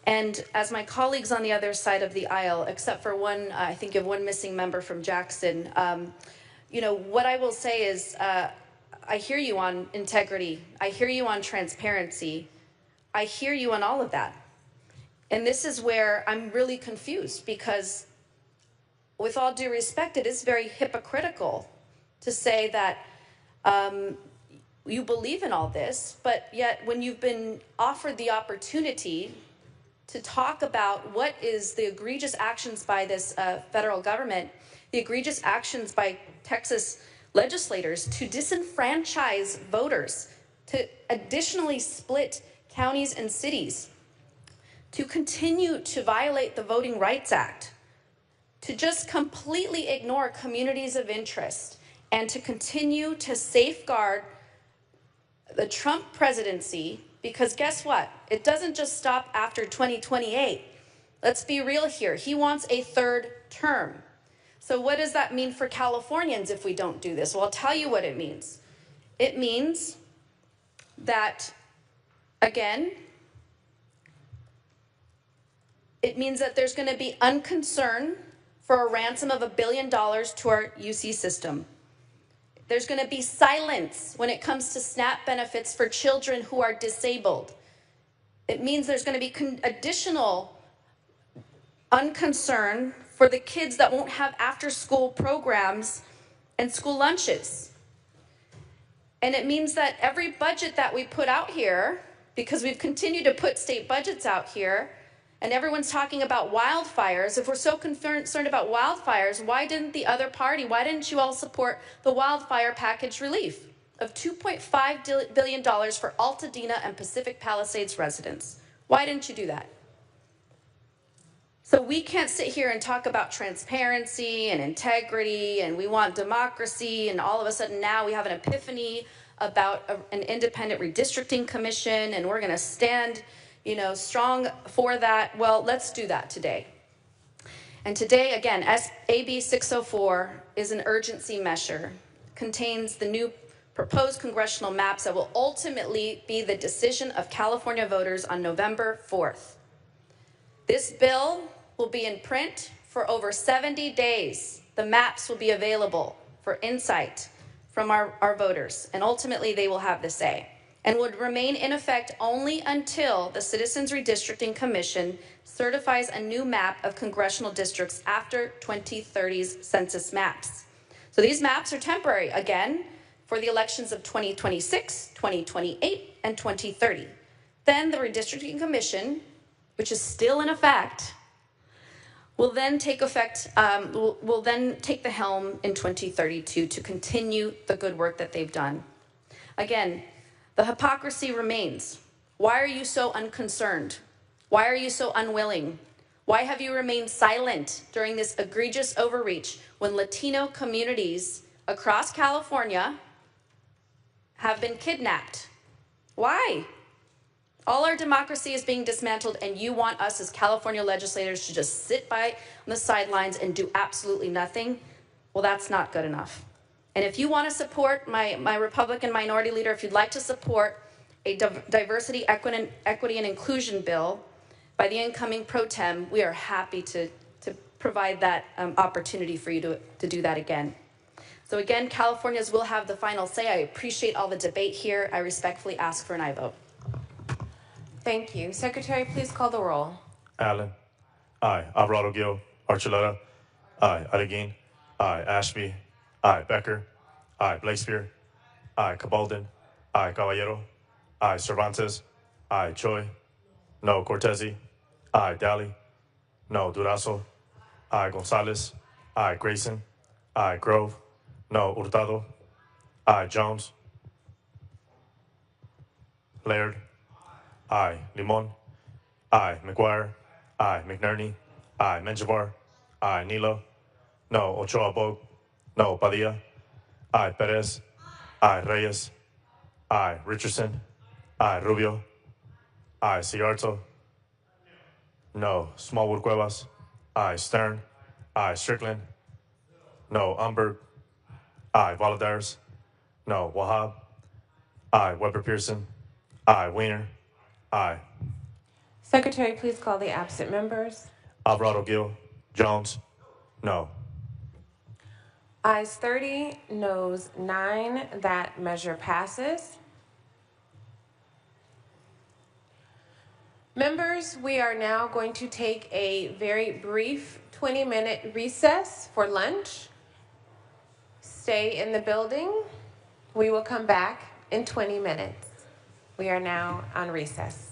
And as my colleagues on the other side of the aisle, except for one, I think of one missing member from Jackson, you know, what I will say is I hear you on integrity. I hear you on transparency. I hear you on all of that. And this is where I'm really confused because with all due respect, it is very hypocritical to say that you believe in all this, but yet when you've been offered the opportunity to talk about what is the egregious actions by this federal government, the egregious actions by Texas legislators to disenfranchise voters, to additionally split counties and cities, to continue to violate the Voting Rights Act, to just completely ignore communities of interest, and to continue to safeguard the Trump presidency, because guess what? It doesn't just stop after 2028. Let's be real here. He wants a third term. So what does that mean for Californians if we don't do this? Well, I'll tell you what it means. It means that, again, it means that there's going to be unconcern for a ransom of $1 billion to our UC system. There's going to be silence when it comes to SNAP benefits for children who are disabled. It means there's going to be additional unconcern for the kids that won't have after-school programs and school lunches. And it means that every budget that we put out here, because we've continued to put state budgets out here, and everyone's talking about wildfires. If we're so concerned about wildfires, why didn't the other party, why didn't you all support the wildfire package relief of $2.5 billion for Altadena and Pacific Palisades residents? Why didn't you do that? So we can't sit here and talk about transparency and integrity and we want democracy and all of a sudden now we have an epiphany about an independent redistricting commission and we're going to stand, you know, strong for that. Well, let's do that today. And today, again, AB 604 is an urgency measure, contains the new proposed congressional maps that will ultimately be the decision of California voters on November 4th. This bill will be in print For over 70 days, the maps will be available for insight from our voters, and ultimately they will have the say, and would remain in effect only until the Citizens Redistricting Commission certifies a new map of congressional districts after 2030's census maps. So these maps are temporary, again, for the elections of 2026, 2028, and 2030. Then the Redistricting Commission, which is still in effect, will then take the helm in 2032 to continue the good work that they've done. Again, the hypocrisy remains. Why are you so unconcerned? Why are you so unwilling? Why have you remained silent during this egregious overreach when Latino communities across California have been kidnapped? Why? All our democracy is being dismantled, and you want us as California legislators to just sit by on the sidelines and do absolutely nothing? Well, that's not good enough. And if you want to support my Republican minority leader, if you'd like to support a diversity, equity, and inclusion bill by the incoming pro tem, we are happy to provide that opportunity for you to do that again. So again, Californians will have the final say. I appreciate all the debate here. I respectfully ask for an aye vote. Thank you. Secretary, please call the roll. Allen. Aye. Alvarado Gil. Archuleta. Aye. Adeguin. Aye. Ashby. Aye. Becker. Aye. Blakespear. Aye. Cabaldon. Aye. Caballero. Aye. Cervantes. Aye. Choi. No. Cortezi. Aye. Daly. No. Durazo. Aye. Gonzalez. Aye. Grayson. Aye. Grove. No. Hurtado. Aye. Jones. Laird. Aye. Limon. Aye. McGuire. Aye. McNerney. Aye. Menjivar. Aye. Nilo. No. Ochoa Bog. No. Padilla. Aye. Perez. Aye. Reyes. Aye. Richardson. Aye. Rubio. Aye. Ciarto. No. Smallwood Cuevas. Aye. Stern. Aye. Strickland. No. Umberg. Aye. Valadares. No. Wahab. Aye. Weber Pearson. Aye. Weiner. Aye. Secretary, please call the absent members. Alvarado Gil. Jones. No. Ayes 30, noes 9. That measure passes. Members, we are now going to take a very brief 20-minute recess for lunch. Stay in the building. We will come back in 20 minutes. We are now on recess.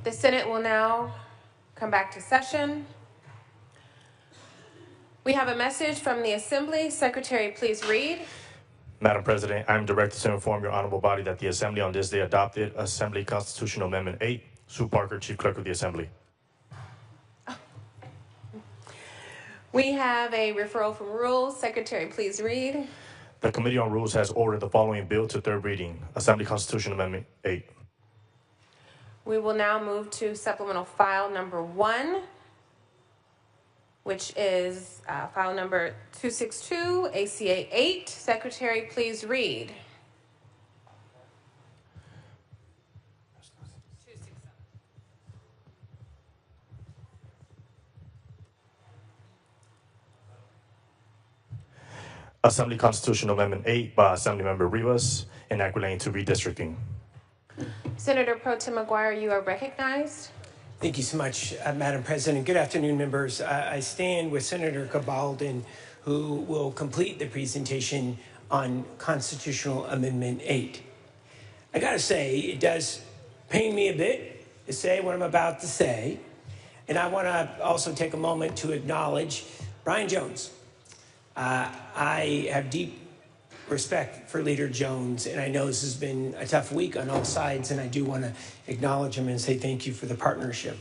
The Senate will now come back to session. We have a message from the Assembly. Secretary, please read. Madam President, I am directed to inform your honorable body that the Assembly on this day adopted Assembly Constitutional Amendment 8. Sue Parker, Chief Clerk of the Assembly. We have a referral from Rules. Secretary, please read. The Committee on Rules has ordered the following bill to third reading, Assembly Constitutional Amendment 8. We will now move to supplemental file number 1, which is file number 262, ACA 8. Secretary, please read. Assembly Constitutional Amendment 8 by Assemblymember Rivas, enacting to redistricting. Senator Pro Tem McGuire, you are recognized. Thank you so much, Madam President. Good afternoon, members. I stand with Senator Gabaldon, who will complete the presentation on Constitutional Amendment 8. I gotta say, it does pain me a bit to say what I'm about to say, and I wanna also take a moment to acknowledge Brian Jones. I have deep respect for Leader Jones, and I know this has been a tough week on all sides, and I do want to acknowledge him and say thank you for the partnership.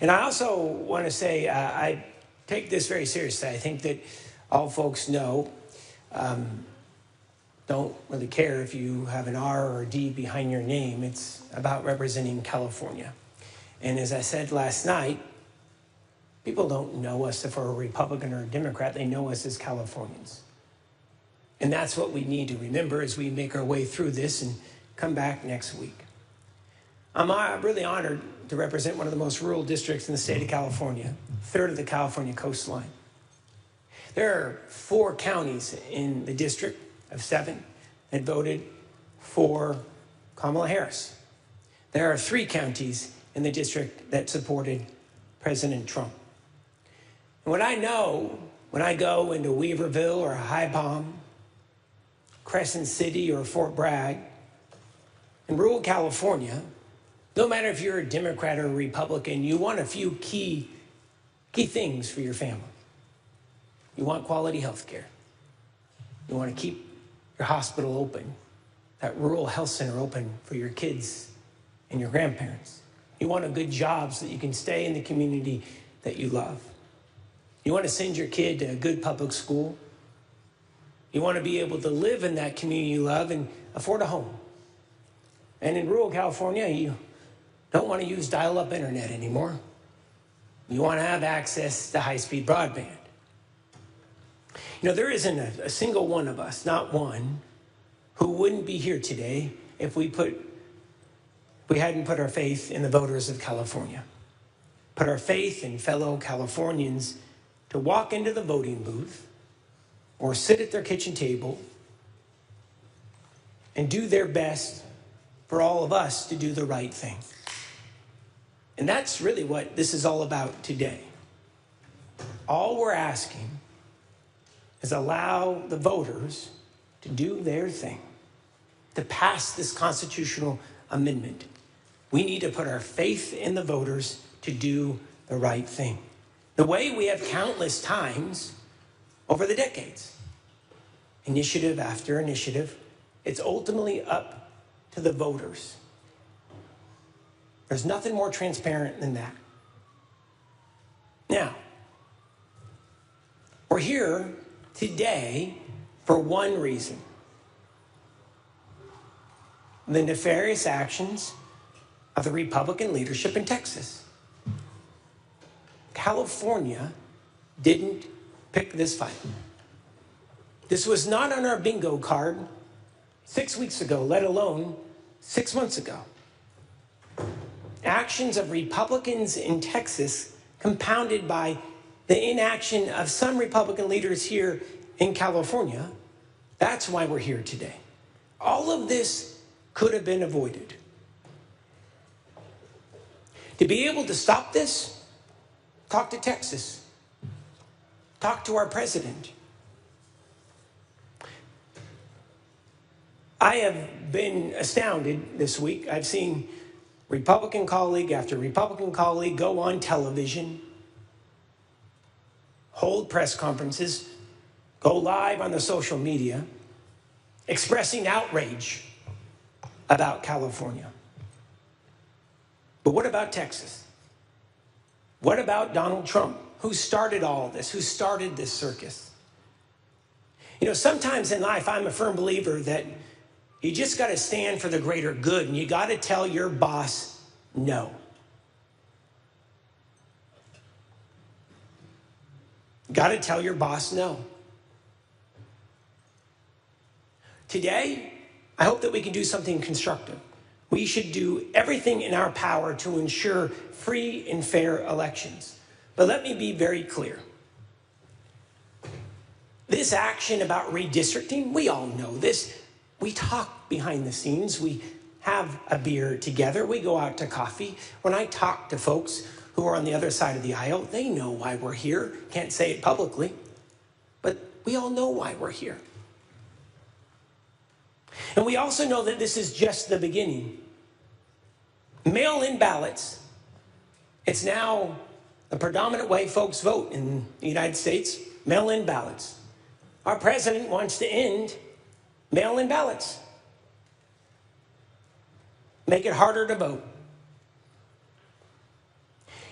And I also want to say I take this very seriously. I think that all folks know, don't really care if you have an R or a D behind your name. It's about representing California. And as I said last night, people don't know us if we're a Republican or a Democrat. They know us as Californians. And that's what we need to remember as we make our way through this and come back next week. I'm really honored to represent one of the most rural districts in the state of California, a third of the California coastline. There are 4 counties in the district of 7 that voted for Kamala Harris. There are 3 counties in the district that supported President Trump. And what I know when I go into Weaverville or High Palm, Crescent City or Fort Bragg, in rural California, no matter if you're a Democrat or a Republican, you want a few key things for your family. You want quality health care. You want to keep your hospital open, that rural health center open for your kids and your grandparents. You want a good job so that you can stay in the community that you love. You want to send your kid to a good public school. You want to be able to live in that community you love and afford a home. And in rural California, you don't want to use dial-up internet anymore. You want to have access to high-speed broadband. You know, there isn't a single one of us, not one, who wouldn't be here today if we hadn't put our faith in the voters of California. Put our faith in fellow Californians to walk into the voting booth or sit at their kitchen table and do their best for all of us to do the right thing. And that's really what this is all about today. All we're asking is allow the voters to do their thing, to pass this constitutional amendment. We need to put our faith in the voters to do the right thing. The way we have countless times over the decades. Initiative after initiative, it's ultimately up to the voters. There's nothing more transparent than that. Now, we're here today for one reason. The nefarious actions of the Republican leadership in Texas. California didn't pick this fight. This was not on our bingo card 6 weeks ago, let alone 6 months ago. Actions of Republicans in Texas, compounded by the inaction of some Republican leaders here in California, that's why we're here today. All of this could have been avoided. To be able to stop this, talk to Texas. Talk to our president. I have been astounded this week. I've seen Republican colleague after Republican colleague go on television, hold press conferences, go live on the social media, expressing outrage about California. But what about Texas? What about Donald Trump? Who started all this? Who started this circus? You know, sometimes in life, I'm a firm believer that you just got to stand for the greater good, and you got to tell your boss no. Got to tell your boss no. Today, I hope that we can do something constructive. We should do everything in our power to ensure free and fair elections. But let me be very clear. This action about redistricting, we all know this. We talk behind the scenes. We have a beer together. We go out to coffee. When I talk to folks who are on the other side of the aisle, they know why we're here. Can't say it publicly, but we all know why we're here. And we also know that this is just the beginning. Mail-in ballots, it's now the predominant way folks vote in the United States, mail-in ballots. Our president wants to end mail-in ballots. Make it harder to vote.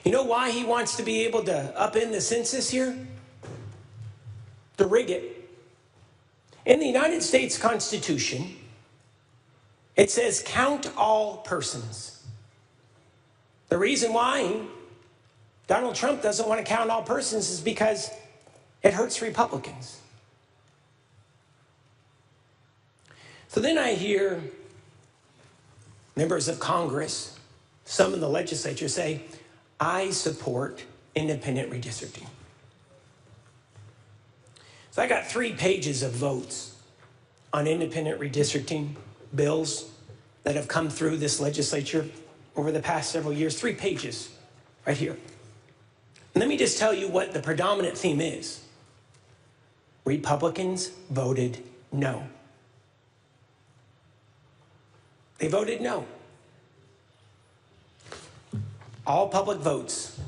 You know why he wants to be able to upend the census here? To rig it. In the United States Constitution, it says count all persons. The reason why Donald Trump doesn't want to count all persons is because it hurts Republicans. So then I hear members of Congress, some in the legislature say, I support independent redistricting. So I got 3 pages of votes on independent redistricting bills that have come through this legislature over the past several years. 3 pages right here. And let me just tell you what the predominant theme is. Republicans voted no. They voted no. All public votes.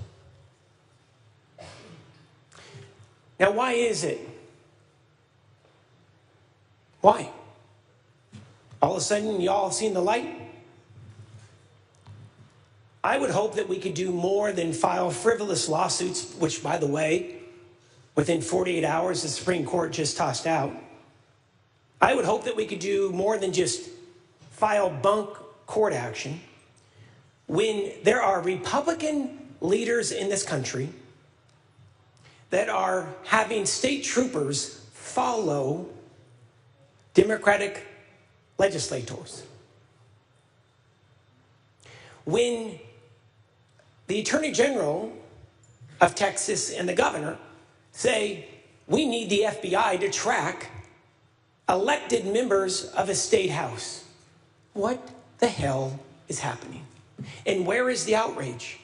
Now, why is it? Why? All of a sudden, y'all seen the light? I would hope that we could do more than file frivolous lawsuits, which, by the way, within 48 hours, the Supreme Court just tossed out. I would hope that we could do more than just file bunk court action when there are Republican leaders in this country that are having state troopers follow Democratic legislators. When the Attorney General of Texas and the governor say, we need the FBI to track elected members of a state house. What the hell is happening? And where is the outrage?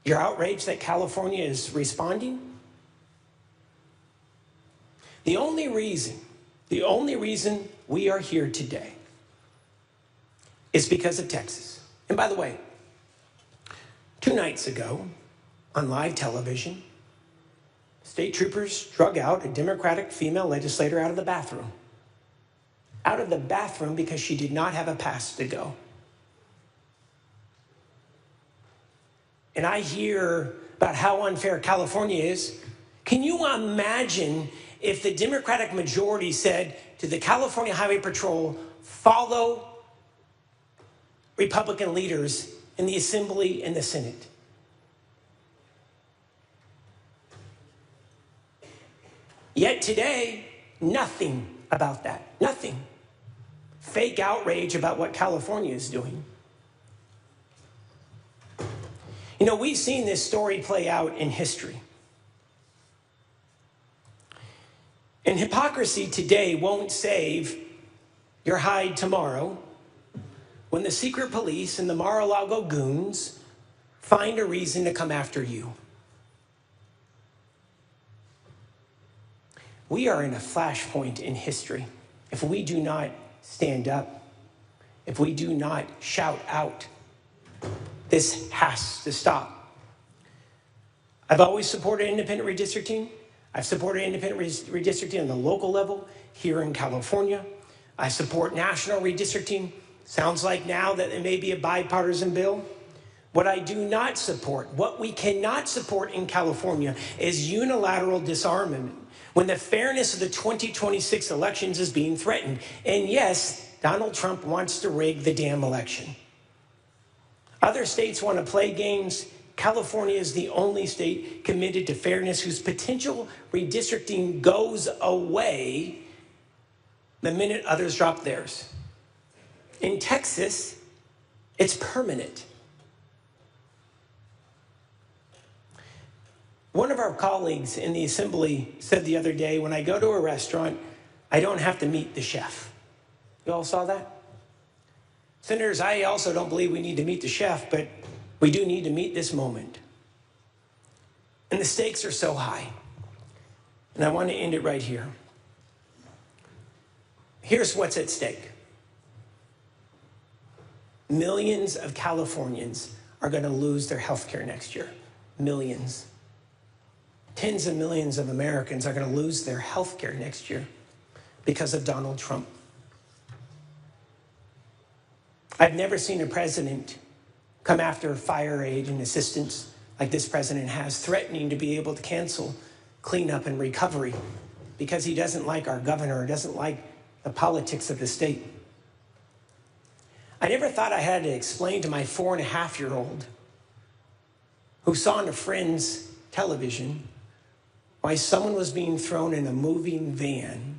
You're outraged that California is responding? The only reason we are here today is because of Texas. And by the way, 2 nights ago on live television, state troopers drug out a Democratic female legislator out of the bathroom. Out of the bathroom because she did not have a pass to go. And I hear about how unfair California is. Can you imagine if the Democratic majority said to the California Highway Patrol, follow Republican leaders in the Assembly and the Senate? Yet today, nothing about that. Nothing. Fake outrage about what California is doing. You know, we've seen this story play out in history. And hypocrisy today won't save your hide tomorrow when the secret police and the Mar-a-Lago goons find a reason to come after you. We are in a flashpoint in history if we do not stand up if we do not shout out, this has to stop. I've always supported independent redistricting. I've supported independent redistricting on the local level here in California. I support national redistricting. Sounds like now that it may be a bipartisan bill. What I do not support, what we cannot support in California is unilateral disarmament when the fairness of the 2026 elections is being threatened. And yes, Donald Trump wants to rig the damn election. Other states want to play games. California is the only state committed to fairness whose potential redistricting goes away the minute others drop theirs. In Texas, it's permanent. One of our colleagues in the assembly said the other day, when I go to a restaurant, I don't have to meet the chef. You all saw that? Senators, I also don't believe we need to meet the chef, but we do need to meet this moment. And the stakes are so high. And I want to end it right here. Here's what's at stake. Millions of Californians are going to lose their health care next year. Millions. Tens of millions of Americans are going to lose their health care next year because of Donald Trump. I've never seen a president come after fire aid and assistance like this president has, threatening to be able to cancel cleanup and recovery because he doesn't like our governor, or doesn't like the politics of the state. I never thought I had to explain to my 4.5-year-old who saw on a friend's television why someone was being thrown in a moving van.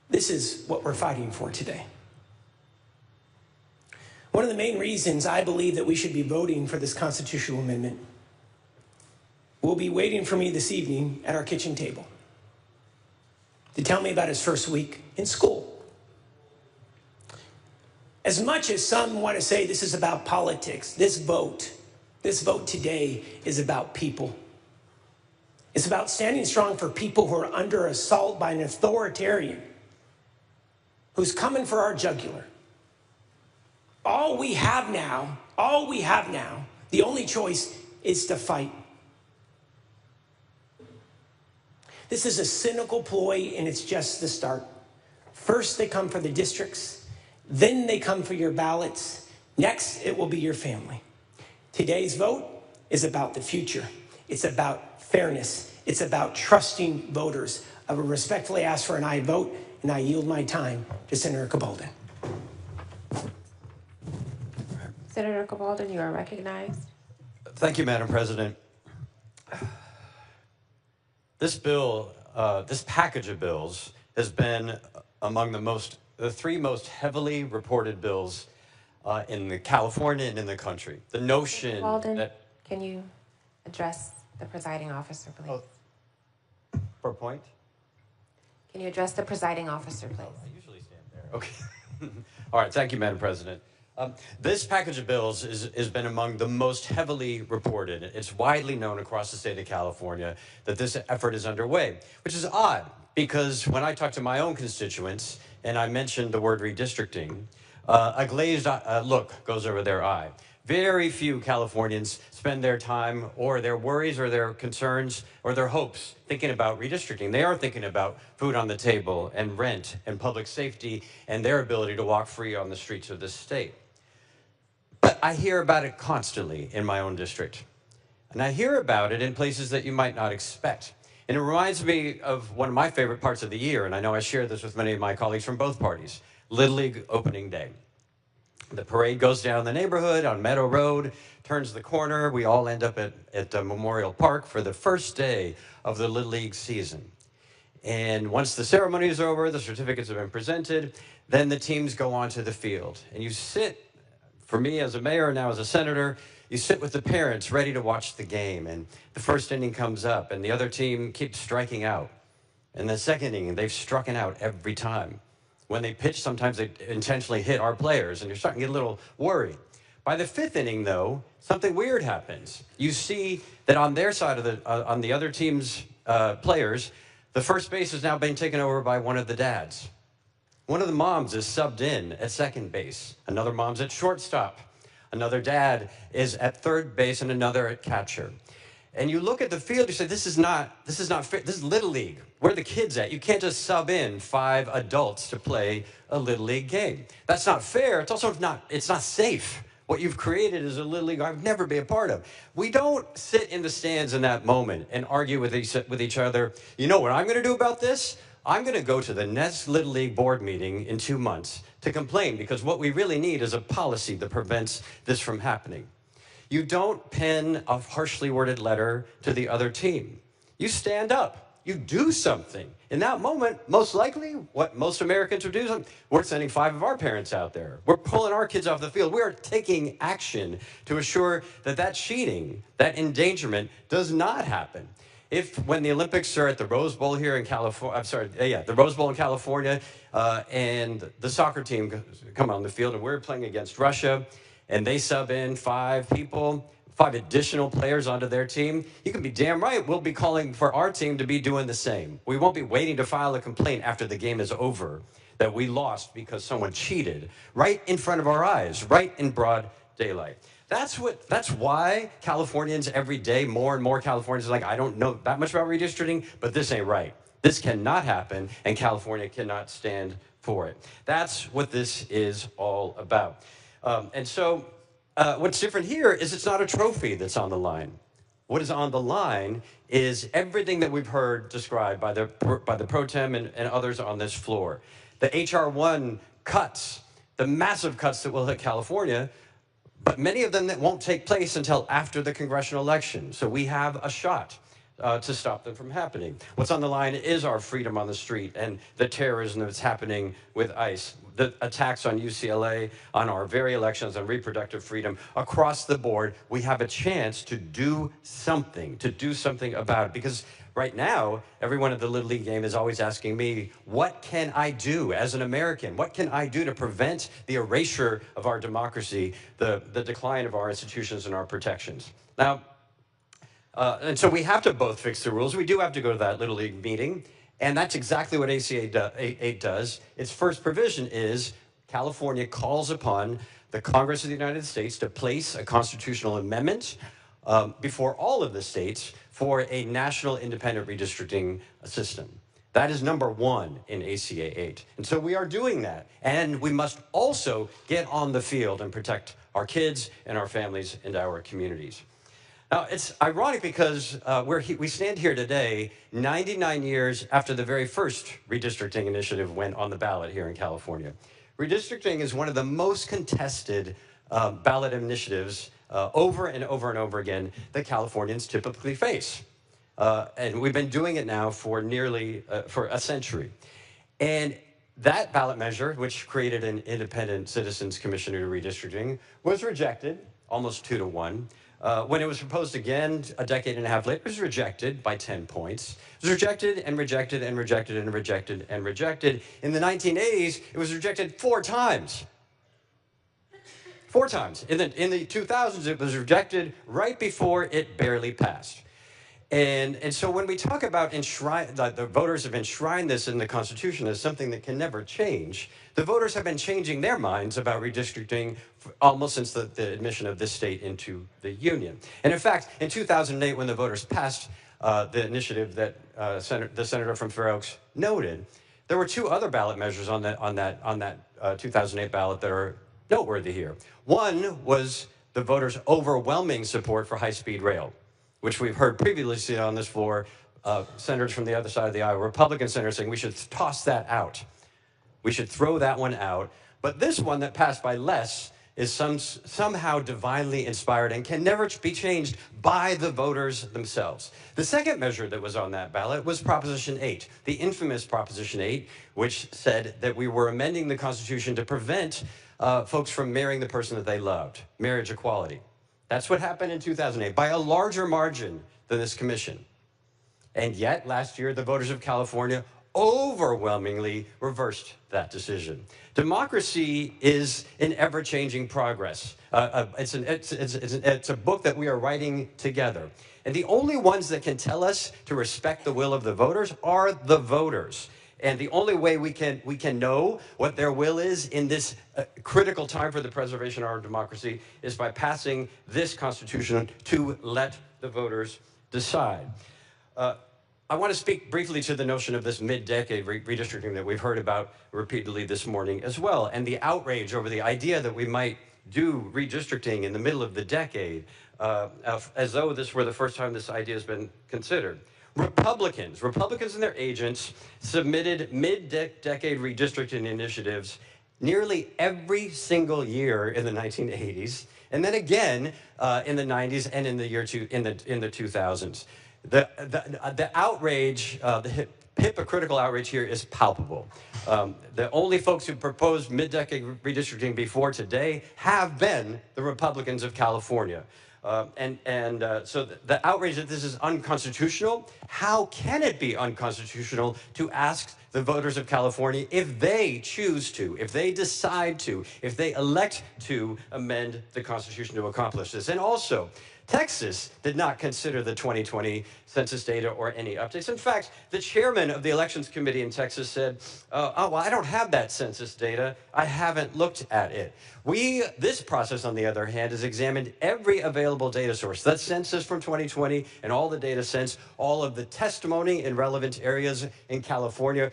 This is what we're fighting for today. One of the main reasons I believe that we should be voting for this constitutional amendment will be waiting for me this evening at our kitchen table to tell me about his first week in school. As much as some want to say this is about politics, this vote today is about people. It's about standing strong for people who are under assault by an authoritarian who's coming for our jugular. All we have now, the only choice is to fight. This is a cynical ploy, and it's just the start. First, they come for the districts. Then they come for your ballots. Next, it will be your family. Today's vote is about the future. It's about fairness. It's about trusting voters. I would respectfully ask for an aye vote, and I yield my time to Senator Cabalden. Senator Cabalden, you are recognized. Thank you, Madam President. This bill, this package of bills has been among the three most heavily reported bills in the California and in the country. The notion that... Can you address the presiding officer, please? Oh, for a point? Can you address the presiding officer, please? I usually stand there. Okay. All right, thank you, Madam President. This package of bills has been among the most heavily reported. It's widely known across the state of California that this effort is underway, which is odd because when I talk to my own constituents and I mentioned the word redistricting, a glazed look goes over their eye. Very few Californians spend their time or their worries or their concerns or their hopes thinking about redistricting. They are thinking about food on the table and rent and public safety and their ability to walk free on the streets of this state. But I hear about it constantly in my own district. And I hear about it in places that you might not expect. And it reminds me of one of my favorite parts of the year, and I know I share this with many of my colleagues from both parties, Little League opening day. The parade goes down the neighborhood on Meadow Road, turns the corner. We all end up at Memorial Park for the first day of the Little League season. And once the ceremony is over, the certificates have been presented, then the teams go onto the field. And you sit, for me as a mayor, now as a senator, you sit with the parents ready to watch the game. And the first inning comes up and the other team keeps striking out. And the second inning, they've struck out every time. When they pitch, sometimes they intentionally hit our players, and you're starting to get a little worried. By the fifth inning, though, something weird happens. You see that on their side of on the other team's players, the first base is now being taken over by one of the dads. One of the moms is subbed in at second base. Another mom's at shortstop. Another dad is at third base and another at catcher. And you look at the field, you say, this is not fair. This is Little League. Where are the kids at? You can't just sub in 5 adults to play a Little League game. That's not fair. It's also it's not safe. What you've created is a Little League I've never been a part of. We don't sit in the stands in that moment and argue with each other. You know what I'm going to do about this? I'm going to go to the next Little League board meeting in 2 months to complain, because what we really need is a policy that prevents this from happening. You don't pen a harshly worded letter to the other team. You stand up. You do something. In that moment, most likely, what most Americans would do is, we're sending 5 of our parents out there. We're pulling our kids off the field. We are taking action to assure that that cheating, that endangerment, does not happen. If, when the Olympics are at the Rose Bowl here in California, the Rose Bowl in California, and the soccer team come on the field and we're playing against Russia, and they sub in 5 people, 5 additional players onto their team, you can be damn right we'll be calling for our team to be doing the same. We won't be waiting to file a complaint after the game is over that we lost because someone cheated right in front of our eyes, right in broad daylight. That's why Californians every day, more and more Californians are like, I don't know that much about redistricting, but this ain't right. This cannot happen, and California cannot stand for it. That's what this is all about. And so what's different here is it's not a trophy that's on the line. What is on the line is everything that we've heard described by the pro tem and others on this floor. The HR1 cuts, the massive cuts that will hit California, but many of them that won't take place until after the congressional election. So we have a shot to stop them from happening. What's on the line is our freedom on the street and the terrorism that's happening with ICE, the attacks on UCLA, on our very elections, on reproductive freedom. Across the board, we have a chance to do something about it. Because right now, everyone at the Little League game is always asking me, what can I do as an American? What can I do to prevent the erasure of our democracy, the decline of our institutions and our protections? Now, and so we have to both fix the rules. We do have to go to that Little League meeting. And that's exactly what ACA 8 does. Its first provision is California calls upon the Congress of the United States to place a constitutional amendment before all of the states for a national independent redistricting system. That is number 1 in ACA 8. And so we are doing that. And we must also get on the field and protect our kids and our families and our communities. Now, it's ironic because we stand here today 99 years after the very first redistricting initiative went on the ballot here in California. Redistricting is one of the most contested ballot initiatives over and over and over again that Californians typically face. And we've been doing it now for for a century. And that ballot measure, which created an independent citizens commission to redistricting, was rejected almost 2-1. When it was proposed again a decade and a half later, it was rejected by 10 points. It was rejected and rejected and rejected and rejected and rejected. In the 1980s, it was rejected 4 times. 4 times. In the 2000s, it was rejected right before it barely passed. And so when we talk about the voters have enshrined this in the Constitution as something that can never change, the voters have been changing their minds about redistricting almost since the admission of this state into the Union. And in fact, in 2008, when the voters passed the initiative that the senator from Fair Oaks noted, there were 2 other ballot measures on that 2008 ballot that are noteworthy here. One was the voters' overwhelming support for high-speed rail, which we've heard previously on this floor, senators from the other side of the aisle, Republican senators saying we should toss that out. We should throw that one out. But this one that passed by less is somehow divinely inspired and can never be changed by the voters themselves. The second measure that was on that ballot was Proposition 8, the infamous Proposition 8, which said that we were amending the Constitution to prevent folks from marrying the person that they loved, marriage equality. That's what happened in 2008 by a larger margin than this commission. And yet, last year, the voters of California overwhelmingly reversed that decision. Democracy is an ever-changing progress. It's a book that we are writing together. And the only ones that can tell us to respect the will of the voters are the voters. And the only way we can know what their will is in this critical time for the preservation of our democracy is by passing this Constitution to let the voters decide. I want to speak briefly to the notion of this mid-decade redistricting that we've heard about repeatedly this morning as well, and the outrage over the idea that we might do redistricting in the middle of the decade, as though this were the first time this idea has been considered. Republicans and their agents submitted mid-decade redistricting initiatives nearly every single year in the 1980s, and then again in the 90s and in the in the 2000s. The outrage, the hypocritical outrage here is palpable. The only folks who proposed mid-decade redistricting before today have been the Republicans of California. So the outrage that this is unconstitutional, how can it be unconstitutional to ask the voters of California if they choose to, if they decide to, if they elect to amend the Constitution to accomplish this? And also, Texas did not consider the 2020 census data or any updates. In fact, the chairman of the elections committee in Texas said, oh, well, I don't have that census data. I haven't looked at it. This process, on the other hand, has examined every available data source. That census from 2020 and all the data since, all of the testimony in relevant areas in California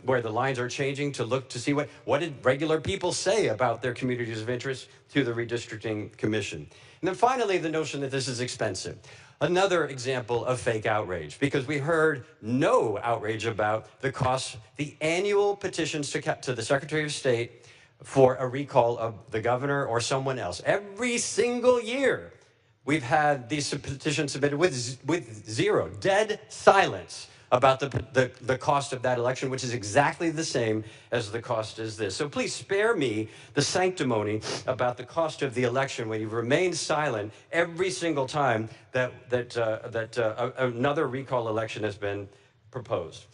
where the lines are changing to look to see what did regular people say about their communities of interest to the Redistricting Commission. And then finally, the notion that this is expensive. Another example of fake outrage, because we heard no outrage about the cost, the annual petitions to the Secretary of State for a recall of the governor or someone else. Every single year, we've had these petitions submitted with zero, dead silence about the cost of that election, which is exactly the same as the cost as this. So please spare me the sanctimony about the cost of the election when you've remained silent every single time that another recall election has been proposed.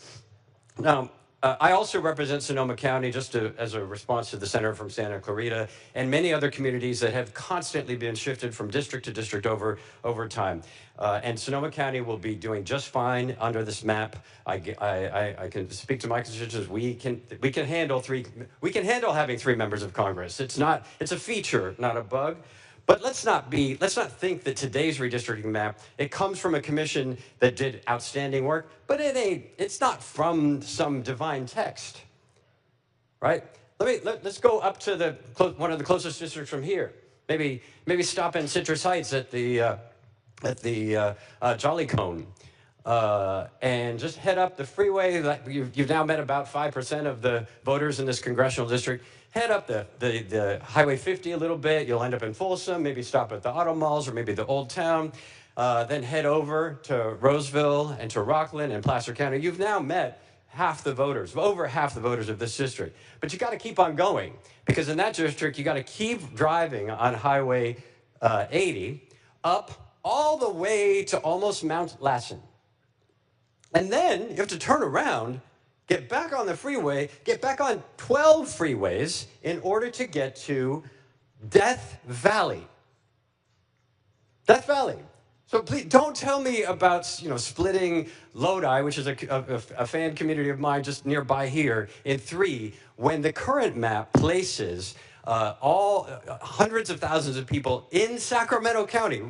Now, I also represent Sonoma County, just as a response to the senator from Santa Clarita, and many other communities that have constantly been shifted from district to district over time. And Sonoma County will be doing just fine under this map. I can speak to my constituents. We can handle having 3 members of Congress. It's a feature, not a bug. But let's not think that today's redistricting map, it comes from a commission that did outstanding work, but it's not from some divine text, right? Let's go up to one of the closest districts from here. Maybe stop in Citrus Heights at the Jolly Cone, and just head up the freeway. You've now met about 5% of the voters in this congressional district. Head up the Highway 50 a little bit. You'll end up in Folsom, maybe stop at the auto malls or maybe the Old Town. Then head over to Roseville and to Rockland and Placer County. You've now met half the voters, over half the voters of this district. But you got to keep on going, because in that district, you got to keep driving on Highway 80 up all the way to almost Mount Lassen. And then you have to turn around, get back on the freeway, get back on 12 freeways in order to get to Death Valley. Death Valley. So please don't tell me about splitting Lodi, which is a fan community of mine just nearby here, in 3, when the current map places hundreds of thousands of people in Sacramento County,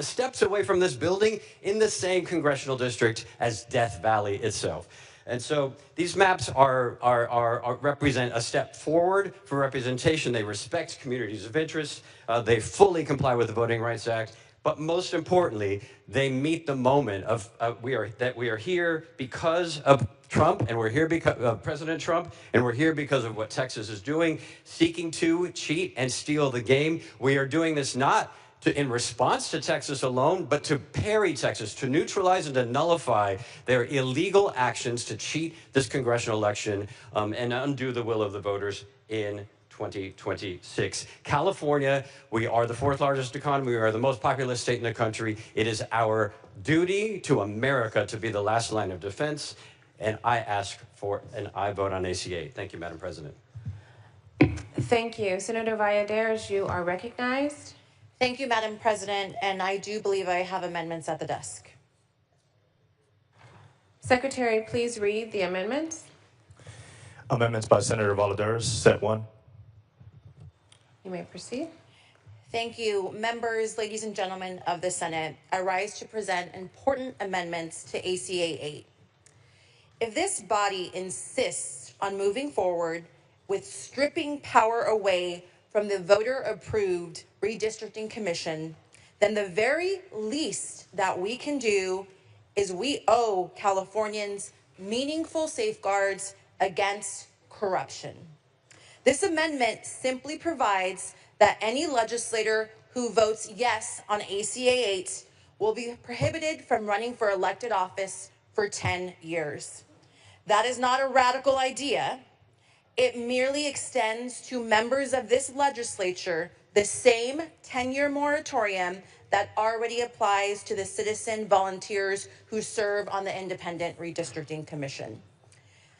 steps away from this building, in the same congressional district as Death Valley itself. And so these maps represent a step forward for representation. They respect communities of interest. They fully comply with the Voting Rights Act. But most importantly, they meet the moment that we are here because of Trump, and we're here because of President Trump, and we're here because of what Texas is doing, seeking to cheat and steal the game. We are doing this not in response to Texas alone, but to parry Texas, to neutralize and to nullify their illegal actions to cheat this congressional election and undo the will of the voters in 2026. California, we are the 4th largest economy. We are the most populous state in the country. It is our duty to America to be the last line of defense. And I ask for an aye vote on ACA. Thank you, Madam President. Thank you. Senator Valladares, you are recognized. Thank you, Madam President, and I do believe I have amendments at the desk. Secretary, please read the amendments. Amendments by Senator Valdez, set 1. You may proceed. Thank you, members, ladies and gentlemen of the Senate. I rise to present important amendments to ACA 8. If this body insists on moving forward with stripping power away from the voter-approved Redistricting Commission, then the very least that we can do is we owe Californians meaningful safeguards against corruption. This amendment simply provides that any legislator who votes yes on ACA 8 will be prohibited from running for elected office for 10 years. That is not a radical idea. It merely extends to members of this legislature the same 10-year moratorium that already applies to the citizen volunteers who serve on the Independent Redistricting Commission.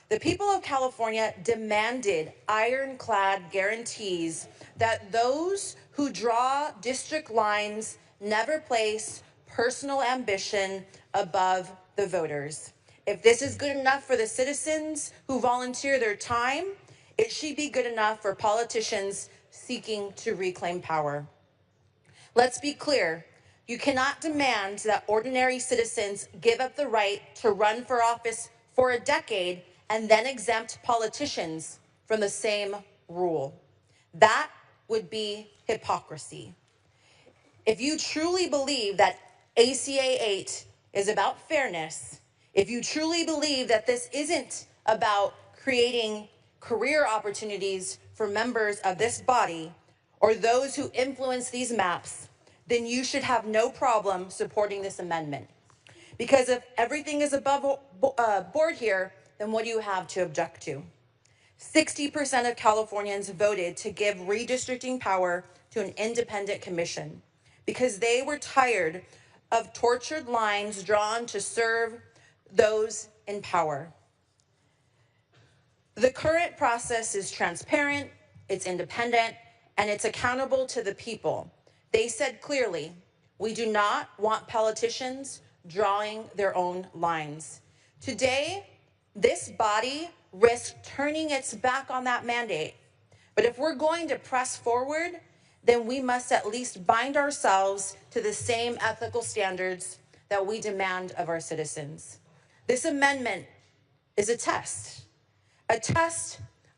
The people of California demanded ironclad guarantees that those who draw district lines never place personal ambition above the voters. If this is good enough for the citizens who volunteer their time, it should be good enough for politicians seeking to reclaim power. Let's be clear. You cannot demand that ordinary citizens give up the right to run for office for a decade and then exempt politicians from the same rule. That would be hypocrisy. If you truly believe that ACA 8 is about fairness, if you truly believe that this isn't about creating career opportunities for members of this body or those who influence these maps, then you should have no problem supporting this amendment. Because if everything is above board here, then what do you have to object to? 60% of Californians voted to give redistricting power to an independent commission because they were tired of tortured lines drawn to serve those in power. The current process is transparent, it's independent, and it's accountable to the people. They said clearly, we do not want politicians drawing their own lines. Today, this body risks turning its back on that mandate. But if we're going to press forward, then we must at least bind ourselves to the same ethical standards that we demand of our citizens. This amendment is a test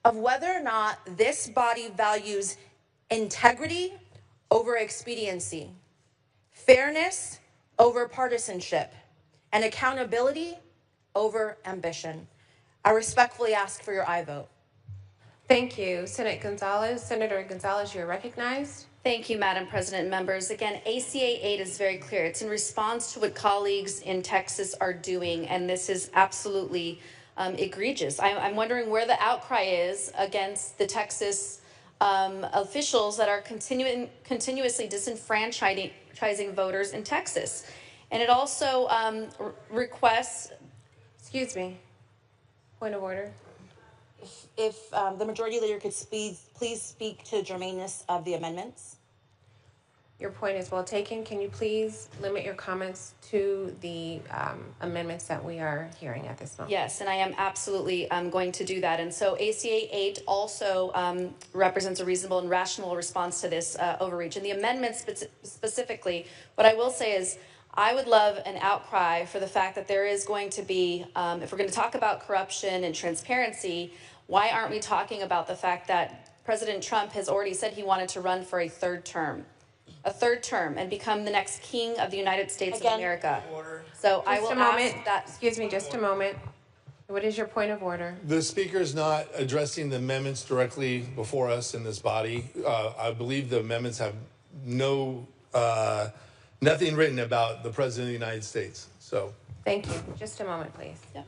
of whether or not this body values integrity over expediency, fairness over partisanship, and accountability over ambition. I respectfully ask for your aye vote. Thank you. Senator Gonzalez, you're recognized. Thank you, Madam President and members. Again, ACA 8 is very clear. It's in response to what colleagues in Texas are doing, and this is absolutely egregious. I'm wondering where the outcry is against the Texas officials that are continuously disenfranchising voters in Texas. And it also requests... Excuse me. Point of order. If the majority leader could please speak to the germaneness of the amendments. Your point is well taken. Can you please limit your comments to the amendments that we are hearing at this moment? Yes, and I am absolutely going to do that. And so ACA 8 also represents a reasonable and rational response to this overreach. And the amendments specifically, what I will say is I would love an outcry for the fact that there is going to be, if we're going to talk about corruption and transparency, why aren't we talking about the fact that President Trump has already said he wanted to run for a third term, and become the next king of the United States of America? So I will ask that. Excuse me, just a moment. What is your point of order? The speaker is not addressing the amendments directly before us in this body. I believe the amendments have nothing written about the President of the United States. So. Thank you. Just a moment, please. Yeah.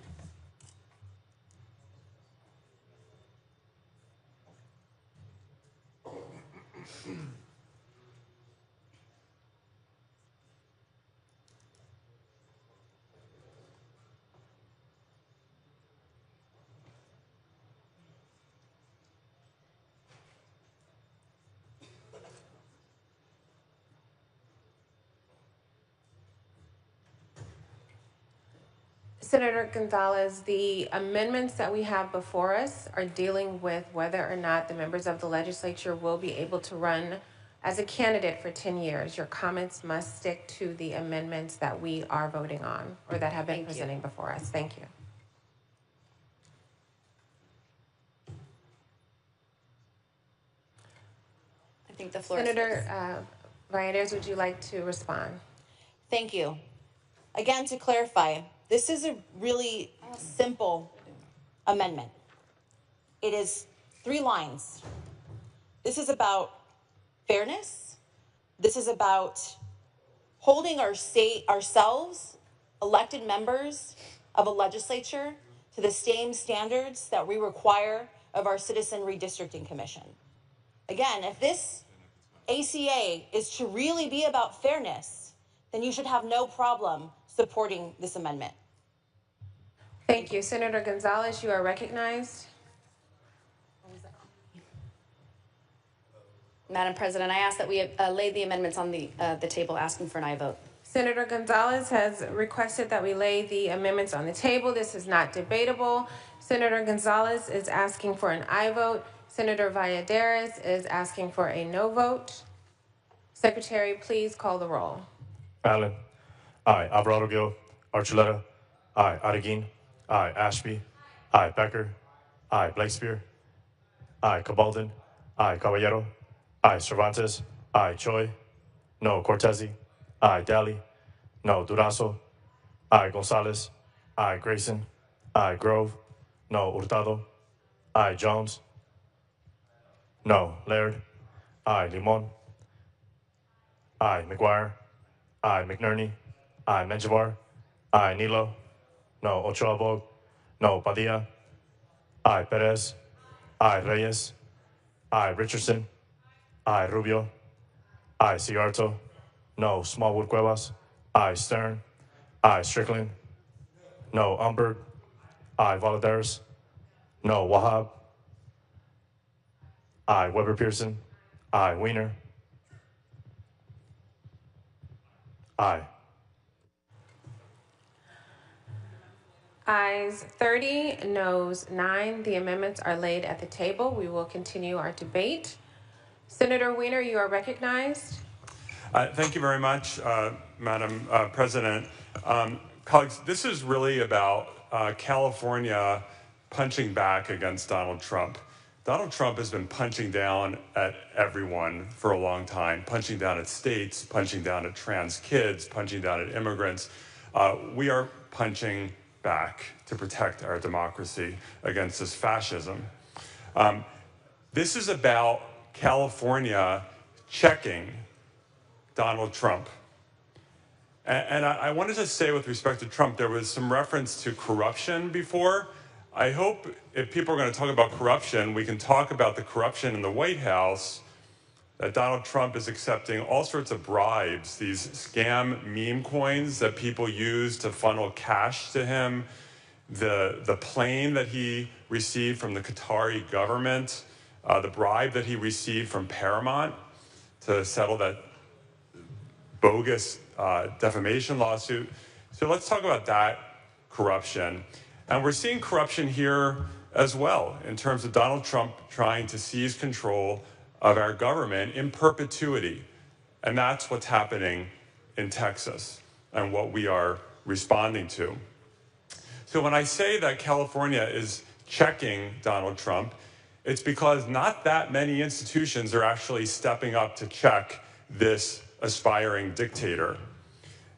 Senator Gonzalez, the amendments that we have before us are dealing with whether or not the members of the legislature will be able to run as a candidate for 10 years. Your comments must stick to the amendments that we are voting on or that have been presenting before us. Thank you. I think the floor Senator Valladares, would you like to respond? Thank you. Again, to clarify, this is a really simple amendment. It is 3 lines. This is about fairness. This is about holding ourselves, elected members of a legislature, to the same standards that we require of our Citizen Redistricting Commission. Again, if this ACA is to really be about fairness, then you should have no problem supporting this amendment. Thank you. Senator Gonzalez, you are recognized. Madam President, I ask that we lay the amendments on the table, asking for an aye vote. Senator Gonzalez has requested that we lay the amendments on the table. This is not debatable. Senator Gonzalez is asking for an aye vote. Senator Valladares is asking for a no vote. Secretary, please call the roll. Allen. Aye. Alvarado Gil. Archuleta. Aye. Adeguin. Aye. Ashby. Aye. Becker. Aye. Blakespear. Aye. Cabaldon. Aye. Caballero. Aye. Cervantes. Aye. Choi. No. Cortezi. Aye. Daly. No. Durazo. Aye. Gonzalez. Aye. Grayson. Aye. Grove. No. Hurtado. Aye. Jones. No. Laird. Aye. Limon. Aye. McGuire. Aye. McNerney. Aye. Menjivar. Aye. Nilo. No. Ochoa Bog. No. Padilla. Aye. Perez. Aye. Reyes. Aye. Richardson. Aye. Rubio. Aye. Cigarto. No. Smallwood Cuevas. Aye. Stern. Aye. Strickland. No. Umberg. Aye. Valladares. No. Wahab. Aye. Weber Pearson. Aye. Wiener. Aye. Ayes 30, noes 9. The amendments are laid at the table. We will continue our debate. Senator Wiener, you are recognized. Thank you very much, Madam President. Colleagues, this is really about California punching back against Donald Trump. Donald Trump has been punching down at everyone for a long time, punching down at states, punching down at trans kids, punching down at immigrants. We are punching back to protect our democracy against this fascism. This is about California checking Donald Trump. And I wanted to say with respect to Trump, there was some reference to corruption before. I hope if people are going to talk about corruption, we can talk about the corruption in the White House, that Donald Trump is accepting all sorts of bribes, these scam meme coins that people use to funnel cash to him, the plane that he received from the Qatari government, the bribe that he received from Paramount to settle that bogus defamation lawsuit. So let's talk about that corruption. And we're seeing corruption here as well in terms of Donald Trump trying to seize control of our government in perpetuity. And that's what's happening in Texas and what we are responding to. So when I say that California is checking Donald Trump, it's because not that many institutions are actually stepping up to check this aspiring dictator.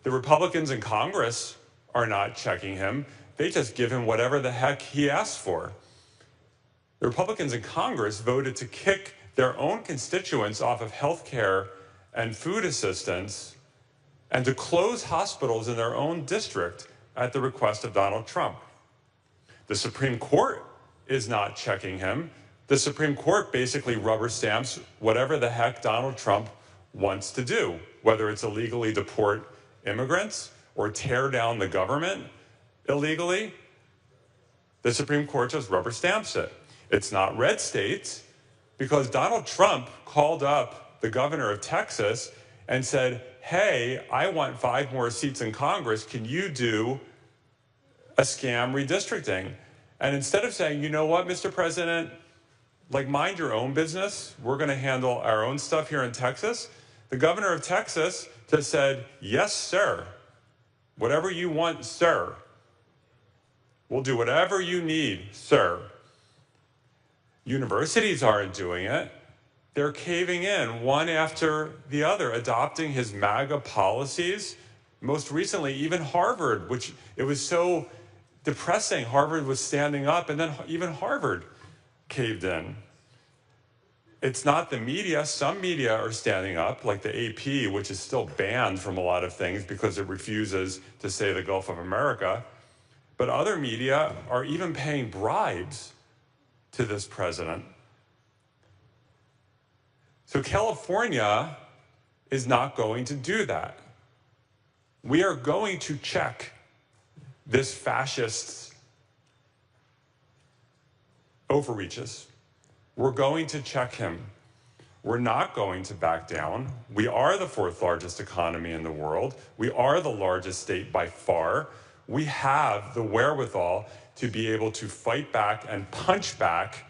The Republicans in Congress are not checking him. They just give him whatever the heck he asks for. The Republicans in Congress voted to kick their own constituents off of health care and food assistance and to close hospitals in their own district at the request of Donald Trump. The Supreme Court is not checking him. The Supreme Court basically rubber stamps whatever the heck Donald Trump wants to do, whether it's illegally deport immigrants or tear down the government illegally. The Supreme Court just rubber stamps it. It's not red states because Donald Trump called up the governor of Texas and said, hey, I want 5 more seats in Congress. Can you do a scam redistricting. And instead of saying, you know what, Mr. President, like mind your own business, we're going to handle our own stuff here in Texas, the governor of Texas just said, yes, sir. Whatever you want, sir. We'll do whatever you need, sir. Universities aren't doing it. They're caving in one after the other, adopting his MAGA policies. Most recently, even Harvard, which it was so depressing. Harvard was standing up, and then even Harvard caved in. It's not the media. Some media are standing up, like the AP, which is still banned from a lot of things because it refuses to say the Gulf of America. But other media are even paying bribes to this president. So California is not going to do that. We are going to check this fascist's overreaches. We're going to check him. We're not going to back down. We are the fourth largest economy in the world. We are the largest state by far. We have the wherewithal to be able to fight back and punch back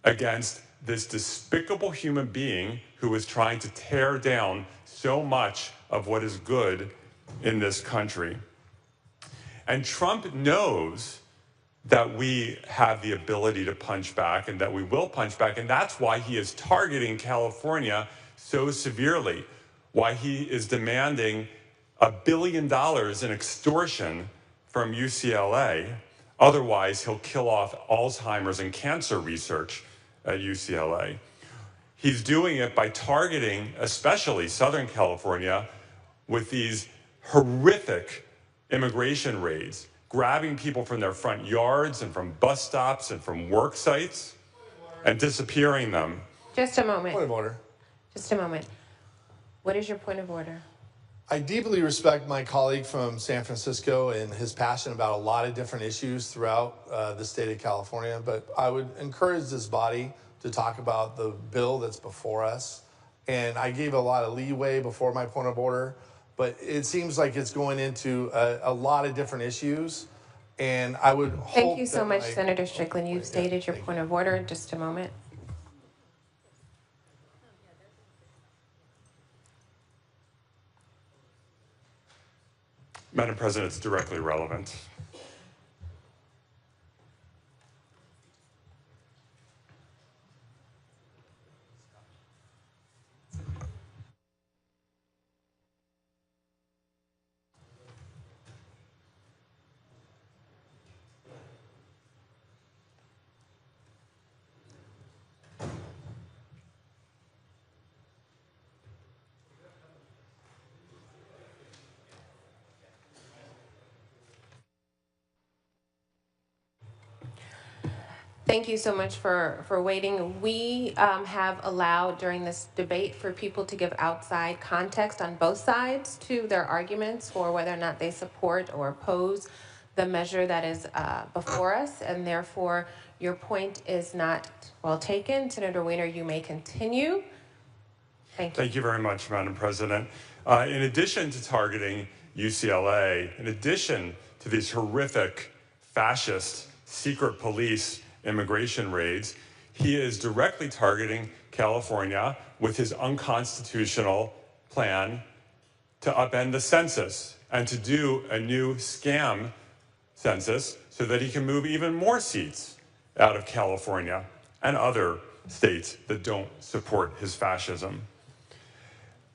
against this despicable human being who is trying to tear down so much of what is good in this country. And Trump knows that we have the ability to punch back and that we will punch back. And that's why he is targeting California so severely, why he is demanding $1 billion in extortion from UCLA. Otherwise, he'll kill off Alzheimer's and cancer research at UCLA. He's doing it by targeting, especially Southern California, with these horrific immigration raids, grabbing people from their front yards and from bus stops and from work sites and disappearing them. Just a moment. Point of order. Just a moment. What is your point of order? I deeply respect my colleague from San Francisco and his passion about a lot of different issues throughout the state of California, but I would encourage this body to talk about the bill that's before us. And I gave a lot of leeway before my point of order, but it seems like it's going into a lot of different issues. And I would hope Thank you so much, Senator Strickland. You've stated your point of order. Just a moment. Madam President, it's directly relevant. Thank you so much for waiting. We have allowed during this debate for people to give outside context on both sides to their arguments for whether or not they support or oppose the measure that is before us, and therefore your point is not well taken. Senator Weiner, you may continue. Thank you. Thank you very much, Madam President. In addition to targeting UCLA, in addition to these horrific fascist secret police immigration raids, he is directly targeting California with his unconstitutional plan to upend the census and to do a new scam census so that he can move even more seats out of California and other states that don't support his fascism.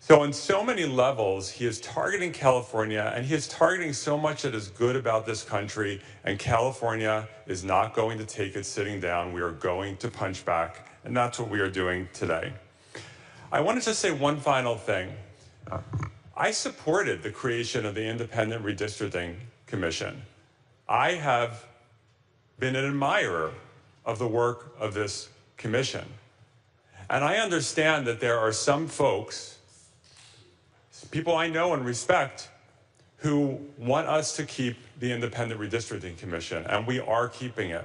So on so many levels, he is targeting California, and he is targeting so much that is good about this country, and California is not going to take it sitting down. We are going to punch back, and that's what we are doing today. I want to just say one final thing. I supported the creation of the Independent Redistricting Commission. I have been an admirer of the work of this commission. And I understand that there are some folks, people I know and respect, who want us to keep the Independent Redistricting Commission, and we are keeping it.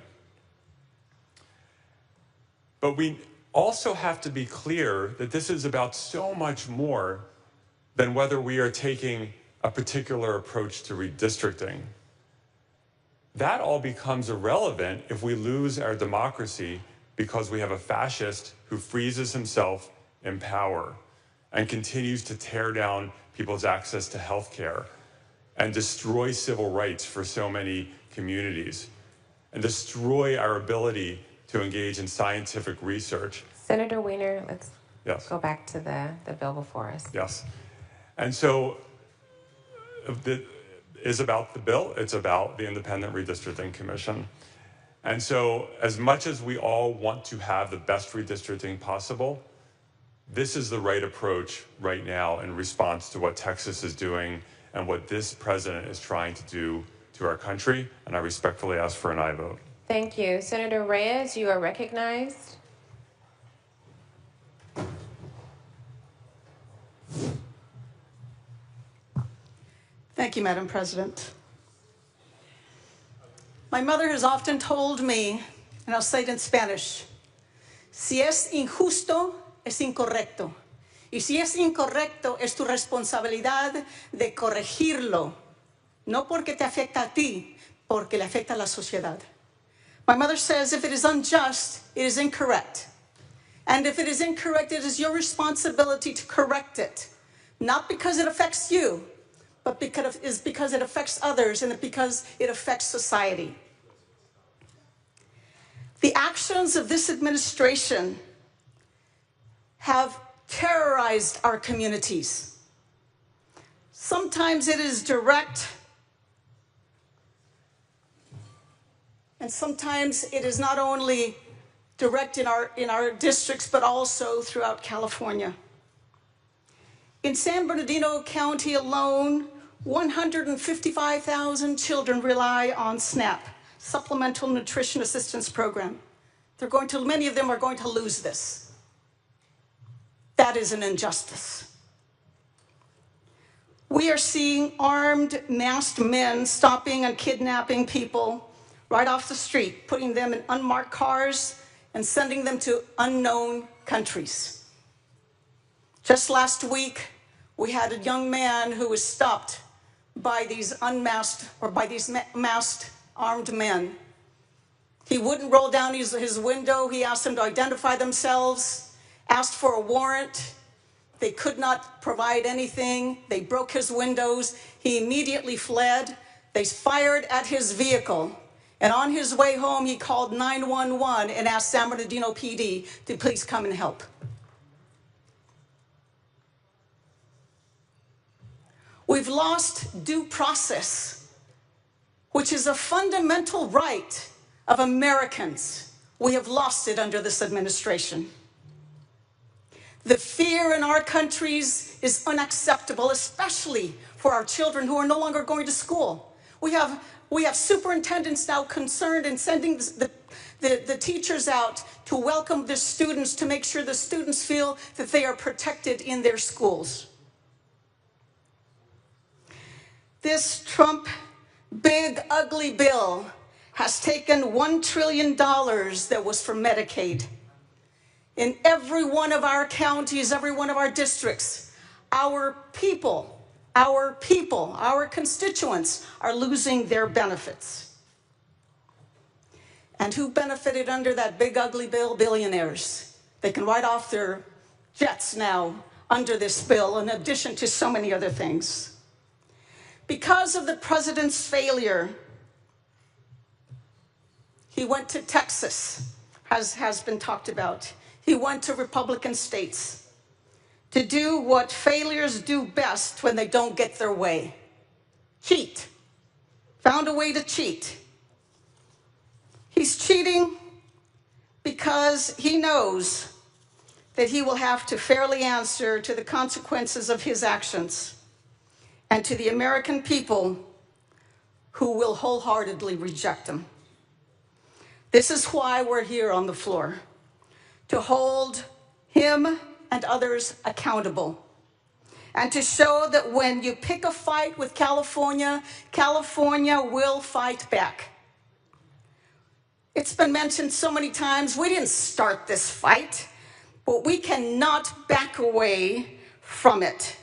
But we also have to be clear that this is about so much more than whether we are taking a particular approach to redistricting. That all becomes irrelevant if we lose our democracy because we have a fascist who freezes himself in power and continues to tear down people's access to health care and destroy civil rights for so many communities and destroy our ability to engage in scientific research. Senator Weiner, let's Yes. go back to the bill before us. Yes. And so it is about the bill, it's about the Independent Redistricting Commission. And so as much as we all want to have the best redistricting possible, this is the right approach right now in response to what Texas is doing and what this president is trying to do to our country. And I respectfully ask for an aye vote. Thank you. Senator Reyes, you are recognized. Thank you, Madam President. My mother has often told me, and I'll say it in Spanish, si es injusto, es incorrecto. Y si es incorrecto, es tu responsabilidad de corregirlo. No porque te afecta a ti, porque le afecta a la sociedad. My mother says if it is unjust, it is incorrect. And if it is incorrect, it is your responsibility to correct it. Not because it affects you, but because it affects others and because it affects society. The actions of this administration have terrorized our communities. Sometimes it is direct, and sometimes it is not only direct in our districts, but also throughout California. In San Bernardino County alone, 155,000 children rely on SNAP, Supplemental Nutrition Assistance Program. Many of them are going to lose this. That is an injustice. We are seeing armed, masked men stopping and kidnapping people right off the street, putting them in unmarked cars and sending them to unknown countries. Just last week, we had a young man who was stopped by these masked armed men. He wouldn't roll down his window. He asked them to identify themselves, asked for a warrant. They could not provide anything. They broke his windows. He immediately fled. They fired at his vehicle. And on his way home, he called 911 and asked San Bernardino PD to please come and help. We've lost due process, which is a fundamental right of Americans. We have lost it under this administration. The fear in our countries is unacceptable, especially for our children who are no longer going to school. We have superintendents now concerned in sending the teachers out to welcome the students, to make sure the students feel that they are protected in their schools. This Trump big, ugly bill has taken $1 trillion that was for Medicaid. In every one of our counties, every one of our districts, our people, our constituents are losing their benefits. And who benefited under that big, ugly bill? Billionaires. They can write off their jets now under this bill, in addition to so many other things. Because of the president's failure, he went to Texas, as has been talked about. He went to Republican states to do what failures do best when they don't get their way. Cheat. Found a way to cheat. He's cheating because he knows that he will have to fairly answer to the consequences of his actions and to the American people who will wholeheartedly reject him. This is why we're here on the floor, to hold him and others accountable, and to show that when you pick a fight with California, California will fight back. It's been mentioned so many times, we didn't start this fight, but we cannot back away from it.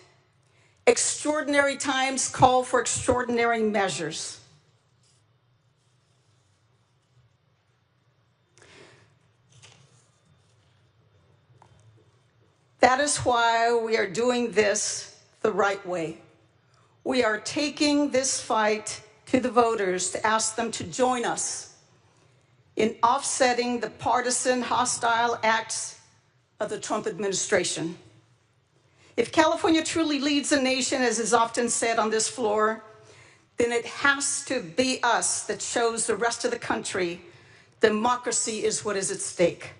Extraordinary times call for extraordinary measures. That is why we are doing this the right way. We are taking this fight to the voters to ask them to join us in offsetting the partisan, hostile acts of the Trump administration. If California truly leads the nation, as is often said on this floor, then it has to be us that shows the rest of the country democracy is what is at stake.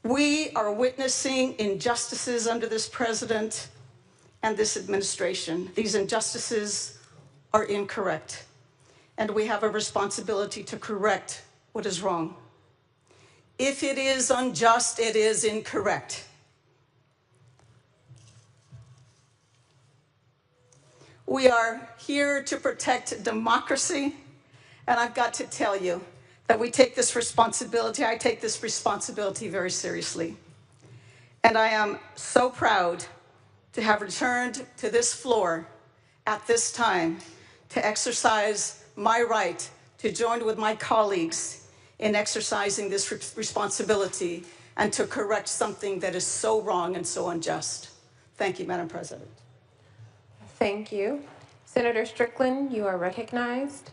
We are witnessing injustices under this president and this administration. These injustices are incorrect, and we have a responsibility to correct what is wrong. If it is unjust, it is incorrect. We are here to protect democracy, and I've got to tell you that we take this responsibility, I take this responsibility very seriously. And I am so proud to have returned to this floor at this time to exercise my right to join with my colleagues in exercising this responsibility and to correct something that is so wrong and so unjust. Thank you, Madam President. Thank you. Senator Strickland, you are recognized.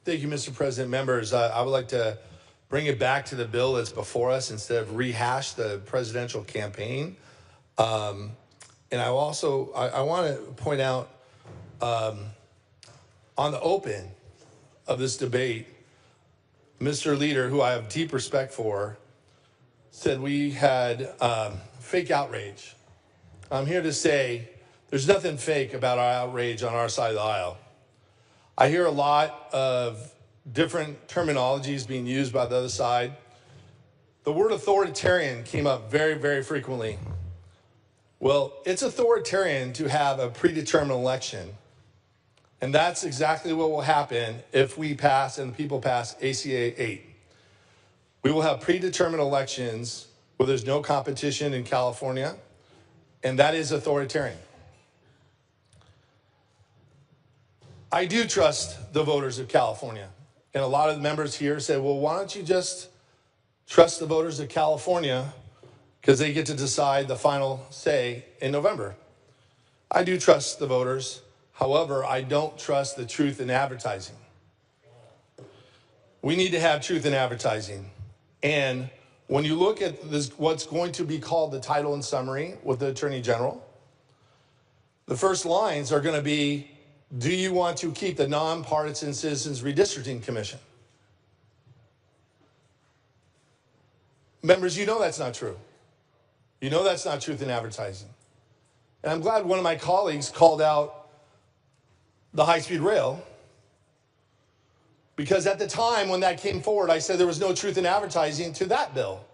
Thank you, Mr. President. Members, I would like to bring it back to the bill that's before us instead of rehash the presidential campaign. And I want to point out on the open of this debate, Mr. Leader, who I have deep respect for, said we had fake outrage. I'm here to say there's nothing fake about our outrage on our side of the aisle. I hear a lot of different terminologies being used by the other side. The word authoritarian came up very, very frequently. Well, it's authoritarian to have a predetermined election. And that's exactly what will happen if we pass and the people pass ACA 8. We will have predetermined elections where there's no competition in California, and that is authoritarian. I do trust the voters of California. And a lot of the members here say, well, why don't you just trust the voters of California because they get to decide the final say in November. I do trust the voters. However, I don't trust the truth in advertising. We need to have truth in advertising. And when you look at this, what's going to be called the title and summary with the Attorney General, the first lines are going to be, do you want to keep the Nonpartisan Citizens Redistricting Commission? Members, you know that's not true. You know that's not truth in advertising. And I'm glad one of my colleagues called out the high-speed rail, because at the time when that came forward, I said there was no truth in advertising to that bill.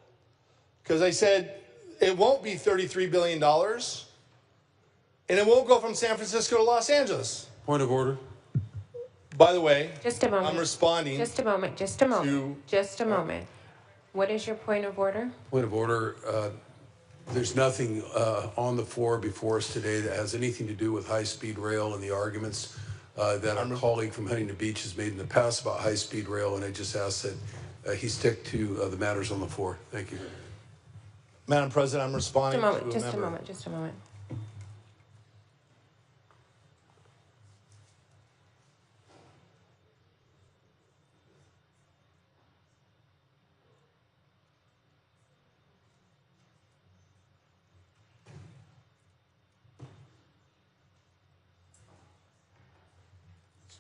Because I said it won't be $33 billion, and it won't go from San Francisco to Los Angeles. Point of order. By the way, just a moment. I'm responding. Just a moment. Just a moment. Just a moment. What is your point of order? Point of order. There's nothing on the floor before us today that has anything to do with high-speed rail and the arguments that our colleague from Huntington Beach has made in the past about high-speed rail, and I just ask that he stick to the matters on the floor. Thank you. Madam President, I'm responding to a member. Just a moment. Just a moment.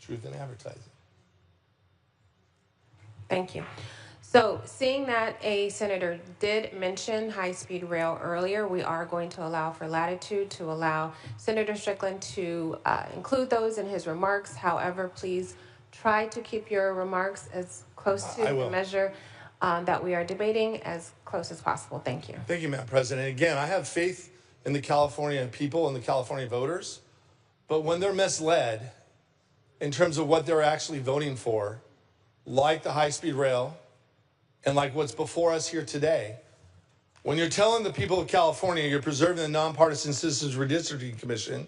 Truth in advertising. Thank you. So seeing that a senator did mention high-speed rail earlier, we are going to allow for latitude to allow Senator Strickland to include those in his remarks. However, please try to keep your remarks as close to the measure that we are debating as close as possible. Thank you. Thank you, Madam President. Again, I have faith in the California people and the California voters, but when they're misled in terms of what they're actually voting for, like the high-speed rail and like what's before us here today, when you're telling the people of California you're preserving the Nonpartisan Citizens Redistricting Commission,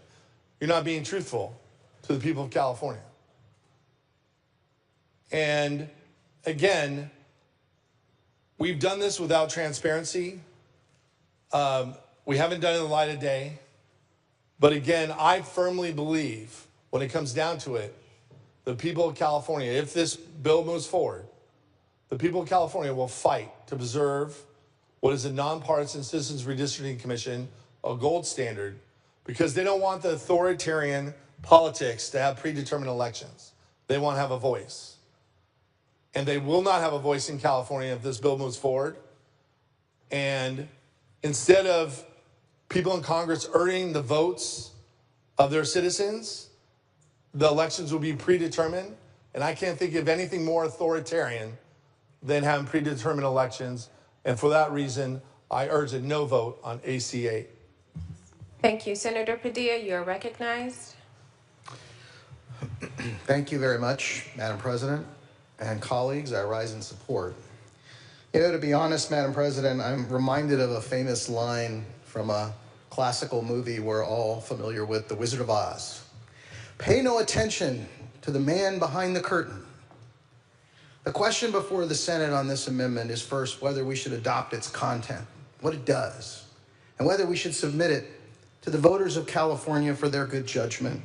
You're not being truthful to the people of California. And again, we've done this without transparency. We haven't done it in the light of day. But again, I firmly believe when it comes down to it, the people of California, if this bill moves forward, the people of California will fight to preserve what is a nonpartisan Citizens Redistricting Commission, a gold standard, because they don't want the authoritarian politics to have predetermined elections. They want to have a voice. And they will not have a voice in California if this bill moves forward. And instead of people in Congress earning the votes of their citizens, the elections will be predetermined. And I can't think of anything more authoritarian than having predetermined elections. And for that reason, I urge a no vote on AC 8. Thank you. Senator Padilla, you are recognized. Thank you very much, Madam President and colleagues. I rise in support. You know, to be honest, Madam President, I'm reminded of a famous line from a classical movie we're all familiar with, The Wizard of Oz. Pay no attention to the man behind the curtain. The question before the Senate on this amendment is first whether we should adopt its content, what it does, and whether we should submit it to the voters of California for their good judgment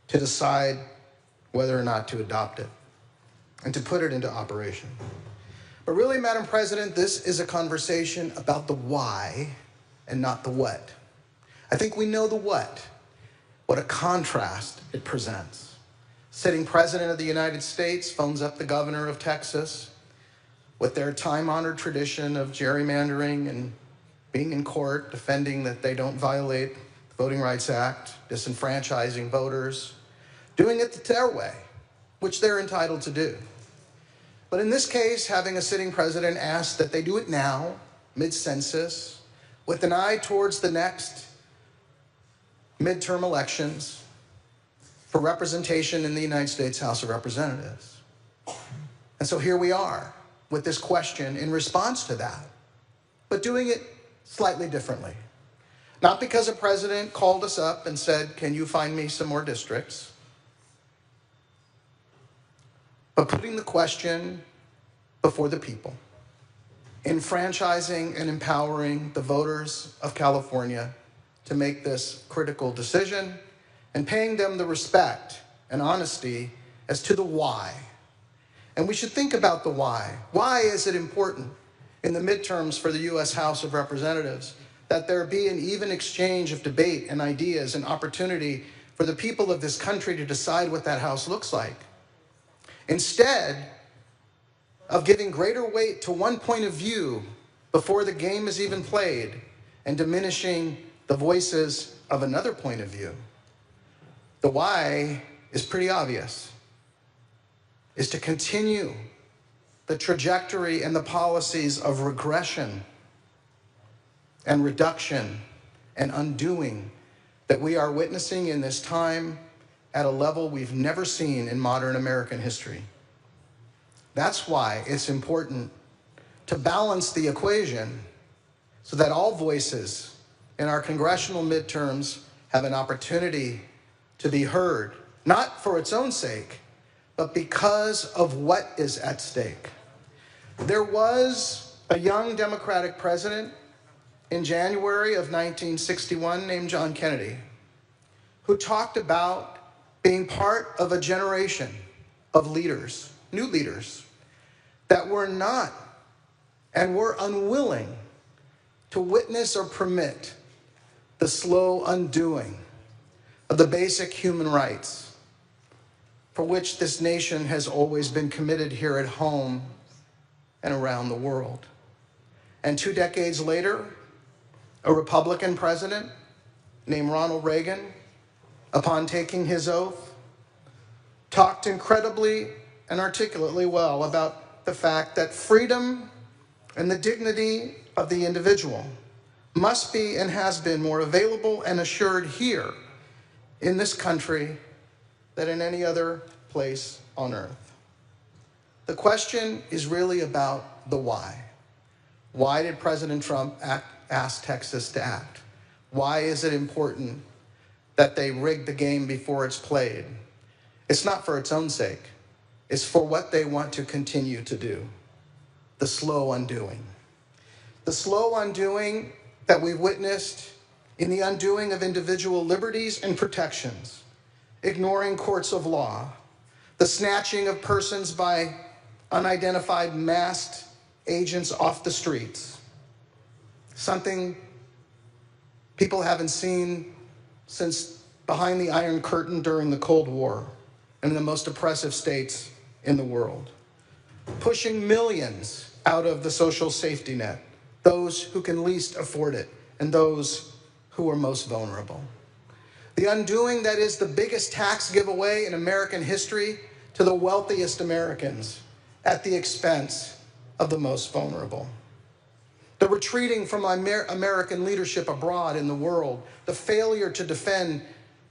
to decide whether or not to adopt it and to put it into operation. But really, Madam President, this is a conversation about the why and not the what. I think we know the what a contrast it presents. Sitting President of the United States phones up the governor of Texas with their time-honored tradition of gerrymandering and being in court defending that they don't violate the Voting Rights Act, disenfranchising voters, doing it their way, which they're entitled to do. But in this case, having a sitting president ask that they do it now, mid-census, with an eye towards the next midterm elections for representation in the United States House of Representatives. And so here we are with this question in response to that, but doing it slightly differently. Not because a president called us up and said, can you find me some more districts? But putting the question before the people, enfranchising and empowering the voters of California to make this critical decision and paying them the respect and honesty as to the why. And we should think about the why. Why is it important in the midterms for the U.S. House of Representatives that there be an even exchange of debate and ideas and opportunity for the people of this country to decide what that House looks like? Instead of giving greater weight to one point of view before the game is even played and diminishing the voices of another point of view. The why is pretty obvious, is to continue the trajectory and the policies of regression and reduction and undoing that we are witnessing in this time at a level we've never seen in modern American history. That's why it's important to balance the equation so that all voices in our congressional midterms have an opportunity to be heard, not for its own sake, but because of what is at stake. There was a young Democratic president in January of 1961 named John Kennedy, who talked about being part of a generation of leaders, new leaders, that were not and were unwilling to witness or permit the slow undoing of the basic human rights for which this nation has always been committed here at home and around the world. And 2 decades later, a Republican president named Ronald Reagan, upon taking his oath, talked incredibly and articulately well about the fact that freedom and the dignity of the individual must be and has been more available and assured here in this country than in any other place on earth. The question is really about the why. Why did President Trump ask Texas to act? Why is it important that they rig the game before it's played. It's not for its own sake. It's for what they want to continue to do. The slow undoing. The slow undoing that we've witnessed in the undoing of individual liberties and protections, ignoring courts of law, the snatching of persons by unidentified masked agents off the streets, something people haven't seen since behind the Iron Curtain during the Cold War in the most oppressive states in the world, pushing millions out of the social safety net, those who can least afford it and those who are most vulnerable. The undoing that is the biggest tax giveaway in American history to the wealthiest Americans at the expense of the most vulnerable. The retreating from American leadership abroad in the world, the failure to defend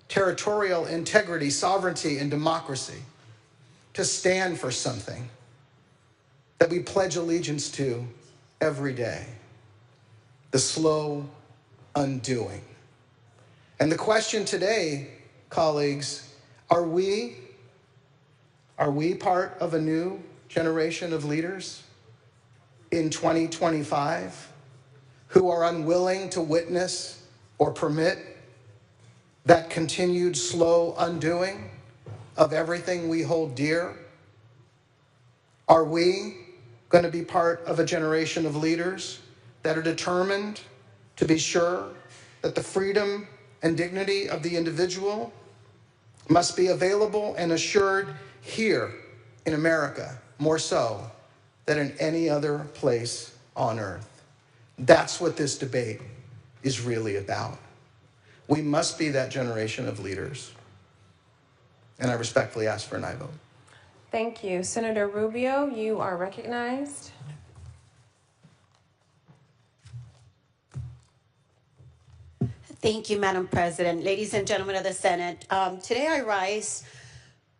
territorial integrity, sovereignty, and democracy, to stand for something that we pledge allegiance to every day. The slow undoing. And the question today, colleagues, are we part of a new generation of leaders in 2025 who are unwilling to witness or permit that continued slow undoing of everything we hold dear? Are we going to be part of a generation of leaders that are determined to be sure that the freedom and dignity of the individual must be available and assured here in America, more so than in any other place on earth? That's what this debate is really about. We must be that generation of leaders. And I respectfully ask for an aye vote. Thank you. Senator Rubio, you are recognized. Thank you, Madam President. Ladies and gentlemen of the Senate, today I rise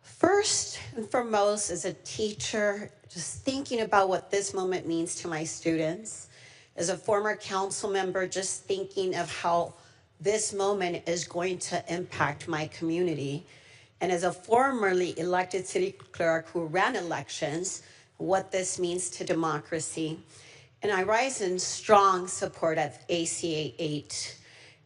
first and foremost as a teacher, just thinking about what this moment means to my students. As a former council member, just thinking of how this moment is going to impact my community. And as a formerly elected city clerk who ran elections, what this means to democracy. And I rise in strong support of ACA 8.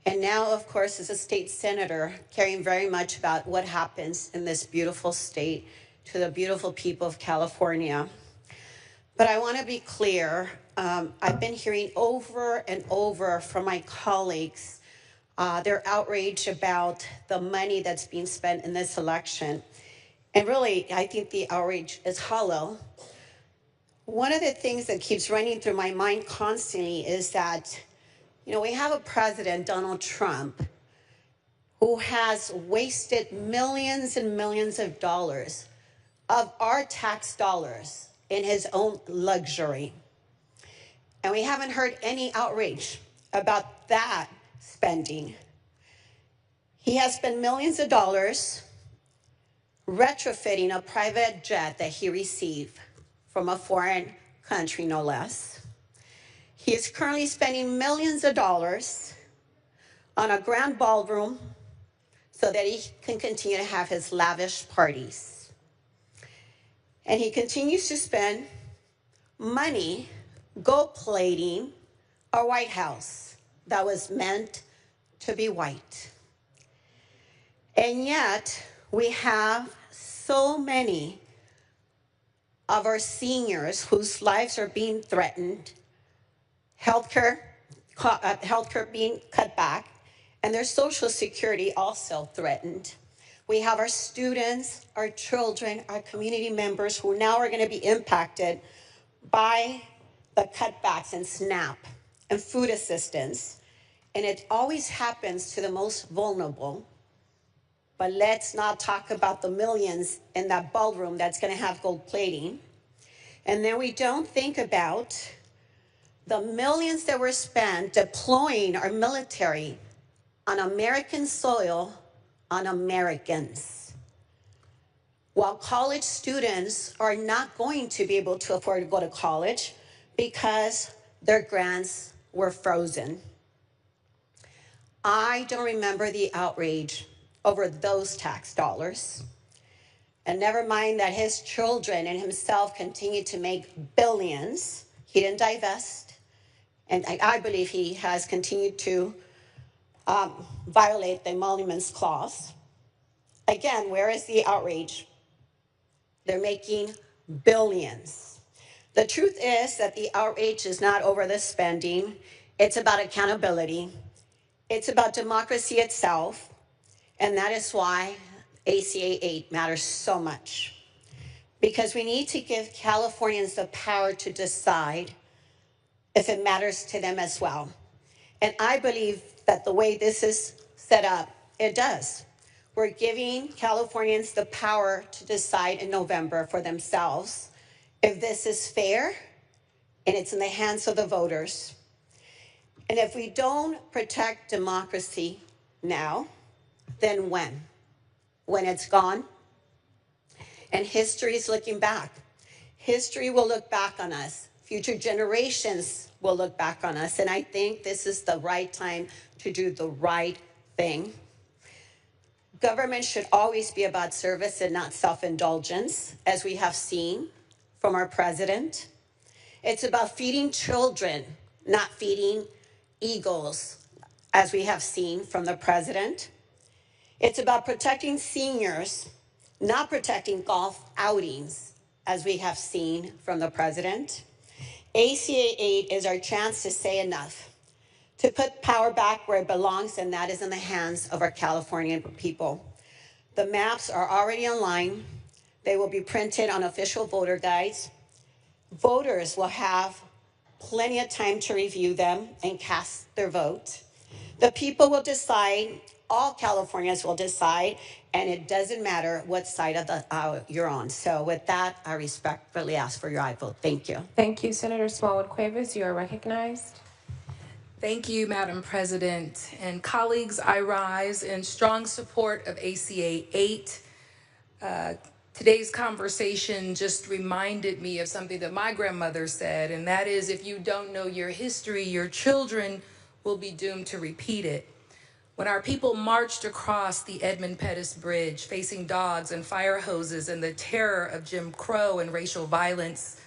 And now, of course, as a state senator, caring very much about what happens in this beautiful state to the beautiful people of California. But I want to be clear. I've been hearing over and over from my colleagues their outrage about the money that's being spent in this election. And really, I think the outrage is hollow. One of the things that keeps running through my mind constantly is that, we have a president, Donald Trump, who has wasted millions and millions of dollars of our tax dollars in his own luxury. And we haven't heard any outrage about that spending. He has spent millions of dollars retrofitting a private jet that he received from a foreign country, no less. He is currently spending millions of dollars on a grand ballroom so that he can continue to have his lavish parties. And he continues to spend money gold plating our White House that was meant to be white. And yet we have so many of our seniors whose lives are being threatened, healthcare being cut back, and their Social Security also threatened. We have our students, our children, our community members who now are going to be impacted by the cutbacks in SNAP and food assistance. And it always happens to the most vulnerable. But let's not talk about the millions in that ballroom that's going to have gold plating. And then we don't think about the millions that were spent deploying our military on American soil, on Americans. While college students are not going to be able to afford to go to college because their grants were frozen. I don't remember the outrage over those tax dollars. And never mind that his children and himself continue to make billions. He didn't divest. And I believe he has continued to violate the emoluments clause. Again, where is the outrage? They're making billions. The truth is that the outrage is not over the spending. It's about accountability. It's about democracy itself. And that is why ACA 8 matters so much. Because we need to give Californians the power to decide if it matters to them as well. And I believe that the way this is set up, it does. We're giving Californians the power to decide in November for themselves if this is fair and it's in the hands of the voters. And if we don't protect democracy now, then when? When it's gone? And history is looking back. History will look back on us. Future generations will look back on us. And I think this is the right time to do the right thing. Government should always be about service and not self-indulgence, as we have seen from our president. It's about feeding children, not feeding egos, as we have seen from the president. It's about protecting seniors, not protecting golf outings, as we have seen from the president. ACA 8 is our chance to say enough, to put power back where it belongs, and that is in the hands of our Californian people. The maps are already online. They will be printed on official voter guides. Voters will have plenty of time to review them and cast their vote. The people will decide, all Californians will decide, and it doesn't matter what side of the aisle you're on. So with that, I respectfully ask for your aye vote. Thank you. Thank you, Senator Smallwood-Cuevas. You are recognized. Thank you, Madam President. And colleagues, I rise in strong support of ACA 8. Today's conversation just reminded me of something that my grandmother said, and that is, if you don't know your history, your children will be doomed to repeat it. When our people marched across the Edmund Pettus Bridge, facing dogs and fire hoses and the terror of Jim Crow and racial violence,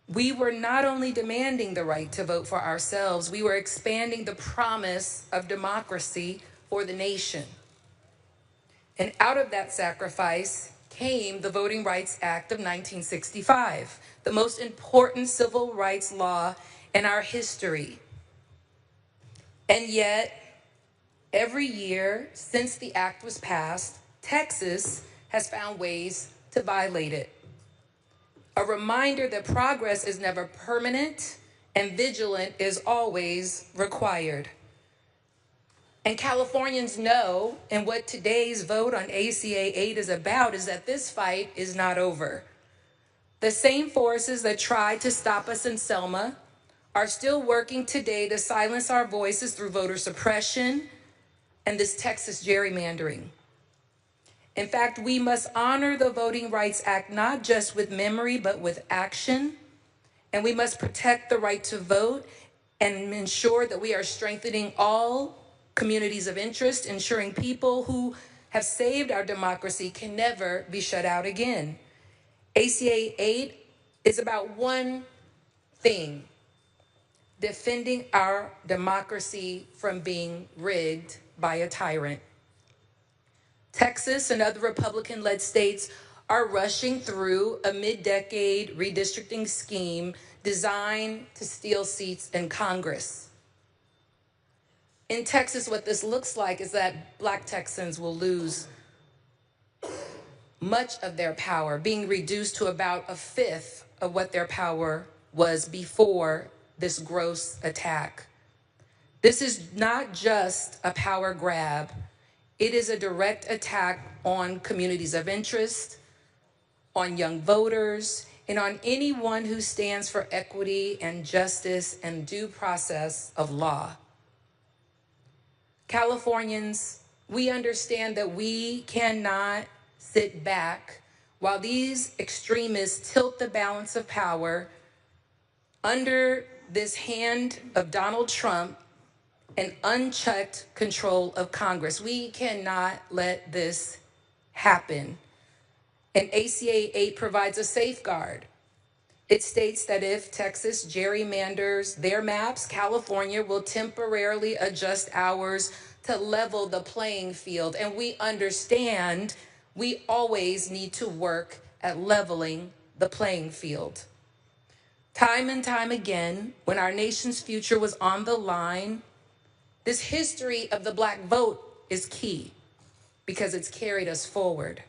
we were not only demanding the right to vote for ourselves, we were expanding the promise of democracy for the nation. And out of that sacrifice came the Voting Rights Act of 1965, the most important civil rights law in our history. And yet, every year since the act was passed, Texas has found ways to violate it. A reminder that progress is never permanent and vigilant is always required. And Californians know, and what today's vote on ACA 8 is about, is that this fight is not over. The same forces that tried to stop us in Selma are still working today to silence our voices through voter suppression and this Texas gerrymandering. In fact, we must honor the Voting Rights Act not just with memory, but with action. And we must protect the right to vote and ensure that we are strengthening all communities of interest, ensuring people who have saved our democracy can never be shut out again. ACA 8 is about one thing: defending our democracy from being rigged by a tyrant. Texas and other Republican-led states are rushing through a mid-decade redistricting scheme designed to steal seats in Congress. In Texas, what this looks like is that Black Texans will lose much of their power, being reduced to about a fifth of what their power was before this gross attack. This is not just a power grab. It is a direct attack on communities of interest, on young voters, and on anyone who stands for equity and justice and due process of law. Californians, we understand that we cannot sit back while these extremists tilt the balance of power under this hand of Donald Trump and unchecked control of Congress. We cannot let this happen. And ACA 8 provides a safeguard. It states that if Texas gerrymanders their maps, California will temporarily adjust ours to level the playing field. And we understand we always need to work at leveling the playing field. Time and time again, when our nation's future was on the line, this history of the Black vote is key because it's carried us forward.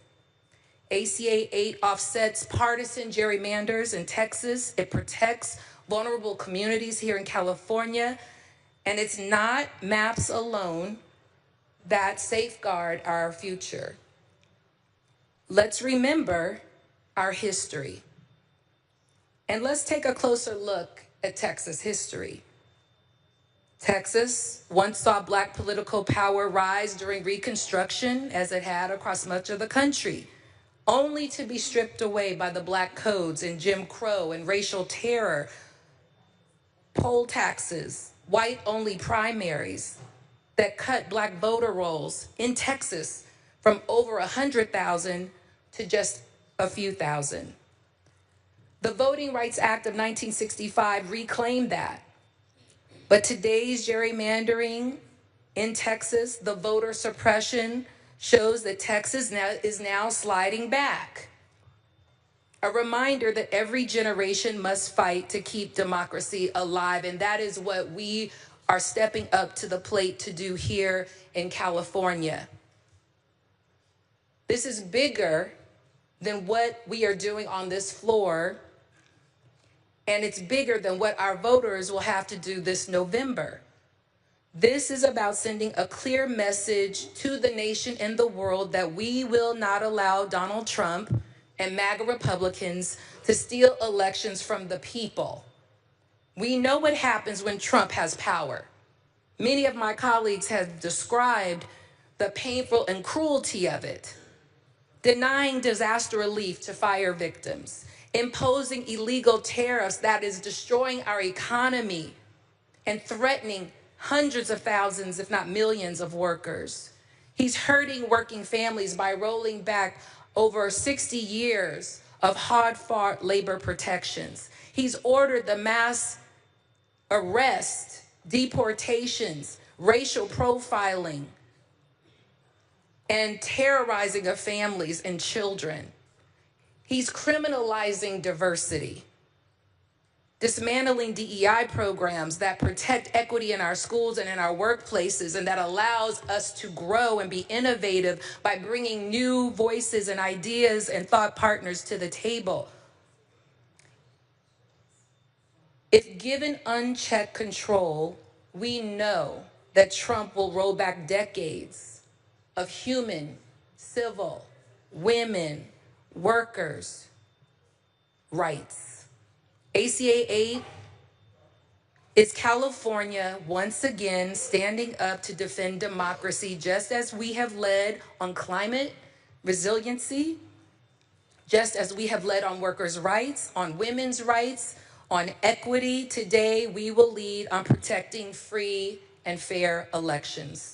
ACA 8 offsets partisan gerrymanders in Texas. It protects vulnerable communities here in California. And it's not maps alone that safeguard our future. Let's remember our history. And let's take a closer look at Texas history. Texas once saw Black political power rise during Reconstruction, as it had across much of the country, only to be stripped away by the Black codes and Jim Crow and racial terror, poll taxes, white-only primaries that cut Black voter rolls in Texas from over 100,000 to just a few thousand. The Voting Rights Act of 1965 reclaimed that. But today's gerrymandering in Texas, the voter suppression, shows that Texas is now sliding back. A reminder that every generation must fight to keep democracy alive, and that is what we are stepping up to the plate to do here in California. This is bigger than what we are doing on this floor, and it's bigger than what our voters will have to do this November. This is about sending a clear message to the nation and the world that we will not allow Donald Trump and MAGA Republicans to steal elections from the people. We know what happens when Trump has power. Many of my colleagues have described the painful and cruelty of it. Denying disaster relief to fire victims, imposing illegal tariffs that is destroying our economy and threatening hundreds of thousands, if not millions of workers. He's hurting working families by rolling back over 60 years of hard-fought labor protections. He's ordered the mass arrest, deportations, racial profiling, and terrorizing of families and children. He's criminalizing diversity, dismantling DEI programs that protect equity in our schools and in our workplaces, and that allows us to grow and be innovative by bringing new voices and ideas and thought partners to the table. If given unchecked control, we know that Trump will roll back decades of human, civil, women, workers' rights. ACA 8 is California once again standing up to defend democracy, just as we have led on climate resiliency, just as we have led on workers' rights, on women's rights, on equity. Today, we will lead on protecting free and fair elections.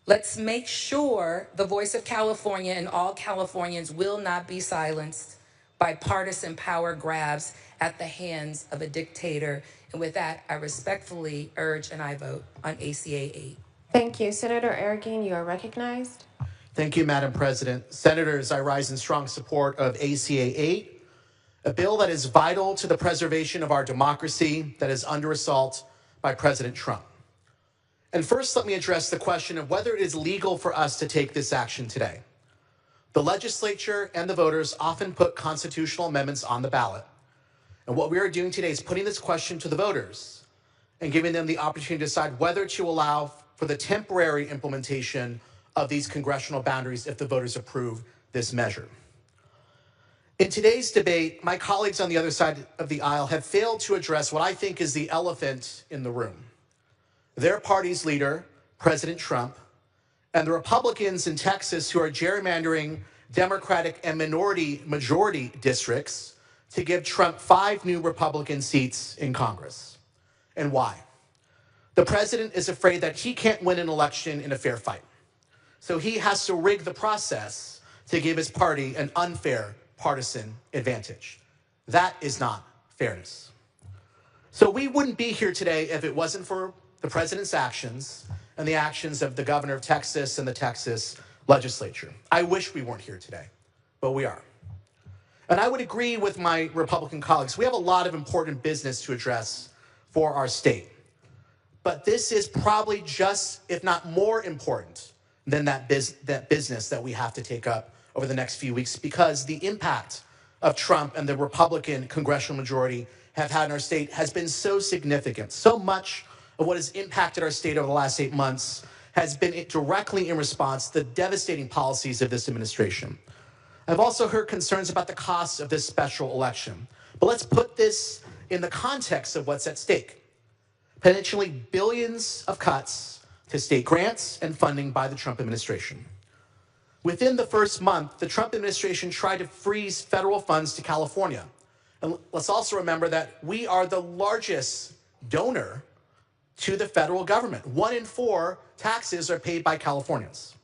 Let's make sure the voice of California and all Californians will not be silenced by partisan power grabs at the hands of a dictator. And with that, I respectfully urge and I vote on ACA 8. Thank you. Senator Ergin, you are recognized. Thank you, Madam President. Senators, I rise in strong support of ACA 8, a bill that is vital to the preservation of our democracy that is under assault by President Trump. And first, let me address the question of whether it is legal for us to take this action today. The legislature and the voters often put constitutional amendments on the ballot. And what we are doing today is putting this question to the voters and giving them the opportunity to decide whether to allow for the temporary implementation of these congressional boundaries if the voters approve this measure. In today's debate, my colleagues on the other side of the aisle have failed to address what I think is the elephant in the room. Their party's leader, President Trump, and the Republicans in Texas who are gerrymandering Democratic and majority districts to give Trump 5 new Republican seats in Congress. And why? The president is afraid that he can't win an election in a fair fight. So he has to rig the process to give his party an unfair partisan advantage. That is not fairness. So we wouldn't be here today if it wasn't for the president's actions and the actions of the governor of Texas and the Texas legislature. I wish we weren't here today, but we are. And I would agree with my Republican colleagues. We have a lot of important business to address for our state. But this is probably just, if not more important than that business that we have to take up over the next few weeks, because the impact of Trump and the Republican congressional majority have had in our state has been so significant. So much of what has impacted our state over the last 8 months has been directly in response to the devastating policies of this administration. I've also heard concerns about the costs of this special election. But let's put this in the context of what's at stake. Potentially billions of cuts to state grants and funding by the Trump administration. Within the first month, the Trump administration tried to freeze federal funds to California. And let's also remember that we are the largest donor to the federal government. 1 in 4 taxes are paid by Californians.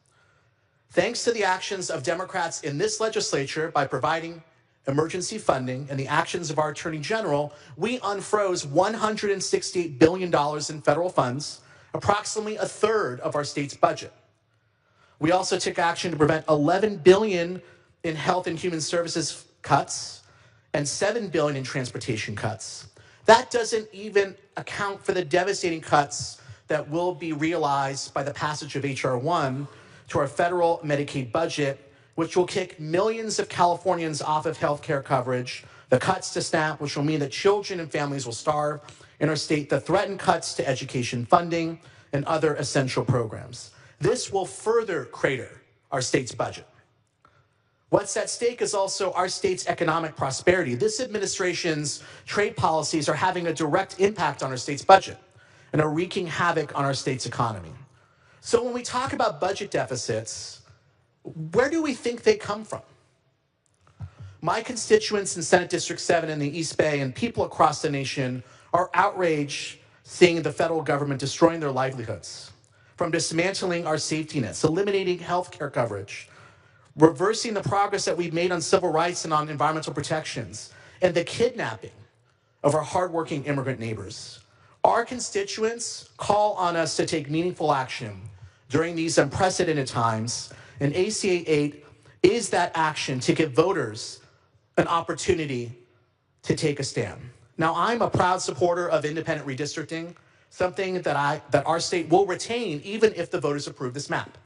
Thanks to the actions of Democrats in this legislature by providing emergency funding and the actions of our Attorney General, we unfroze $168 billion in federal funds, approximately a third of our state's budget. We also took action to prevent $11 billion in health and human services cuts and $7 billion in transportation cuts. That doesn't even account for the devastating cuts that will be realized by the passage of H.R. 1 to our federal Medicaid budget, which will kick millions of Californians off of health care coverage, the cuts to SNAP, which will mean that children and families will starve in our state, the threatened cuts to education funding, and other essential programs. This will further crater our state's budget. What's at stake is also our state's economic prosperity. This administration's trade policies are having a direct impact on our state's budget and are wreaking havoc on our state's economy. So when we talk about budget deficits, where do we think they come from? My constituents in Senate District 7 in the East Bay and people across the nation are outraged seeing the federal government destroying their livelihoods, from dismantling our safety nets, eliminating health care coverage, reversing the progress that we've made on civil rights and on environmental protections, and the kidnapping of our hardworking immigrant neighbors. Our constituents call on us to take meaningful action during these unprecedented times, and ACA 8 is that action to give voters an opportunity to take a stand. Now, I'm a proud supporter of independent redistricting, something that our state will retain even if the voters approve this map.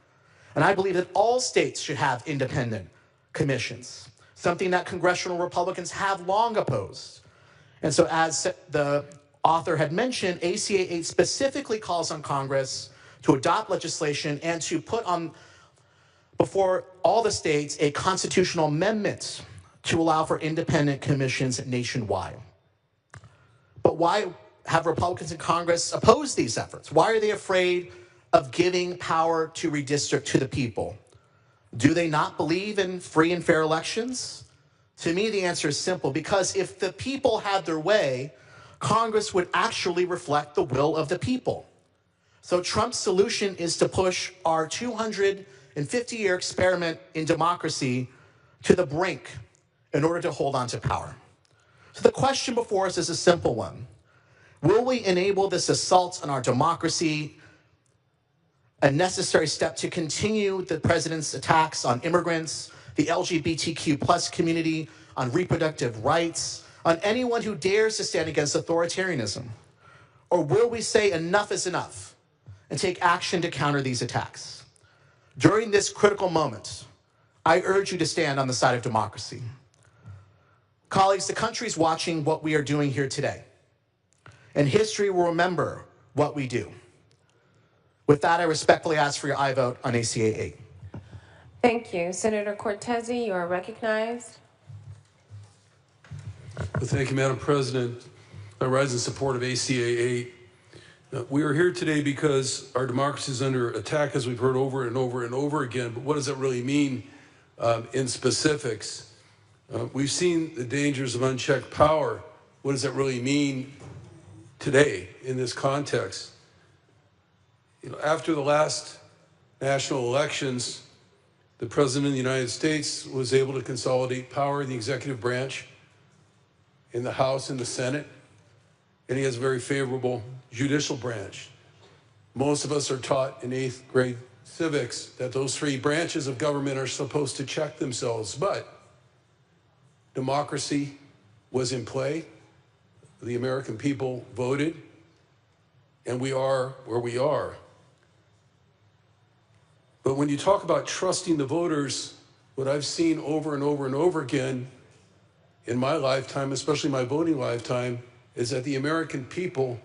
And I believe that all states should have independent commissions, something that congressional Republicans have long opposed. And so as the author had mentioned, ACA 8 specifically calls on Congress to adopt legislation and to put on before all the states a constitutional amendment to allow for independent commissions nationwide. But why have Republicans in Congress opposed these efforts? Why are they afraid of giving power to redistrict to the people? Do they not believe in free and fair elections? To me, the answer is simple, because if the people had their way, Congress would actually reflect the will of the people. So Trump's solution is to push our 250-year experiment in democracy to the brink in order to hold on to power. So the question before us is a simple one. Will we enable this assault on our democracy, a necessary step to continue the president's attacks on immigrants, the LGBTQ plus community, on reproductive rights, on anyone who dares to stand against authoritarianism? Or will we say enough is enough and take action to counter these attacks? During this critical moment, I urge you to stand on the side of democracy. Colleagues, the country's watching what we are doing here today, and history will remember what we do. With that, I respectfully ask for your aye vote on ACA 8. Thank you. Senator Cortese, you are recognized. Well, thank you, Madam President. I rise in support of ACA 8. We are here today because our democracy is under attack, as we've heard over and over and over again. But what does that really mean in specifics? We've seen the dangers of unchecked power. What does that really mean today in this context? After the last national elections, the President of the United States was able to consolidate power in the executive branch, in the House and the Senate, and he has a very favorable judicial branch. Most of us are taught in 8th grade civics that those three branches of government are supposed to check themselves, but democracy was in play. The American people voted, and we are where we are. But when you talk about trusting the voters, what I've seen over and over and over again in my lifetime, especially my voting lifetime, is that the American people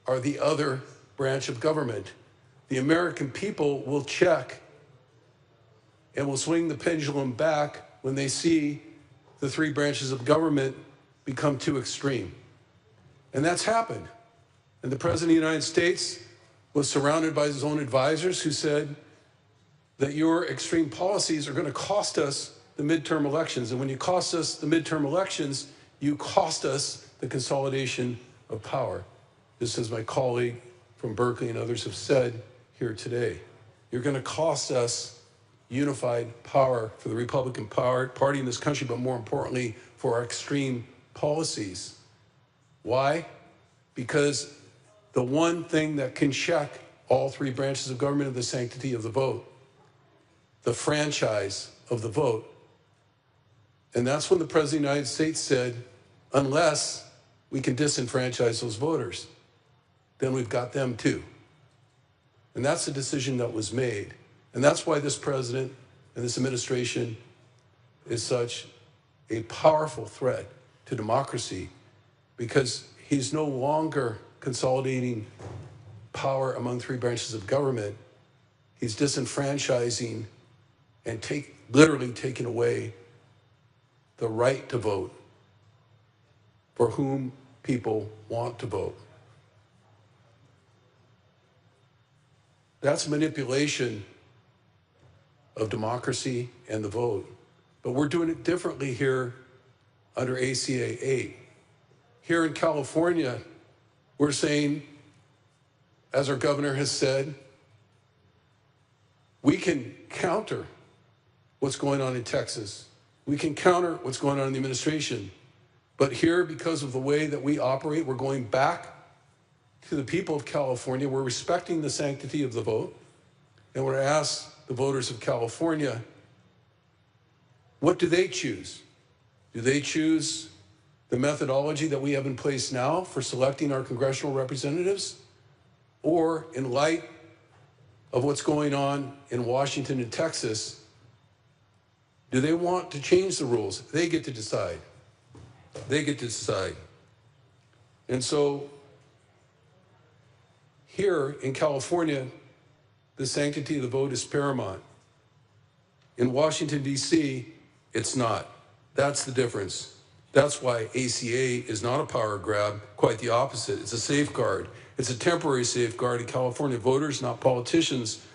are the other branch of government. The American people will check and will swing the pendulum back when they see the three branches of government become too extreme. And that's happened. And the President of the United States was surrounded by his own advisors who said that your extreme policies are going to cost us the midterm elections. And when you cost us the midterm elections, you cost us the consolidation of power. Just as my colleague from Berkeley and others have said here today. You're going to cost us unified power for the Republican Party in this country, but more importantly, for our extreme policies. Why? Because the one thing that can check all three branches of government is the sanctity of the vote, the franchise of the vote. And that's when the President of the United States said, unless we can disenfranchise those voters, then we've got them too. And that's the decision that was made. And that's why this president and this administration is such a powerful threat to democracy, because he's no longer consolidating power among three branches of government. He's disenfranchising and literally taking away the right to vote for whom people want to vote. That's manipulation of democracy and the vote. But we're doing it differently here under ACA 8. Here in California, we're saying, as our governor has said, we can counter what's going on in Texas. We can counter what's going on in the administration. But here, because of the way that we operate, we're going back to the people of California. We're respecting the sanctity of the vote. And we're going to ask the voters of California, what do they choose? Do they choose the methodology that we have in place now for selecting our congressional representatives? Or in light of what's going on in Washington and Texas, do they want to change the rules? They get to decide. They get to decide. And so here in California, the sanctity of the vote is paramount. In Washington, D.C., it's not. That's the difference. That's why ACA is not a power grab, quite the opposite. It's a safeguard. It's a temporary safeguard, and California voters, not politicians,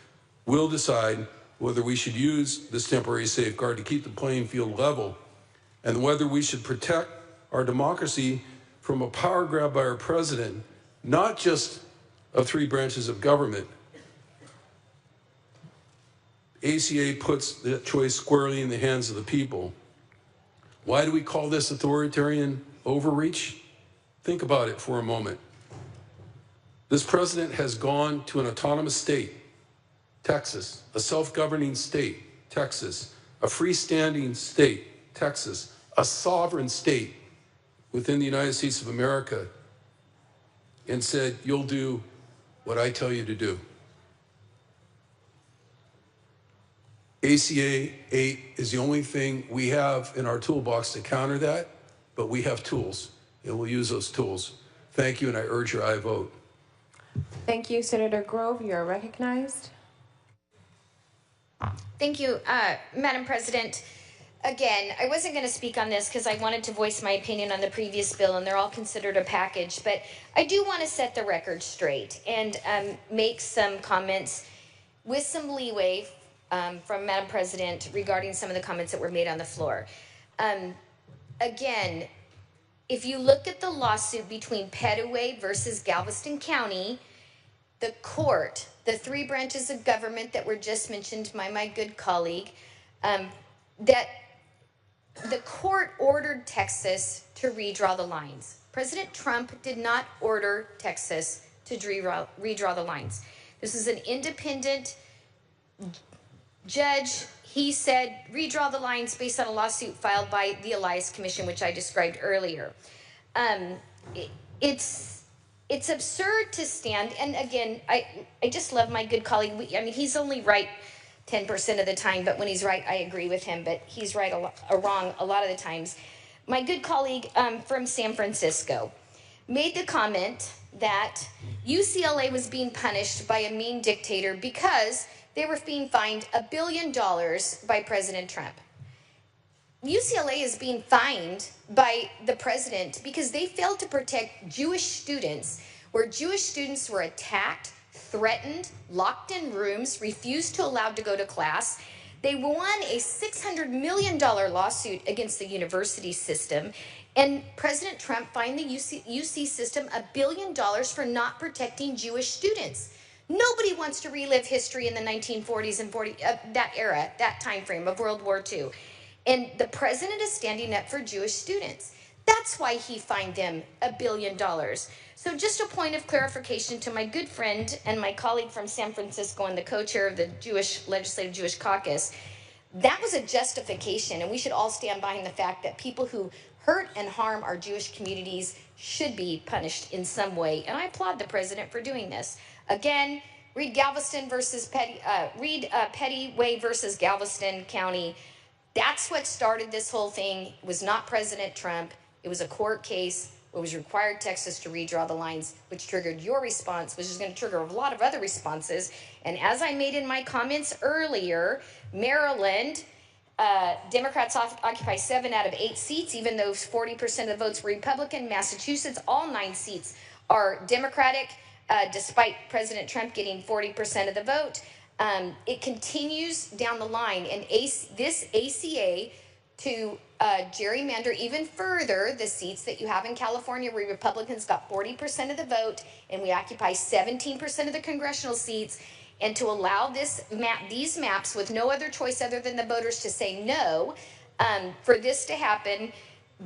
will decide whether we should use this temporary safeguard to keep the playing field level, and whether we should protect our democracy from a power grab by our president, not just of three branches of government. ACA puts that choice squarely in the hands of the people. Why do we call this authoritarian overreach? Think about it for a moment. This president has gone to an autonomous state, Texas, a self-governing state, Texas, a freestanding state, Texas, a sovereign state within the United States of America, and said, you'll do what I tell you to do. ACA 8 is the only thing we have in our toolbox to counter that, but we have tools, and we'll use those tools. Thank you, and I urge your aye vote. Thank you, Senator Grove. You're recognized. Thank you, Madam President. Again, I wasn't going to speak on this because I wanted to voice my opinion on the previous bill, and they're all considered a package. But I do want to set the record straight and make some comments with some leeway from Madam President regarding some of the comments that were made on the floor. Again, if you look at the lawsuit between Petaway versus Galveston County, the court, the three branches of government that were just mentioned by my good colleague, that the court ordered Texas to redraw the lines. President Trump did not order Texas to redraw the lines. This is an independent judge. He said redraw the lines based on a lawsuit filed by the Elias Commission, which I described earlier. It's absurd to stand, and again, I just love my good colleague. I mean, he's only right 10% of the time, but when he's right, I agree with him, but he's right wrong a lot of the times. My good colleague from San Francisco made the comment that UCLA was being punished by a mean dictator because they were being fined $1 billion by President Trump. UCLA is being fined by the president because they failed to protect Jewish students, where Jewish students were attacked, threatened, locked in rooms, refused to allow to go to class. They won a $600 million lawsuit against the university system, and President Trump fined the UC system $1 billion for not protecting Jewish students. Nobody wants to relive history in the 1940s and 40s, that era, that time frame of World War II. And the president is standing up for Jewish students. That's why he fined them $1 billion. So just a point of clarification to my good friend and my colleague from San Francisco and the co-chair of the Legislative Jewish Caucus, that was a justification, and we should all stand behind the fact that people who hurt and harm our Jewish communities should be punished in some way, and I applaud the president for doing this. Again, read Galveston versus Petty Way versus Galveston County. That's what started this whole thing. It was not President Trump. It was a court case. It was required Texas to redraw the lines, which triggered your response, which is going to trigger a lot of other responses. And as I made in my comments earlier, Maryland, Democrats occupy 7 out of 8 seats, even though 40% of the votes were Republican. Massachusetts, all 9 seats are Democratic, despite President Trump getting 40% of the vote. It continues down the line, and this ACA to gerrymander even further the seats that you have in California, where Republicans got 40% of the vote, and we occupy 17% of the congressional seats, and to allow these maps with no other choice other than the voters to say no, for this to happen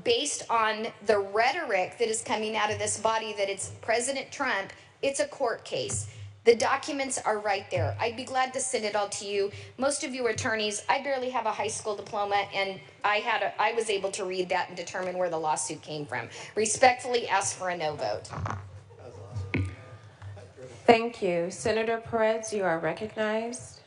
based on the rhetoric that is coming out of this body that it's President Trump, it's a court case. The documents are right there. I'd be glad to send it all to you. Most of you are attorneys. I barely have a high school diploma, and I was able to read that and determine where the lawsuit came from. Respectfully ask for a no vote. Thank you. Senator Perez, you are recognized.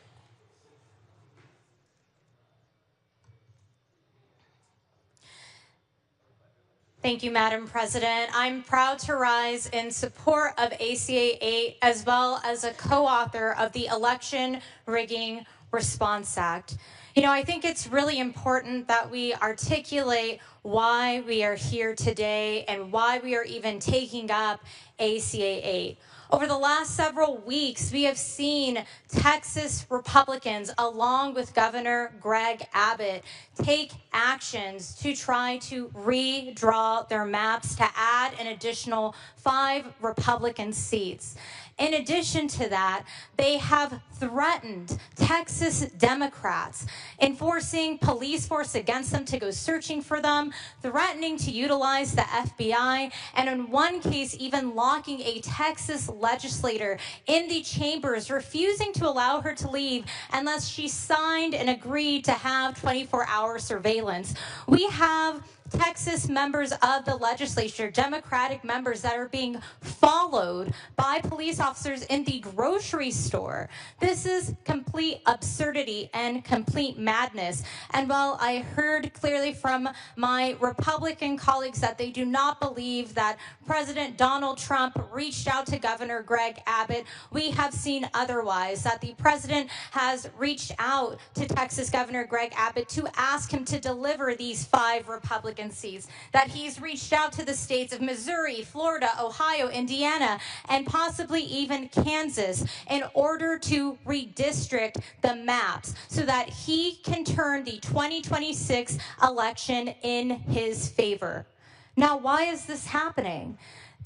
Thank you, Madam President. I'm proud to rise in support of ACA 8, as well as a co-author of the Election Rigging Response Act. You know, I think it's really important that we articulate why we are here today and why we are even taking up ACA 8. Over the last several weeks, we have seen Texas Republicans, along with Governor Greg Abbott, take actions to try to redraw their maps to add an additional 5 Republican seats. In addition to that, they have threatened Texas Democrats, enforcing police force against them to go searching for them, threatening to utilize the FBI, and in one case, even locking a Texas legislator in the chambers, refusing to allow her to leave unless she signed and agreed to have 24-hour surveillance. We have Texas members of the legislature, Democratic members, that are being followed by police officers in the grocery store. This is complete absurdity and complete madness. And while I heard clearly from my Republican colleagues that they do not believe that President Donald Trump reached out to Governor Greg Abbott, we have seen otherwise, that the president has reached out to Texas Governor Greg Abbott to ask him to deliver these 5 Republican seats, that he's reached out to the states of Missouri, Florida, Ohio, Indiana, and possibly even Kansas in order to redistrict the maps so that he can turn the 2026 election in his favor. Now, why is this happening?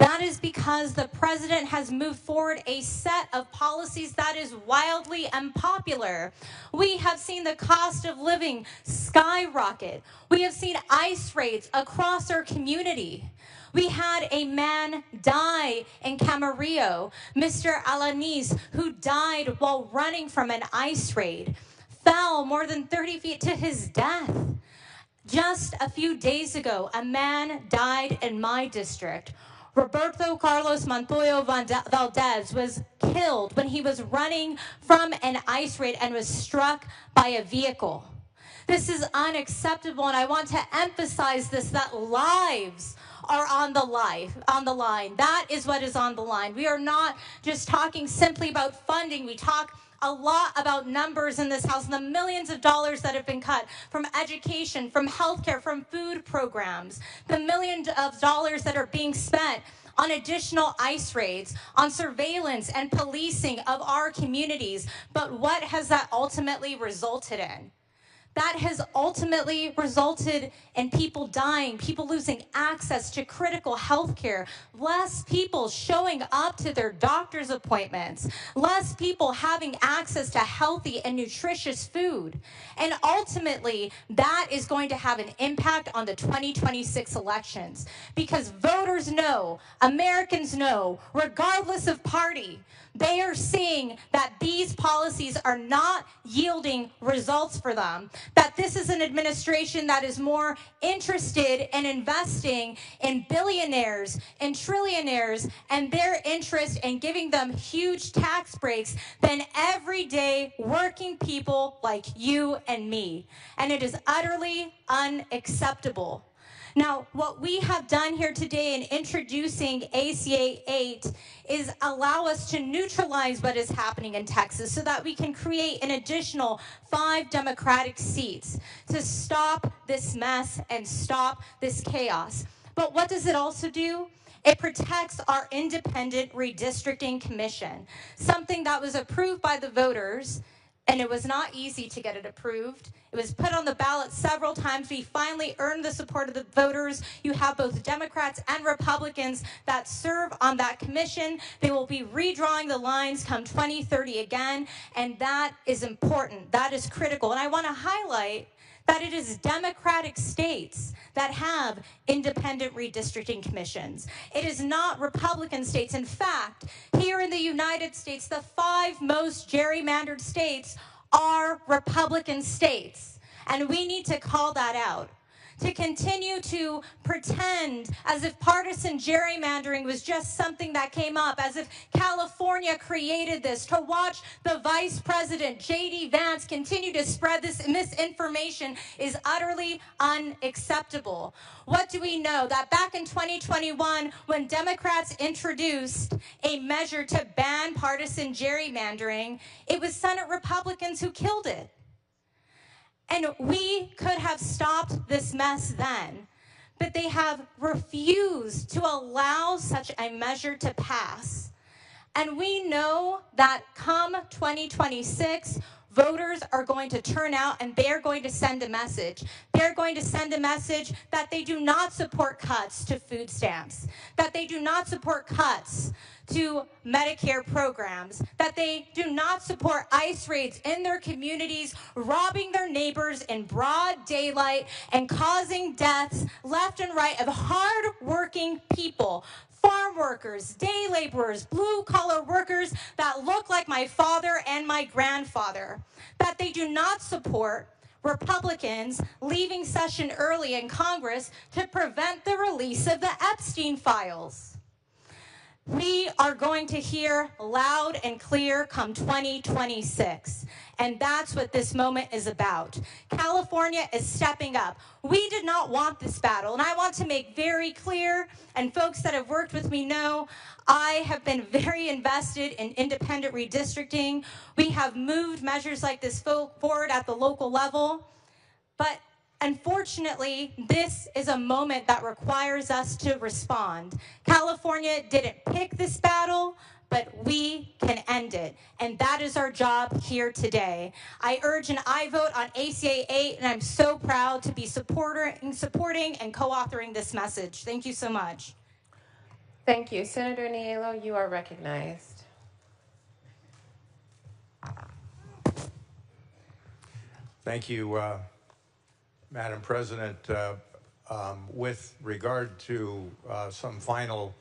That is because the president has moved forward a set of policies that is wildly unpopular. We have seen the cost of living skyrocket. We have seen ICE raids across our community. We had a man die in Camarillo, Mr. Alanis, who died while running from an ICE raid, fell more than 30 feet to his death. Just a few days ago, a man died in my district. Roberto Carlos Montoyo Valdez was killed when he was running from an ICE raid and was struck by a vehicle. This is unacceptable, and I want to emphasize this, that lives are on the line. That is what is on the line. We are not just talking simply about funding. We talk a lot about numbers in this House and the millions of dollars that have been cut from education, from healthcare, from food programs, the millions of dollars that are being spent on additional ICE raids, on surveillance and policing of our communities. But what has that ultimately resulted in? That has ultimately resulted in people dying, people losing access to critical health care, less people showing up to their doctor's appointments, less people having access to healthy and nutritious food. And ultimately, that is going to have an impact on the 2026 elections, because voters know, Americans know, regardless of party, they are seeing that these policies are not yielding results for them, that this is an administration that is more interested in investing in billionaires and trillionaires and their interest in giving them huge tax breaks than everyday working people like you and me. And it is utterly unacceptable. Now, what we have done here today in introducing ACA 8 is allow us to neutralize what is happening in Texas so that we can create an additional 5 Democratic seats to stop this mess and stop this chaos. But what does it also do? It protects our independent redistricting commission, something that was approved by the voters, and it was not easy to get it approved. It was put on the ballot several times. We finally earned the support of the voters. You have both Democrats and Republicans that serve on that commission. They will be redrawing the lines come 2030 again, and that is important. That is critical. And I want to highlight that it is Democratic states that have independent redistricting commissions. It is not Republican states. In fact, here in the United States, the 5 most gerrymandered states are Republican states. And we need to call that out. To continue to pretend as if partisan gerrymandering was just something that came up, as if California created this, to watch the Vice President, J.D. Vance, continue to spread this misinformation is utterly unacceptable. What do we know? That back in 2021, when Democrats introduced a measure to ban partisan gerrymandering, it was Senate Republicans who killed it. And we could have stopped this mess then, but they have refused to allow such a measure to pass. And we know that come 2026, voters are going to turn out and they're going to send a message. They're going to send a message that they do not support cuts to food stamps, that they do not support cuts to Medicare programs, that they do not support ICE raids in their communities, robbing their neighbors in broad daylight and causing deaths left and right of hard-working people, farm workers, day laborers, blue-collar workers that look like my father and my grandfather, that they do not support Republicans leaving session early in Congress to prevent the release of the Epstein files. We are going to hear loud and clear come 2026. And that's what this moment is about. California is stepping up. We did not want this battle. And I want to make very clear, and folks that have worked with me know, I have been very invested in independent redistricting. We have moved measures like this forward at the local level. But unfortunately, this is a moment that requires us to respond. California didn't pick this battle, but we can end it. And that is our job here today. I urge an aye vote on ACA 8, and I'm so proud to be supporting and co-authoring this message. Thank you so much. Thank you. Senator Nielo, you are recognized. Thank you, Madam President. With regard to some final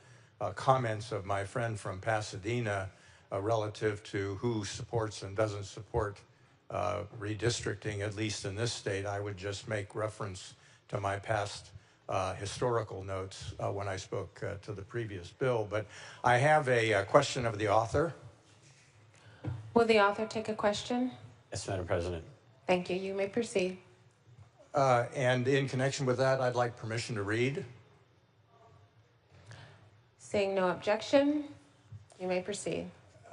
comments of my friend from Pasadena relative to who supports and doesn't support redistricting, at least in this state, I would just make reference to my past historical notes when I spoke to the previous bill. But I have a question of the author. Will the author take a question? Yes, Madam President. Thank you. You may proceed. And in connection with that, I'd like permission to read. Seeing no objection, you may proceed.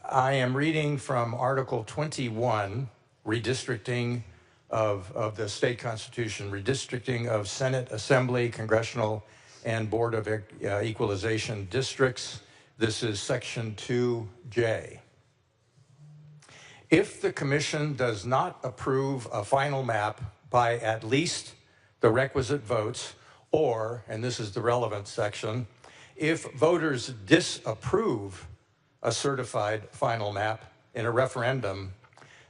I am reading from Article 21, redistricting of the state constitution, redistricting of Senate, Assembly, Congressional, and Board of Equalization districts. This is Section 2J. If the commission does not approve a final map by at least the requisite votes, or, and this is the relevant section, if voters disapprove a certified final map in a referendum,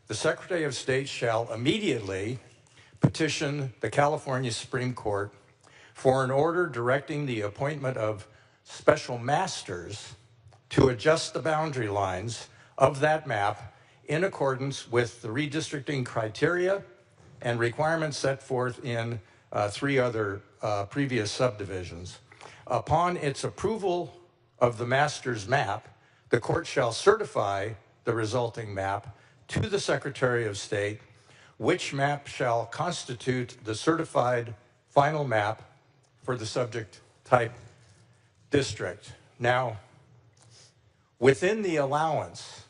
the Secretary of State shall immediately petition the California Supreme Court for an order directing the appointment of special masters to adjust the boundary lines of that map in accordance with the redistricting criteria and requirements set forth in 3 other previous subdivisions. Upon its approval of the master's map, the court shall certify the resulting map to the Secretary of State, which map shall constitute the certified final map for the subject type district. Now, within the allowance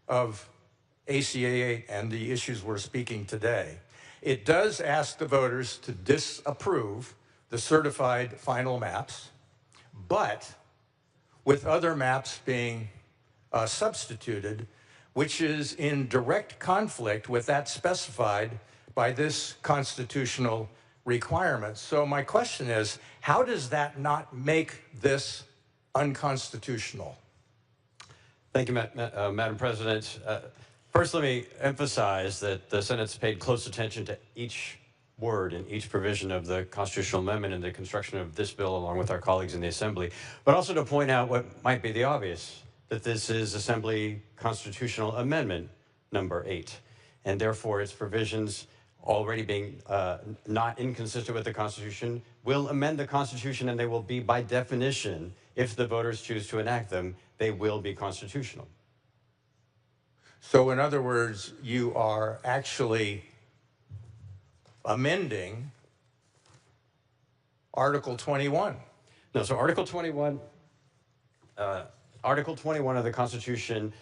of ACA 8 and the issues we're speaking today, it does ask the voters to disapprove the certified final maps, but with other maps being substituted, which is in direct conflict with that specified by this constitutional requirement. So my question is, how does that not make this unconstitutional? Thank you, Madam President. First, let me emphasize that the Senate's paid close attention to each word and each provision of the constitutional amendment in the construction of this bill, along with our colleagues in the Assembly, but also to point out what might be the obvious, that this is Assembly Constitutional Amendment number 8, and therefore its provisions already being not inconsistent with the Constitution will amend the Constitution, and they will be, by definition, if the voters choose to enact them, they will be constitutional. So in other words, you are actually amending Article 21. No, so Article 21 of the Constitution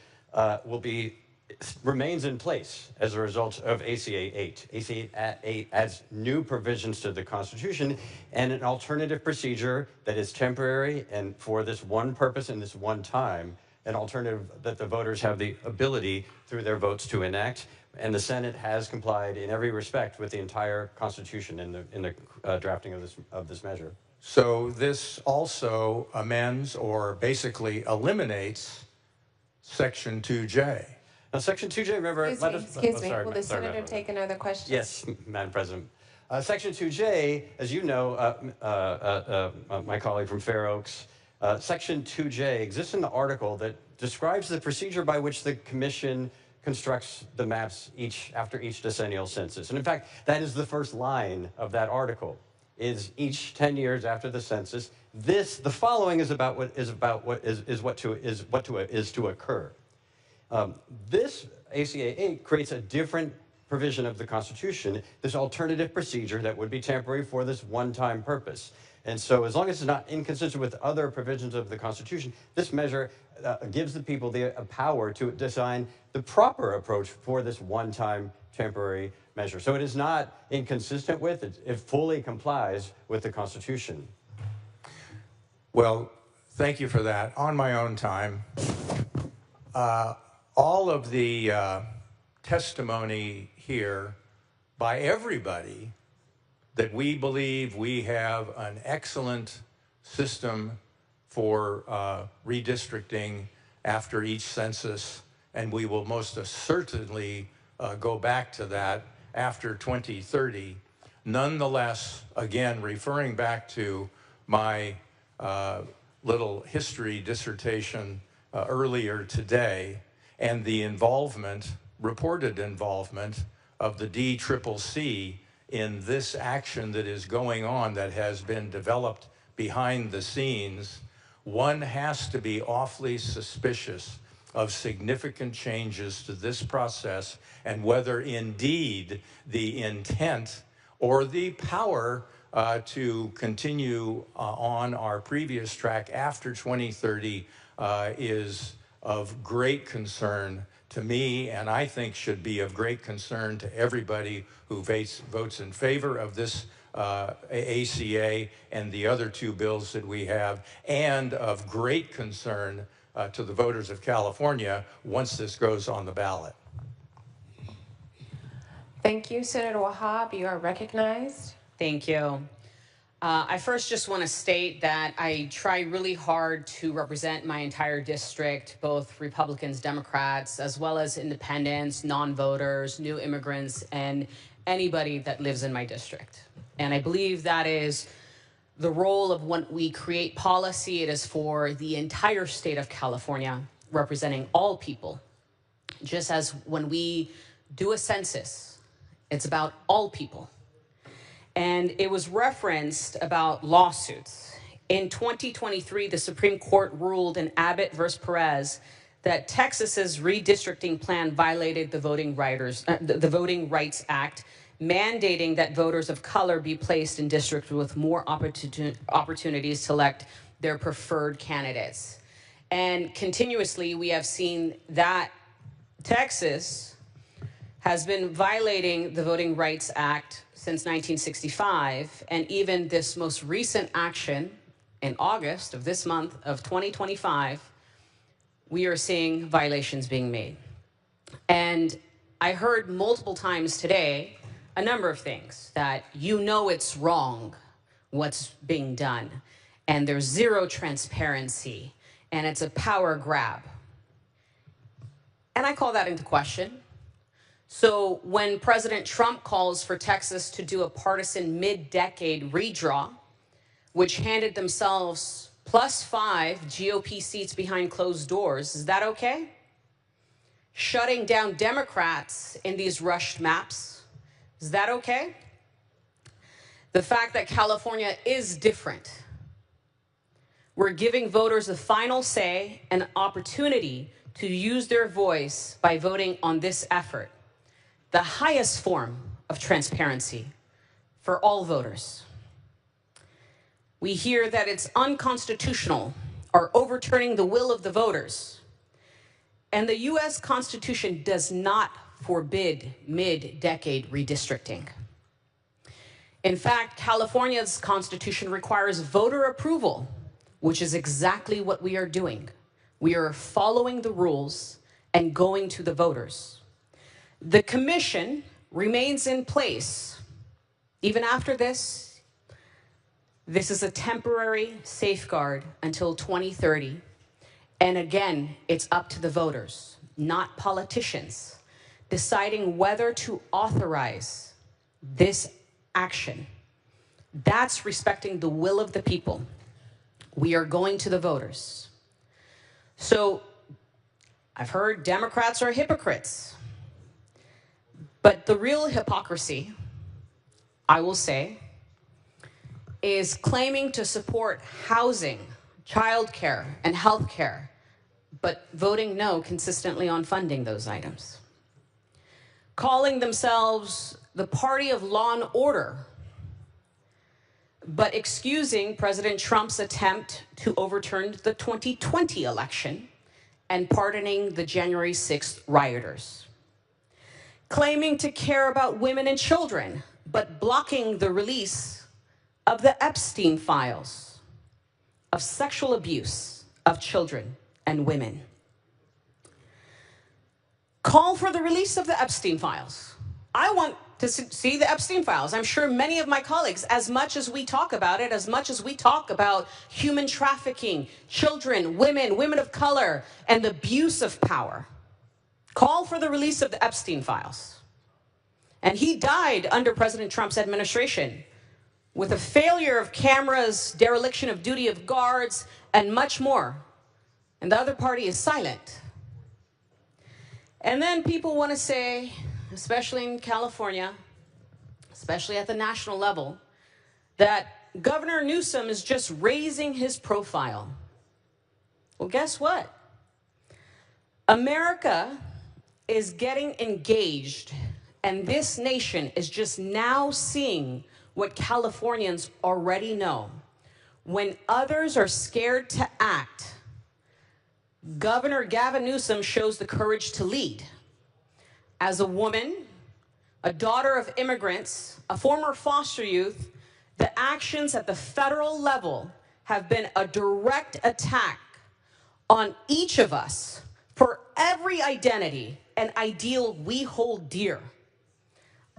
remains in place as a result of ACA 8. ACA 8 adds new provisions to the Constitution and an alternative procedure that is temporary and for this one purpose and this one time, an alternative that the voters have the ability through their votes to enact. And the Senate has complied in every respect with the entire Constitution in the drafting of this measure. So this also amends or basically eliminates Section 2J. Now, Section 2J, remember... Excuse me. Will the Senator take another question? Yes, Madam President. Section 2J, as you know, my colleague from Fair Oaks, Section 2J exists in the article that describes the procedure by which the Commission constructs the maps after each decennial census. And in fact, that is the first line of that article, is each 10 years after the census, the following is what is to occur. This ACA 8 creates a different provision of the Constitution, this alternative procedure that would be temporary for this one-time purpose. And so as long as it's not inconsistent with other provisions of the Constitution, this measure gives the people the power to design the proper approach for this one-time temporary measure. So it is not inconsistent with, it fully complies with the Constitution. Well, thank you for that. On my own time, all of the testimony here by everybody that we believe we have an excellent system for redistricting after each census, and we will most certainly go back to that after 2030. Nonetheless, again, referring back to my little history dissertation earlier today, and the involvement, reported involvement, of the DCCC in this action that is going on, that has been developed behind the scenes, one has to be awfully suspicious of significant changes to this process, and whether indeed the intent or the power to continue on our previous track after 2030 is of great concern to me, and I think should be of great concern to everybody who votes in favor of this ACA and the other two bills that we have, and of great concern to the voters of California once this goes on the ballot. Thank you, Senator Wahab. You are recognized. Thank you. I first just want to state that I try really hard to represent my entire district, both Republicans, Democrats, as well as independents, non-voters, new immigrants, and anybody that lives in my district. And I believe that is the role of when we create policy. It is for the entire state of California, representing all people. Just as when we do a census, it's about all people. And it was referenced about lawsuits. In 2023, the Supreme Court ruled in Abbott versus Perez that Texas's redistricting plan violated the Voting Rights Act, mandating that voters of color be placed in districts with more opportunities to elect their preferred candidates. And continuously, we have seen that Texas has been violating the Voting Rights Act since 1965, and even this most recent action in August of this month of 2025, we are seeing violations being made. And I heard multiple times today a number of things that it's wrong what's being done, and there's zero transparency, and it's a power grab. And I call that into question. So when President Trump calls for Texas to do a partisan mid-decade redraw, which handed themselves +5 GOP seats behind closed doors, is that okay? Shutting down Democrats in these rushed maps, is that okay? The fact that California is different. We're giving voters the final say and opportunity to use their voice by voting on this effort, the highest form of transparency for all voters. We hear that it's unconstitutional or overturning the will of the voters. And the US Constitution does not forbid mid-decade redistricting. In fact, California's Constitution requires voter approval, which is exactly what we are doing. We are following the rules and going to the voters. The commission remains in place. Even after this, this is a temporary safeguard until 2030. And again, it's up to the voters, not politicians, deciding whether to authorize this action. That's respecting the will of the people. We are going to the voters. So I've heard Democrats are hypocrites. But the real hypocrisy, I will say, is claiming to support housing, childcare, and healthcare, but voting no consistently on funding those items. Calling themselves the party of law and order, but excusing President Trump's attempt to overturn the 2020 election and pardoning the January 6th rioters. Claiming to care about women and children, but blocking the release of the Epstein files of sexual abuse of children and women. Call for the release of the Epstein files. I want to see the Epstein files. I'm sure many of my colleagues, as much as we talk about it, as much as we talk about human trafficking, children, women of color, and the abuse of power, call for the release of the Epstein files. And he died under President Trump's administration with a failure of cameras, dereliction of duty of guards, and much more. And the other party is silent. And then people want to say, especially in California, especially at the national level, that Governor Newsom is just raising his profile. Well, guess what? America is getting engaged, and this nation is just now seeing what Californians already know. When others are scared to act, Governor Gavin Newsom shows the courage to lead. As a woman, a daughter of immigrants, a former foster youth, the actions at the federal level have been a direct attack on each of us for every identity and ideal we hold dear.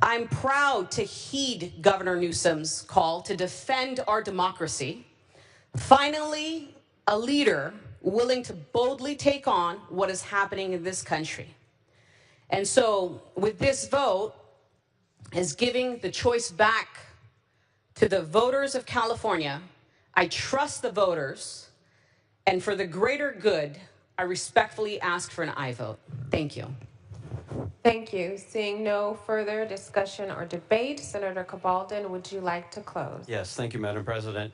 I'm proud to heed Governor Newsom's call to defend our democracy. Finally, a leader willing to boldly take on what is happening in this country. And so with this vote is giving the choice back to the voters of California. I trust the voters, and for the greater good, I respectfully ask for an aye vote. Thank you. Thank you. Seeing no further discussion or debate, Senator Cabaldon, would you like to close? Yes, thank you, Madam President.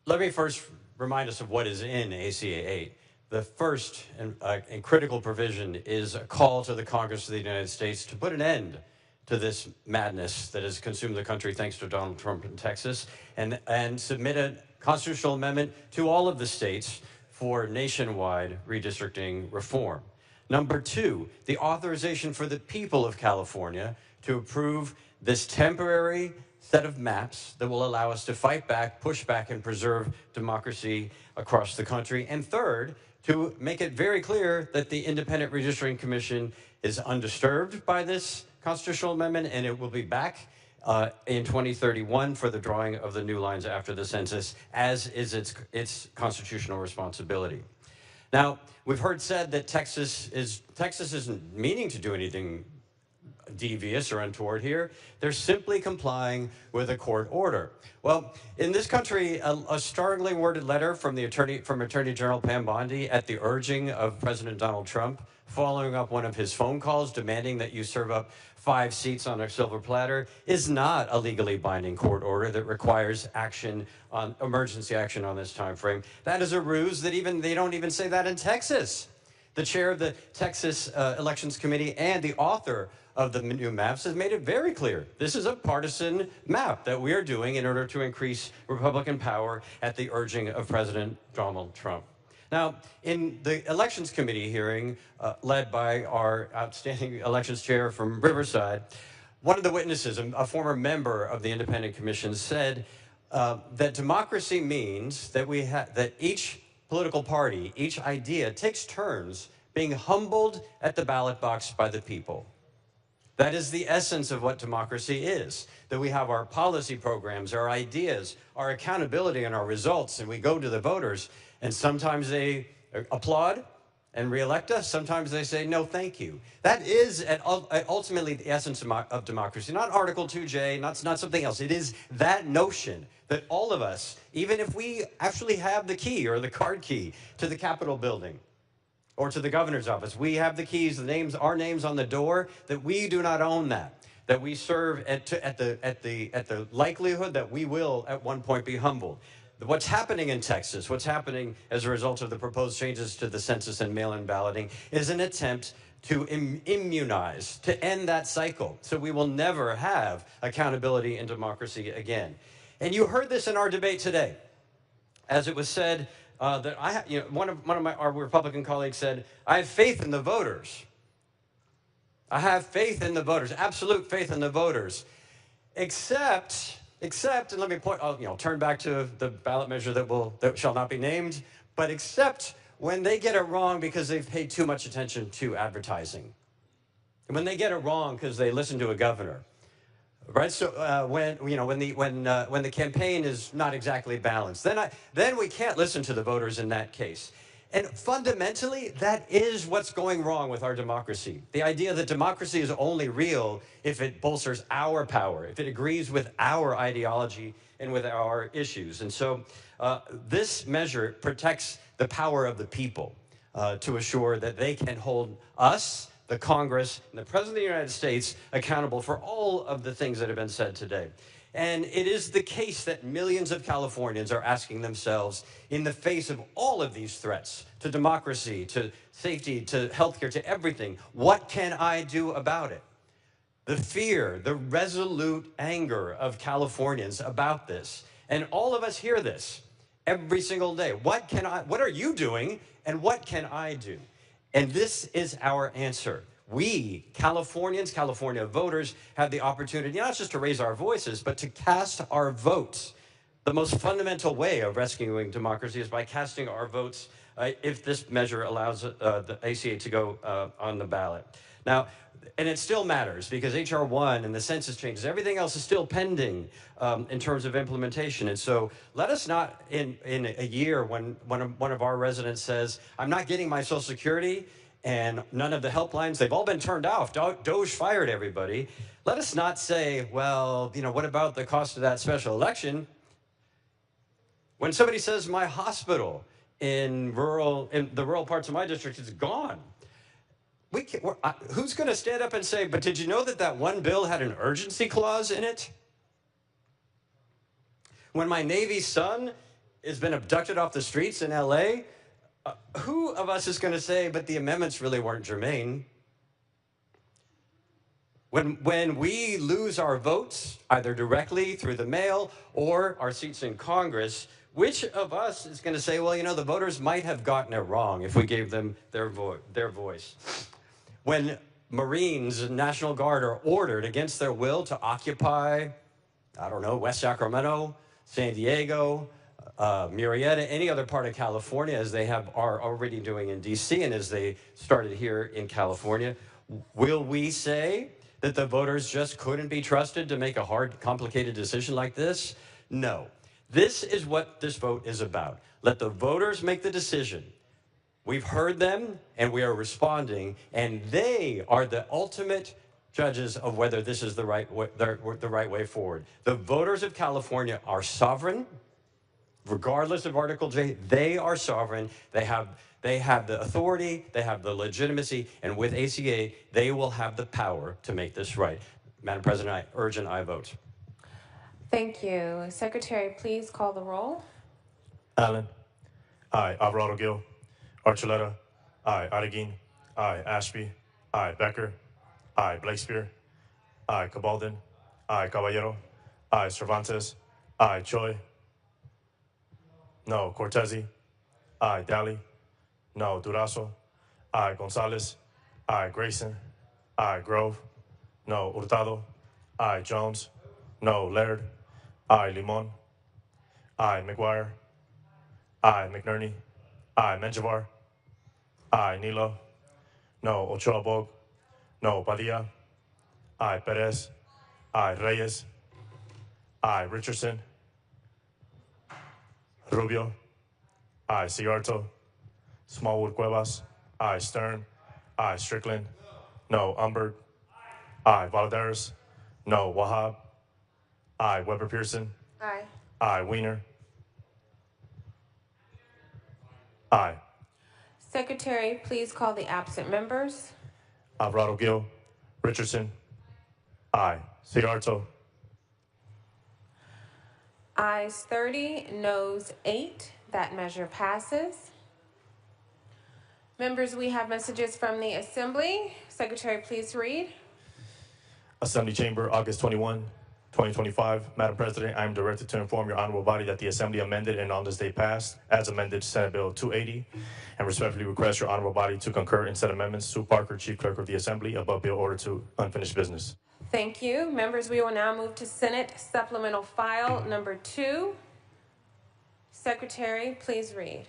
Let me first remind us of what is in ACA 8. The first and critical provision is a call to the Congress of the United States to put an end to this madness that has consumed the country thanks to Donald Trump in Texas, and submit a constitutional amendment to all of the states for nationwide redistricting reform. Number two, the authorization for the people of California to approve this temporary set of maps that will allow us to fight back, push back, and preserve democracy across the country. And third, to make it very clear that the Independent Redistricting Commission is undisturbed by this constitutional amendment, and it will be back in 2031 for the drawing of the new lines after the census, as is its constitutional responsibility. Now, we've heard said that Texas isn't meaning to do anything devious or untoward here. They're simply complying with a court order. Well, in this country, a strongly worded letter from Attorney General Pam Bondi at the urging of President Donald Trump, following up one of his phone calls demanding that you serve up 5 seats on a silver platter, is not a legally binding court order that requires emergency action on this time frame. That is a ruse that they don't even say that in Texas. The chair of the Texas Elections Committee and the author of the new maps has made it very clear. This is a partisan map that we are doing in order to increase Republican power at the urging of President Donald Trump. Now, in the Elections Committee hearing led by our outstanding elections chair from Riverside, one of the witnesses, a former member of the Independent Commission, said that democracy means that that each political party, each idea takes turns being humbled at the ballot box by the people. That is the essence of what democracy is, that we have our policy programs, our ideas, our accountability, and our results, and we go to the voters, and sometimes they applaud and reelect us. Sometimes they say, no, thank you. That is ultimately the essence of democracy, not Article 2J, not something else. It is that notion that all of us, even if we actually have the key or the card key to the Capitol building, or to the governor's office, we have the keys, our names on the door, that we do not own that we serve at the likelihood that we will at one point be humbled. What's happening in Texas, what's happening as a result of the proposed changes to the census and mail-in balloting, is an attempt to immunize, to end that cycle, so we will never have accountability in democracy again. And you heard this in our debate today, as it was said. That one of our Republican colleagues said, I have faith in the voters. I have faith in the voters, absolute faith in the voters. Except, and let me point, turn back to the ballot measure that shall not be named, but except when they get it wrong because they've paid too much attention to advertising. when they get it wrong because they listen to a governor. Right, so when the campaign is not exactly balanced, then we can't listen to the voters in that case. And fundamentally, that is what's going wrong with our democracy. The idea that democracy is only real if it bolsters our power, if it agrees with our ideology and with our issues. And so this measure protects the power of the people to assure that they can hold us, the Congress, and the President of the United States accountable for all of the things that have been said today. And it is the case that millions of Californians are asking themselves in the face of all of these threats to democracy, to safety, to healthcare, to everything, what can I do about it? The fear, the resolute anger of Californians about this. And all of us hear this every single day. What are you doing and what can I do? And this is our answer. We, Californians, California voters, have the opportunity not just to raise our voices, but to cast our votes. The most fundamental way of rescuing democracy is by casting our votes if this measure allows the ACA to go on the ballot. Now, and it still matters because H.R. 1 and the census changes, everything else is still pending in terms of implementation. And so let us not, in a year when one of our residents says, I'm not getting my Social Security, and none of the helplines, they've all been turned off. Doge fired everybody. Let us not say, well, what about the cost of that special election? When somebody says my hospital in the rural parts of my district is gone, who's going to stand up and say, but did you know that one bill had an urgency clause in it? When my Navy son has been abducted off the streets in LA, who of us is going to say, but the amendments really weren't germane? When we lose our votes, either directly through the mail or our seats in Congress, which of us is going to say, well, the voters might have gotten it wrong if we gave them their voice? When Marines and National Guard are ordered against their will to occupy, I don't know, West Sacramento, San Diego, Murrieta, any other part of California, as they are already doing in D.C. and as they started here in California, will we say that the voters just couldn't be trusted to make a hard, complicated decision like this? No. This is what this vote is about. Let the voters make the decision. We've heard them, and we are responding, and they are the ultimate judges of whether this is the right way forward. The voters of California are sovereign. Regardless of Article J, they are sovereign. They have the authority, they have the legitimacy, and with ACA, they will have the power to make this right. Madam President, I urge an aye vote. Thank you. Secretary, please call the roll. Allen. Aye. Alvarado Gil. Archuleta. Aye. Adeguin. Aye. Ashby. Aye. Becker. Aye. Blakespear. Aye. Cabaldon. Aye. Caballero. Aye. Cervantes. Aye. Choi. No. Cortezi. Aye. Daly. No. Durazo. Aye. Gonzalez. Aye. Grayson. Aye. Grove. No. Hurtado. Aye. Jones. No. Laird. Aye. Limon. Aye. McGuire. Aye. McNerney. Aye. Menjivar. Aye. Nilo. No. Ochoa Bog. No. Padilla. Aye. Perez. Aye. Reyes. Aye. Richardson. Rubio. Aye. Cigarto. Smallwood Cuevas. Aye. Stern. Aye. Strickland. No. Umberg. Aye. Valadares. No. Wahab. Aye. Weber Pearson. Aye. Aye. Wiener. Aye. Secretary, please call the absent members. Alvarado Gil. Richardson. Aye. Cigarto. Ayes 30, noes 8. That measure passes. Members, we have messages from the Assembly. Secretary, please read. Assembly Chamber, August 21, 2025. Madam President, I am directed to inform your honorable body that the Assembly amended and on this day passed, as amended, Senate Bill 280, and respectfully request your honorable body to concur in said amendments. Sue Parker, Chief Clerk of the Assembly, above bill order to unfinished business. Thank you. Members, we will now move to Senate Supplemental File number 2. Secretary, please read.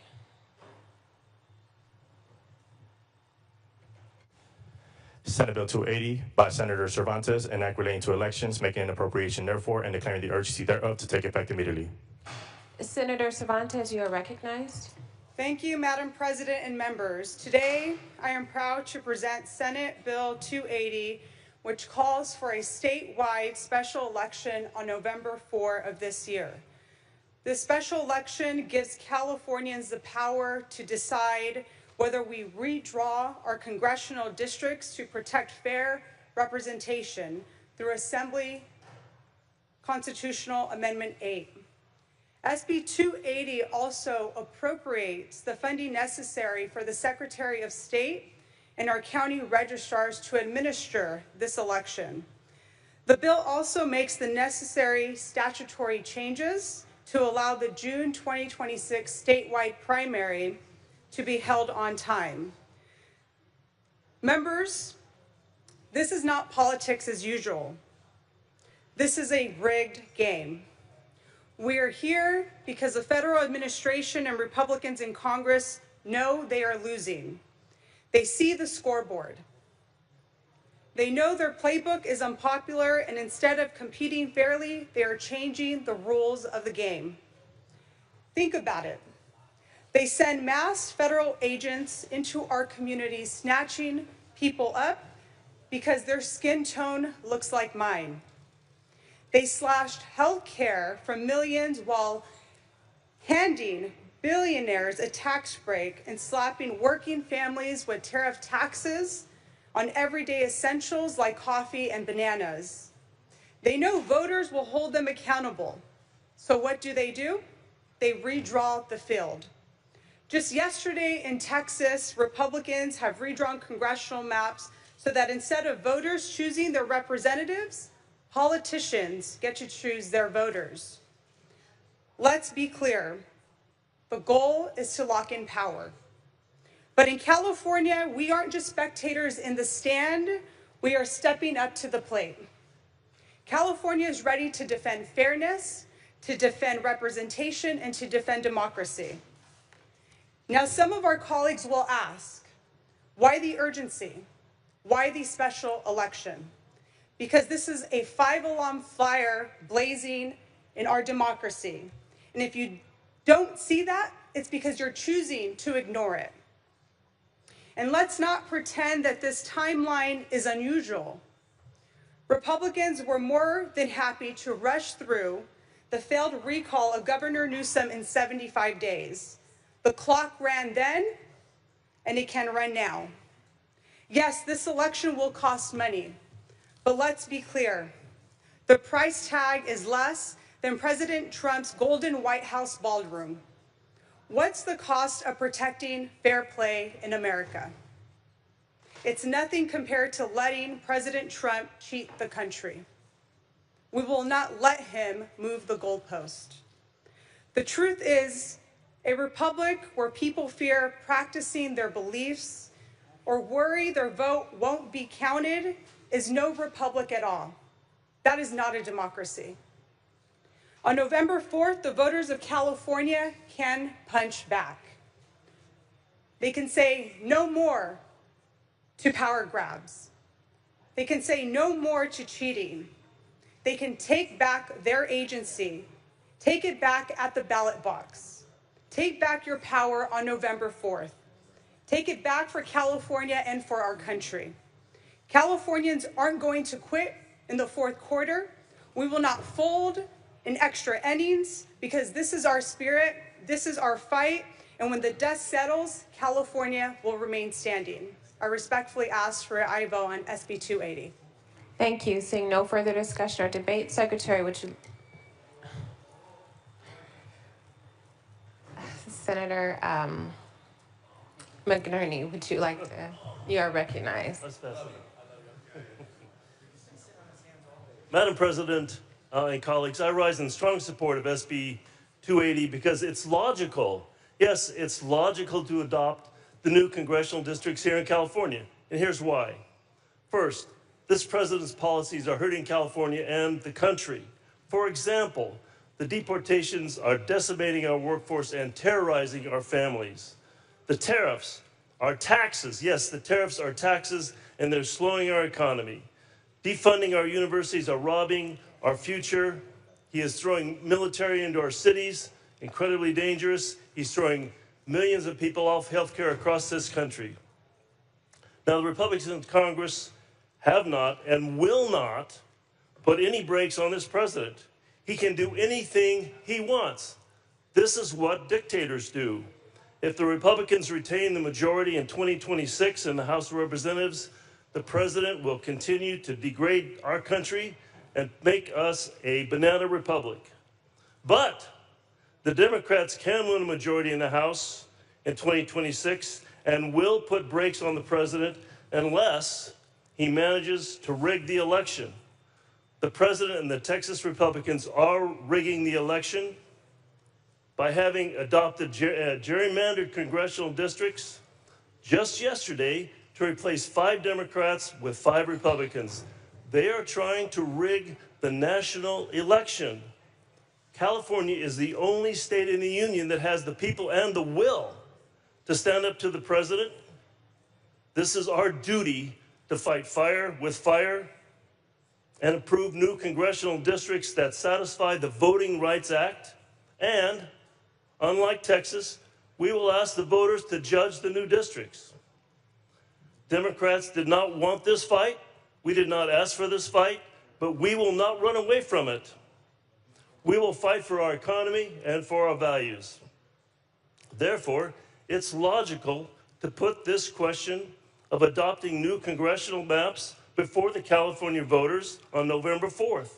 Senate Bill 280 by Senator Cervantes, an act relating to elections, making an appropriation therefore, and declaring the urgency thereof to take effect immediately. Senator Cervantes, you are recognized. Thank you, Madam President and members. Today, I am proud to present Senate Bill 280, which calls for a statewide special election on November 4 of this year. This special election gives Californians the power to decide whether we redraw our congressional districts to protect fair representation through Assembly Constitutional Amendment 8. SB 280 also appropriates the funding necessary for the Secretary of State and our county registrars to administer this election. The bill also makes the necessary statutory changes to allow the June 2026 statewide primary to be held on time. Members, this is not politics as usual. This is a rigged game. We are here because the federal administration and Republicans in Congress know they are losing. They see the scoreboard. They know their playbook is unpopular, and instead of competing fairly, they are changing the rules of the game. Think about it. They send mass federal agents into our communities, snatching people up because their skin tone looks like mine. They slashed health care for millions while handing billionaires a tax break and slapping working families with tariff taxes on everyday essentials like coffee and bananas. They know voters will hold them accountable. So what do? They redraw the field. Just yesterday in Texas, Republicans have redrawn congressional maps so that instead of voters choosing their representatives, politicians get to choose their voters. Let's be clear. The goal is to lock in power. But in California, we aren't just spectators in the stand, we are stepping up to the plate. California is ready to defend fairness, to defend representation, and to defend democracy. Now, some of our colleagues will ask, why the urgency? Why the special election? Because this is a five-alarm fire blazing in our democracy. And if you don't see that, it's because you're choosing to ignore it. And let's not pretend that this timeline is unusual. Republicans were more than happy to rush through the failed recall of Governor Newsom in 75 days. The clock ran then, and it can run now. Yes, this election will cost money, but let's be clear. The price tag is less than President Trump's golden White House ballroom. What's the cost of protecting fair play in America? It's nothing compared to letting President Trump cheat the country. We will not let him move the goalpost. The truth is, a republic where people fear practicing their beliefs or worry their vote won't be counted is no republic at all. That is not a democracy. On November 4th, the voters of California can punch back. They can say no more to power grabs. They can say no more to cheating. They can take back their agency. Take it back at the ballot box. Take back your power on November 4th. Take it back for California and for our country. Californians aren't going to quit in the fourth quarter. We will not fold in extra innings because this is our spirit, this is our fight, and when the dust settles, California will remain standing. I respectfully ask for an aye vote on SB 280. Thank you. Seeing no further discussion or debate, Secretary, would you... Senator McNerney, would you like to? You are recognized. Madam President and colleagues, I rise in strong support of SB 280 because it's logical. Yes, it's logical to adopt the new congressional districts here in California, and here's why. First, this president's policies are hurting California and the country. For example, the deportations are decimating our workforce and terrorizing our families. The tariffs Our taxes, yes, the tariffs are taxes, and they're slowing our economy. Defunding our universities are robbing our future. He is throwing military into our cities, incredibly dangerous. He's throwing millions of people off health care across this country. Now, the Republicans in Congress have not and will not put any brakes on this president. He can do anything he wants. This is what dictators do. If the Republicans retain the majority in 2026 in the House of Representatives, the president will continue to degrade our country and make us a banana republic. But the Democrats can win a majority in the House in 2026 and will put brakes on the president unless he manages to rig the election. The president and the Texas Republicans are rigging the election by having adopted gerrymandered congressional districts just yesterday to replace 5 Democrats with 5 Republicans. They are trying to rig the national election. California is the only state in the union that has the people and the will to stand up to the president. This is our duty to fight fire with fire and approve new congressional districts that satisfy the Voting Rights Act. And, unlike Texas, we will ask the voters to judge the new districts. Democrats did not want this fight. We did not ask for this fight, but we will not run away from it. We will fight for our economy and for our values. Therefore, it's logical to put this question of adopting new congressional maps before the California voters on November 4th.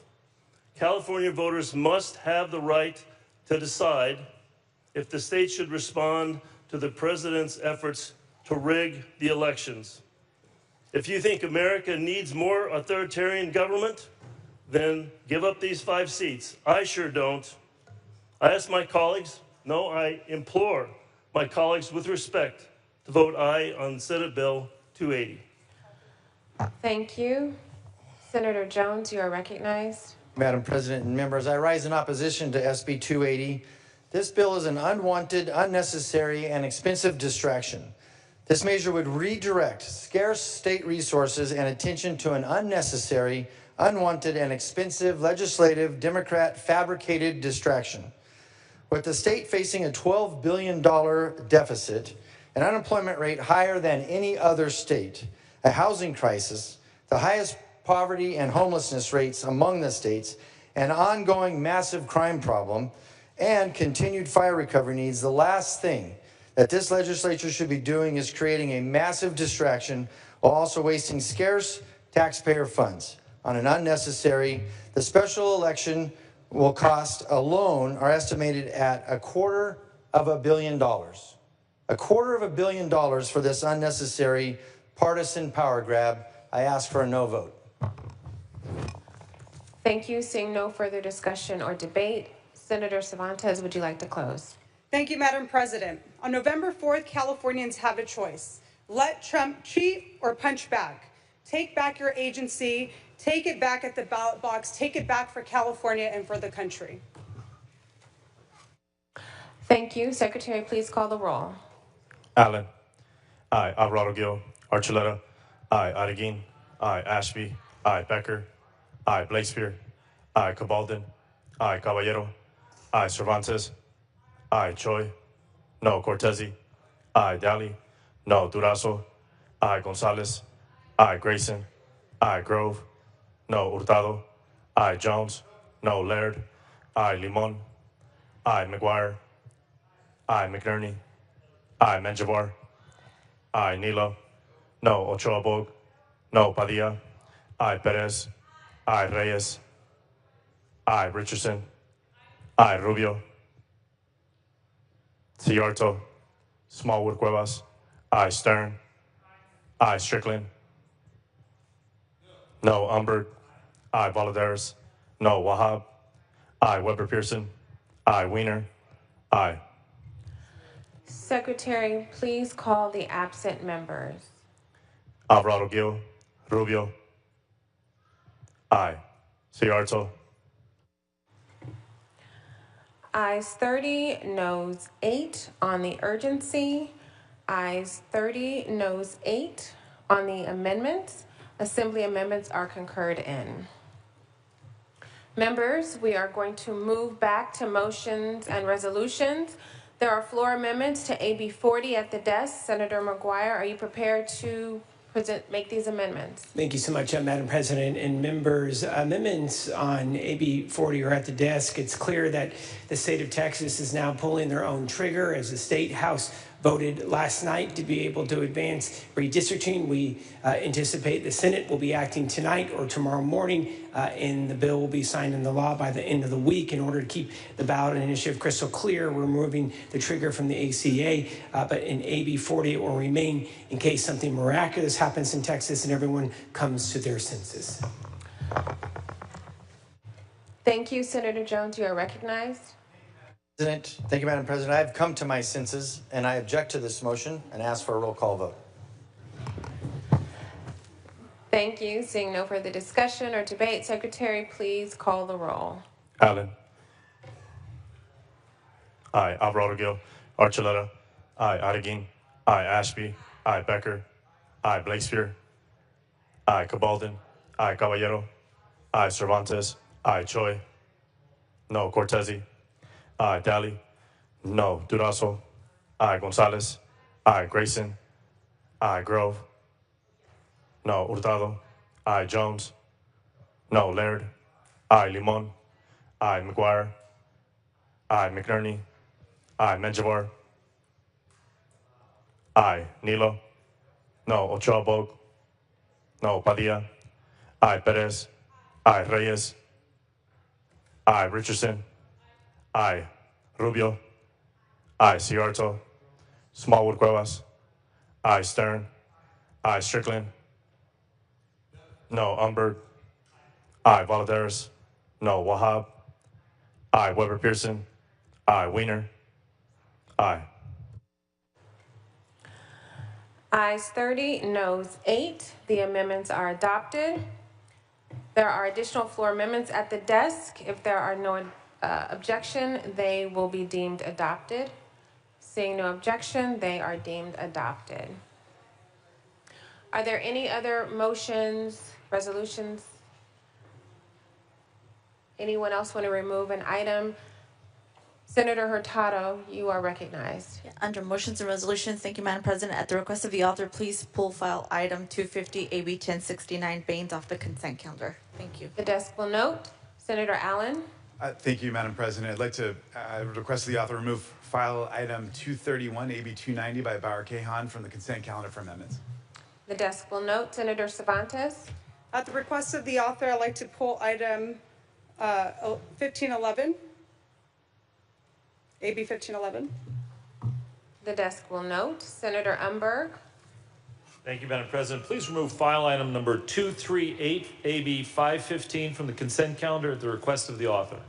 California voters must have the right to decide if the state should respond to the president's efforts to rig the elections. If you think America needs more authoritarian government, then give up these 5 seats. I sure don't. I ask my colleagues, no, I implore my colleagues with respect to vote aye on Senate Bill 280. Thank you. Senator Jones, you are recognized. Madam President and members, I rise in opposition to SB 280. This bill is an unwanted, unnecessary, and expensive distraction. This measure would redirect scarce state resources and attention to an unnecessary, unwanted, and expensive legislative Democrat fabricated distraction. With the state facing a $12 billion deficit, an unemployment rate higher than any other state, a housing crisis, the highest poverty and homelessness rates among the states, an ongoing massive crime problem, and continued fire recovery needs, the last thing that this legislature should be doing is creating a massive distraction while also wasting scarce taxpayer funds on an unnecessary. The special election will cost alone are estimated at $250 million. $250 million for this unnecessary partisan power grab. I ask for a no vote. Thank you. Seeing no further discussion or debate, Senator Cervantes, would you like to close? Thank you, Madam President. On November 4th, Californians have a choice. Let Trump cheat or punch back. Take back your agency. Take it back at the ballot box. Take it back for California and for the country. Thank you. Secretary, please call the roll. Allen. Aye. Alvarado Gil. Archuleta. Aye. Adeguin. Aye. Ashby. Aye. Becker. Aye. Blakespear. Aye. Cabaldon. Aye. Caballero. Aye. Cervantes. Aye. Choi. No. Cortezi. Aye. Daly. No. Durazo. Aye. Gonzalez. Aye. Grayson. Aye. Grove. No. Hurtado. Aye. Jones. No. Laird. Aye. Limon. Aye. McGuire. Aye. McNerney. Aye. Menjivar. Aye. Nilo. No. Ochoa Bog. No. Padilla. Aye. Perez. Aye. Reyes. Aye. Richardson. Aye. Rubio. Ciarto. Smallwood Cuevas. Aye. Stern. Aye. Strickland. No. Umberg. Aye. Valadares. No. Wahab. Aye. Weber Pearson. Aye. Wiener. Aye. Secretary, please call the absent members. Alvarado Gil. Rubio. Aye. Ciarto. Ayes 30, noes 8 on the urgency. Ayes 30, noes 8 on the amendments. Assembly amendments are concurred in. Members, we are going to move back to motions and resolutions. There are floor amendments to AB 40 at the desk. Senator McGuire, are you prepared to make these amendments? Thank you so much, Madam President and members. Amendments on AB 40 are at the desk. It's clear that the state of Texas is now pulling their own trigger as the State House voted last night to be able to advance redistricting. We anticipate the Senate will be acting tonight or tomorrow morning, and the bill will be signed into law by the end of the week. In order to keep the ballot initiative crystal clear, we're removing the trigger from the ACA, but in AB 40 it will remain in case something miraculous happens in Texas and everyone comes to their senses. Thank you, Senator Jones. You are recognized. Thank you, Madam President. I have come to my senses, and I object to this motion and ask for a roll call vote. Thank you. Seeing no further discussion or debate, Secretary, please call the roll. Allen. Aye. Alvarado Gil. Archuleta. Aye. Adeguin. Aye. Ashby. Aye. Becker. Aye. Blakespear. Aye. Cabaldon. Aye. Caballero. Aye. Cervantes. Aye. Choi. No. Cortese. Aye. Daly. No. Durazo. Aye. Gonzalez. Aye. Grayson. Aye. Grove. No. Hurtado. Aye. Jones. No. Laird. Aye. Limon. Aye. McGuire. Aye. McNerney. Aye. Menjivar. Aye. Nilo. No. Ochoa Bog. No. Padilla. Aye. Perez. Aye. Reyes. Aye. Richardson. Aye. Rubio. Aye. Ciarto. Smallwood Cuevas. Aye. Stern. Aye. Strickland. No. Umberg. Aye. Valadares. No. Wahab. Aye. Weber Pearson. Aye. Wiener. Aye. Ayes 30, noes 8. The amendments are adopted. There are additional floor amendments at the desk. If there are no objection, they will be deemed adopted. Seeing no objection, they are deemed adopted. Are there any other motions, resolutions? Anyone else want to remove an item? Senator Hurtado, you are recognized. Under motions and resolutions, thank you, Madam President. At the request of the author, please pull file item 250 AB 1069 Baines off the consent calendar. Thank you. The desk will note. Senator Allen. Thank you, Madam President. I'd like to request the author remove file item 231 AB 290 by Bauer Kahan from the consent calendar for amendments. The desk will note. Senator Cervantes. At the request of the author, I'd like to pull item 1511. AB 1511. The desk will note. Senator Umberg. Thank you, Madam President. Please remove file item number 238, AB 515 from the consent calendar at the request of the author.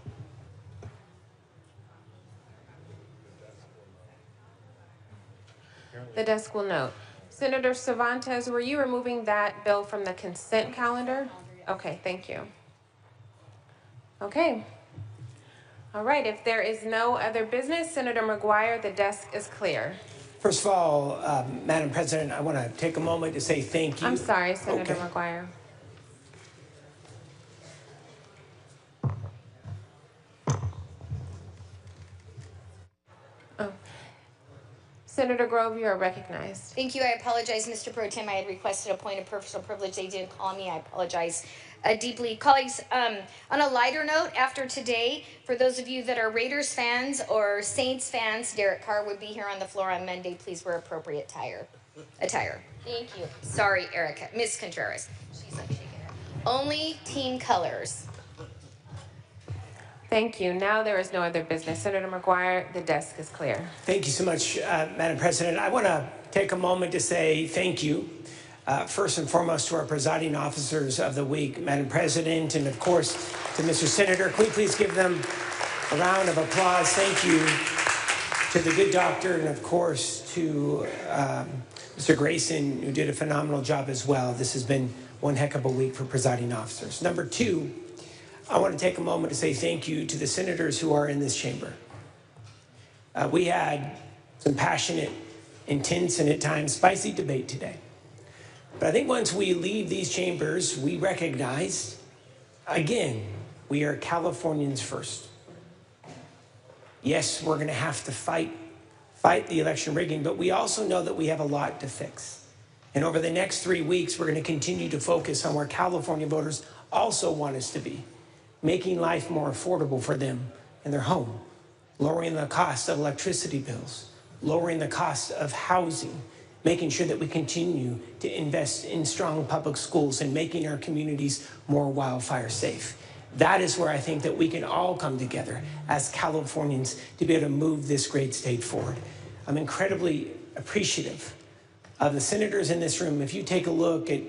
The desk will note. Senator Cervantes, were you removing that bill from the consent calendar? Okay, thank you. Okay. All right, if there is no other business, Senator McGuire, the desk is clear. First of all, Madam President, I want to take a moment to say thank you. I'm sorry, Senator Okay. McGuire. Oh. Senator Grove, you are recognized. Thank you. I apologize, Mr. Pro Tem. I had requested a point of personal privilege. They didn't call me. I apologize deeply. Colleagues, on a lighter note, after today, for those of you that are Raiders fans or Saints fans, Derek Carr would be here on the floor on Monday. Please wear appropriate attire. Thank you. Sorry, Erica. Miss Contreras. She's like shaking her. Only team colors. Thank you. Now there is no other business. Senator McGuire, the desk is clear. Thank you so much, Madam President. I want to take a moment to say thank you, first and foremost, to our presiding officers of the week, Madam President, and of course, to Mr. Senator. Can we please give them a round of applause? Thank you to the good doctor, and of course, to Mr. Grayson, who did a phenomenal job as well. This has been one heck of a week for presiding officers. Number two, I want to take a moment to say thank you to the senators who are in this chamber. We had some passionate intense and at times spicy debate today. But I think once we leave these chambers, we recognize, again, we are Californians first. Yes, we're going to have to fight the election rigging, but we also know that we have a lot to fix. And over the next 3 weeks, we're going to continue to focus on where California voters also want us to be, making life more affordable for them in their home, lowering the cost of electricity bills, lowering the cost of housing, making sure that we continue to invest in strong public schools and making our communities more wildfire safe. That is where I think that we can all come together as Californians to be able to move this great state forward. I'm incredibly appreciative of the senators in this room. If you take a look at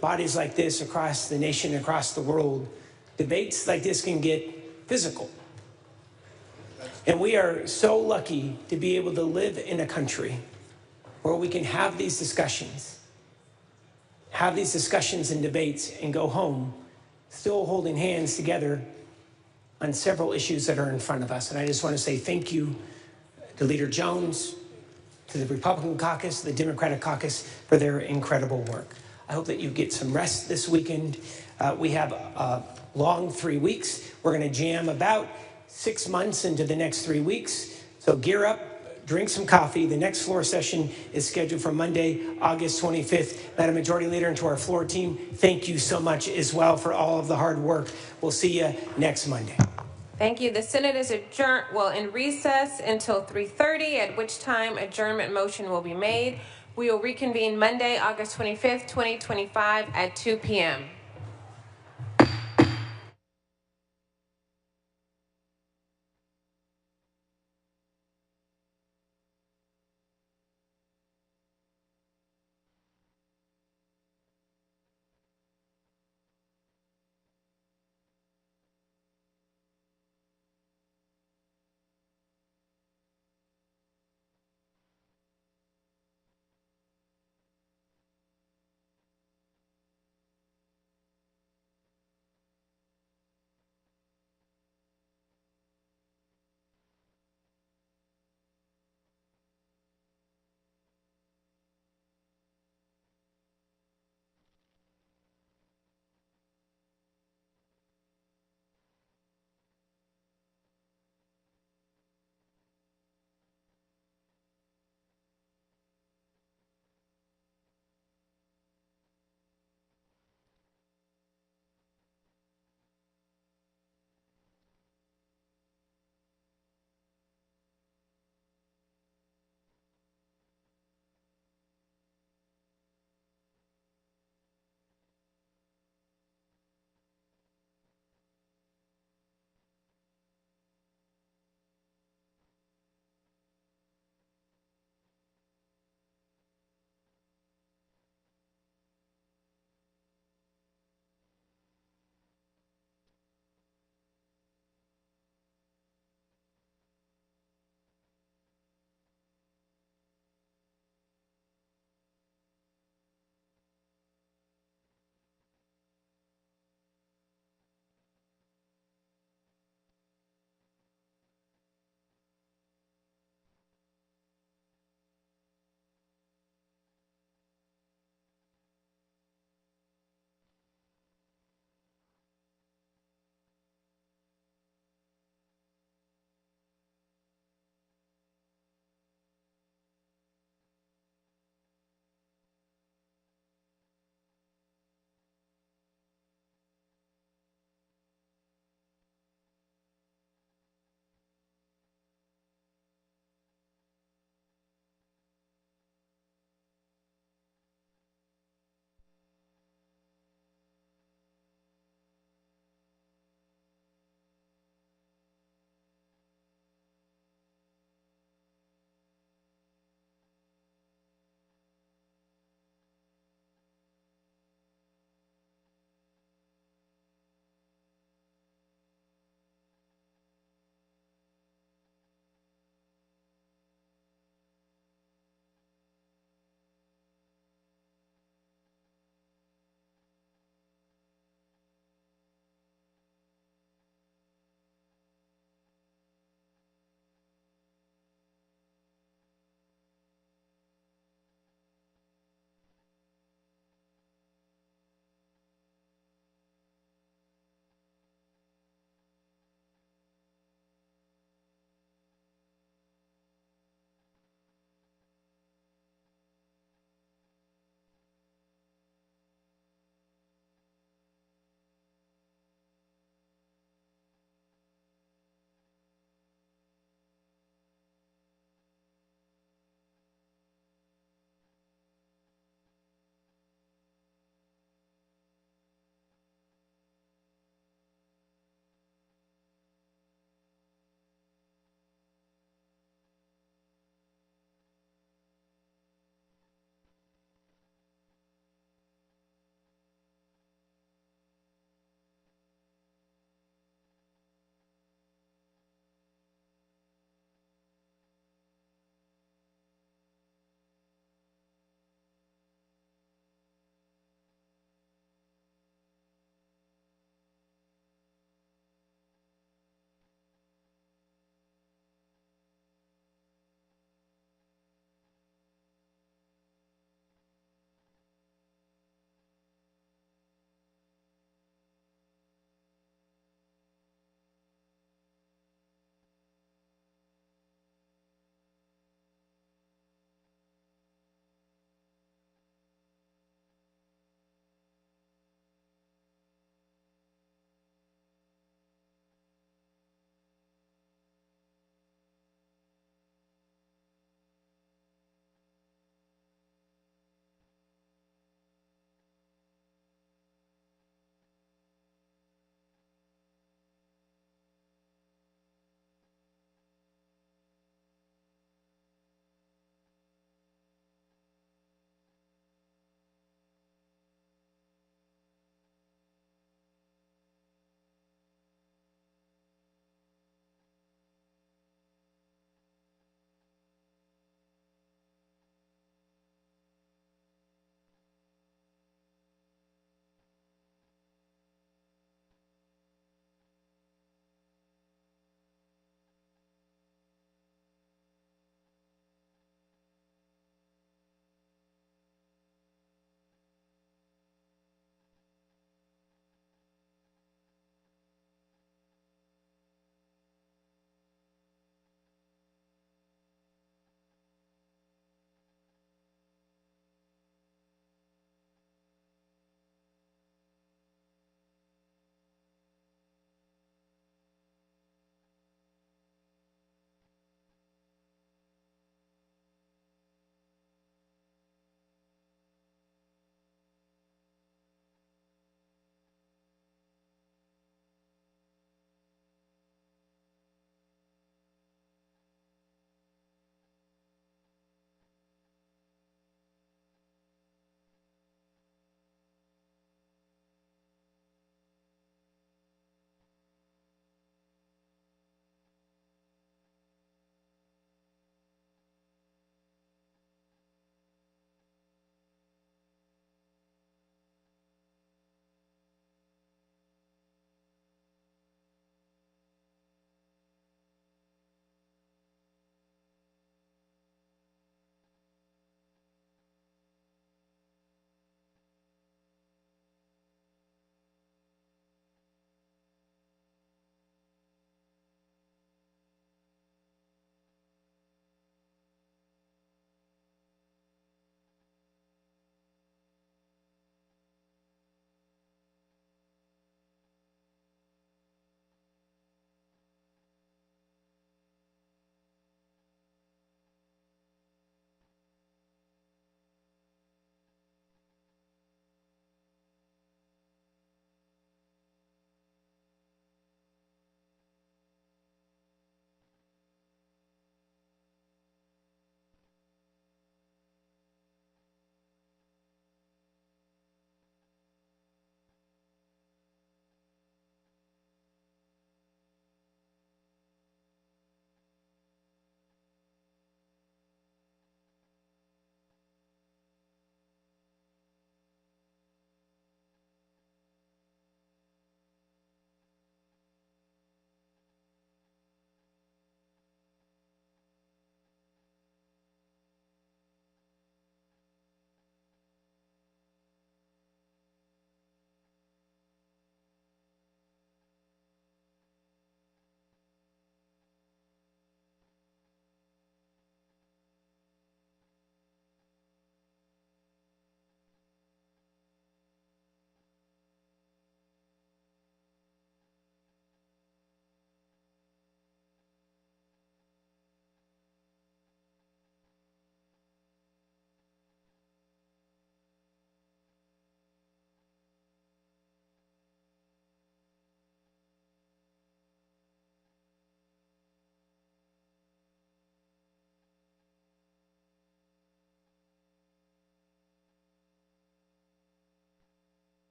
bodies like this across the nation, across the world, debates like this can get physical. And we are so lucky to be able to live in a country where we can have these discussions and debates and go home still holding hands together on several issues that are in front of us. And I just want to say thank you to Leader Jones, to the Republican caucus, the Democratic caucus for their incredible work. I hope that you get some rest this weekend. We have a long 3 weeks. We're going to jam about 6 months into the next 3 weeks. So gear up, drink some coffee. The next floor session is scheduled for Monday, August 25th. Madam Majority Leader, and to our floor team, thank you so much as well for all of the hard work. We'll see you next Monday. Thank you. The Senate is adjourned, in recess until 3:30, at which time adjournment motion will be made. We will reconvene Monday, August 25th, 2025 at 2 p.m.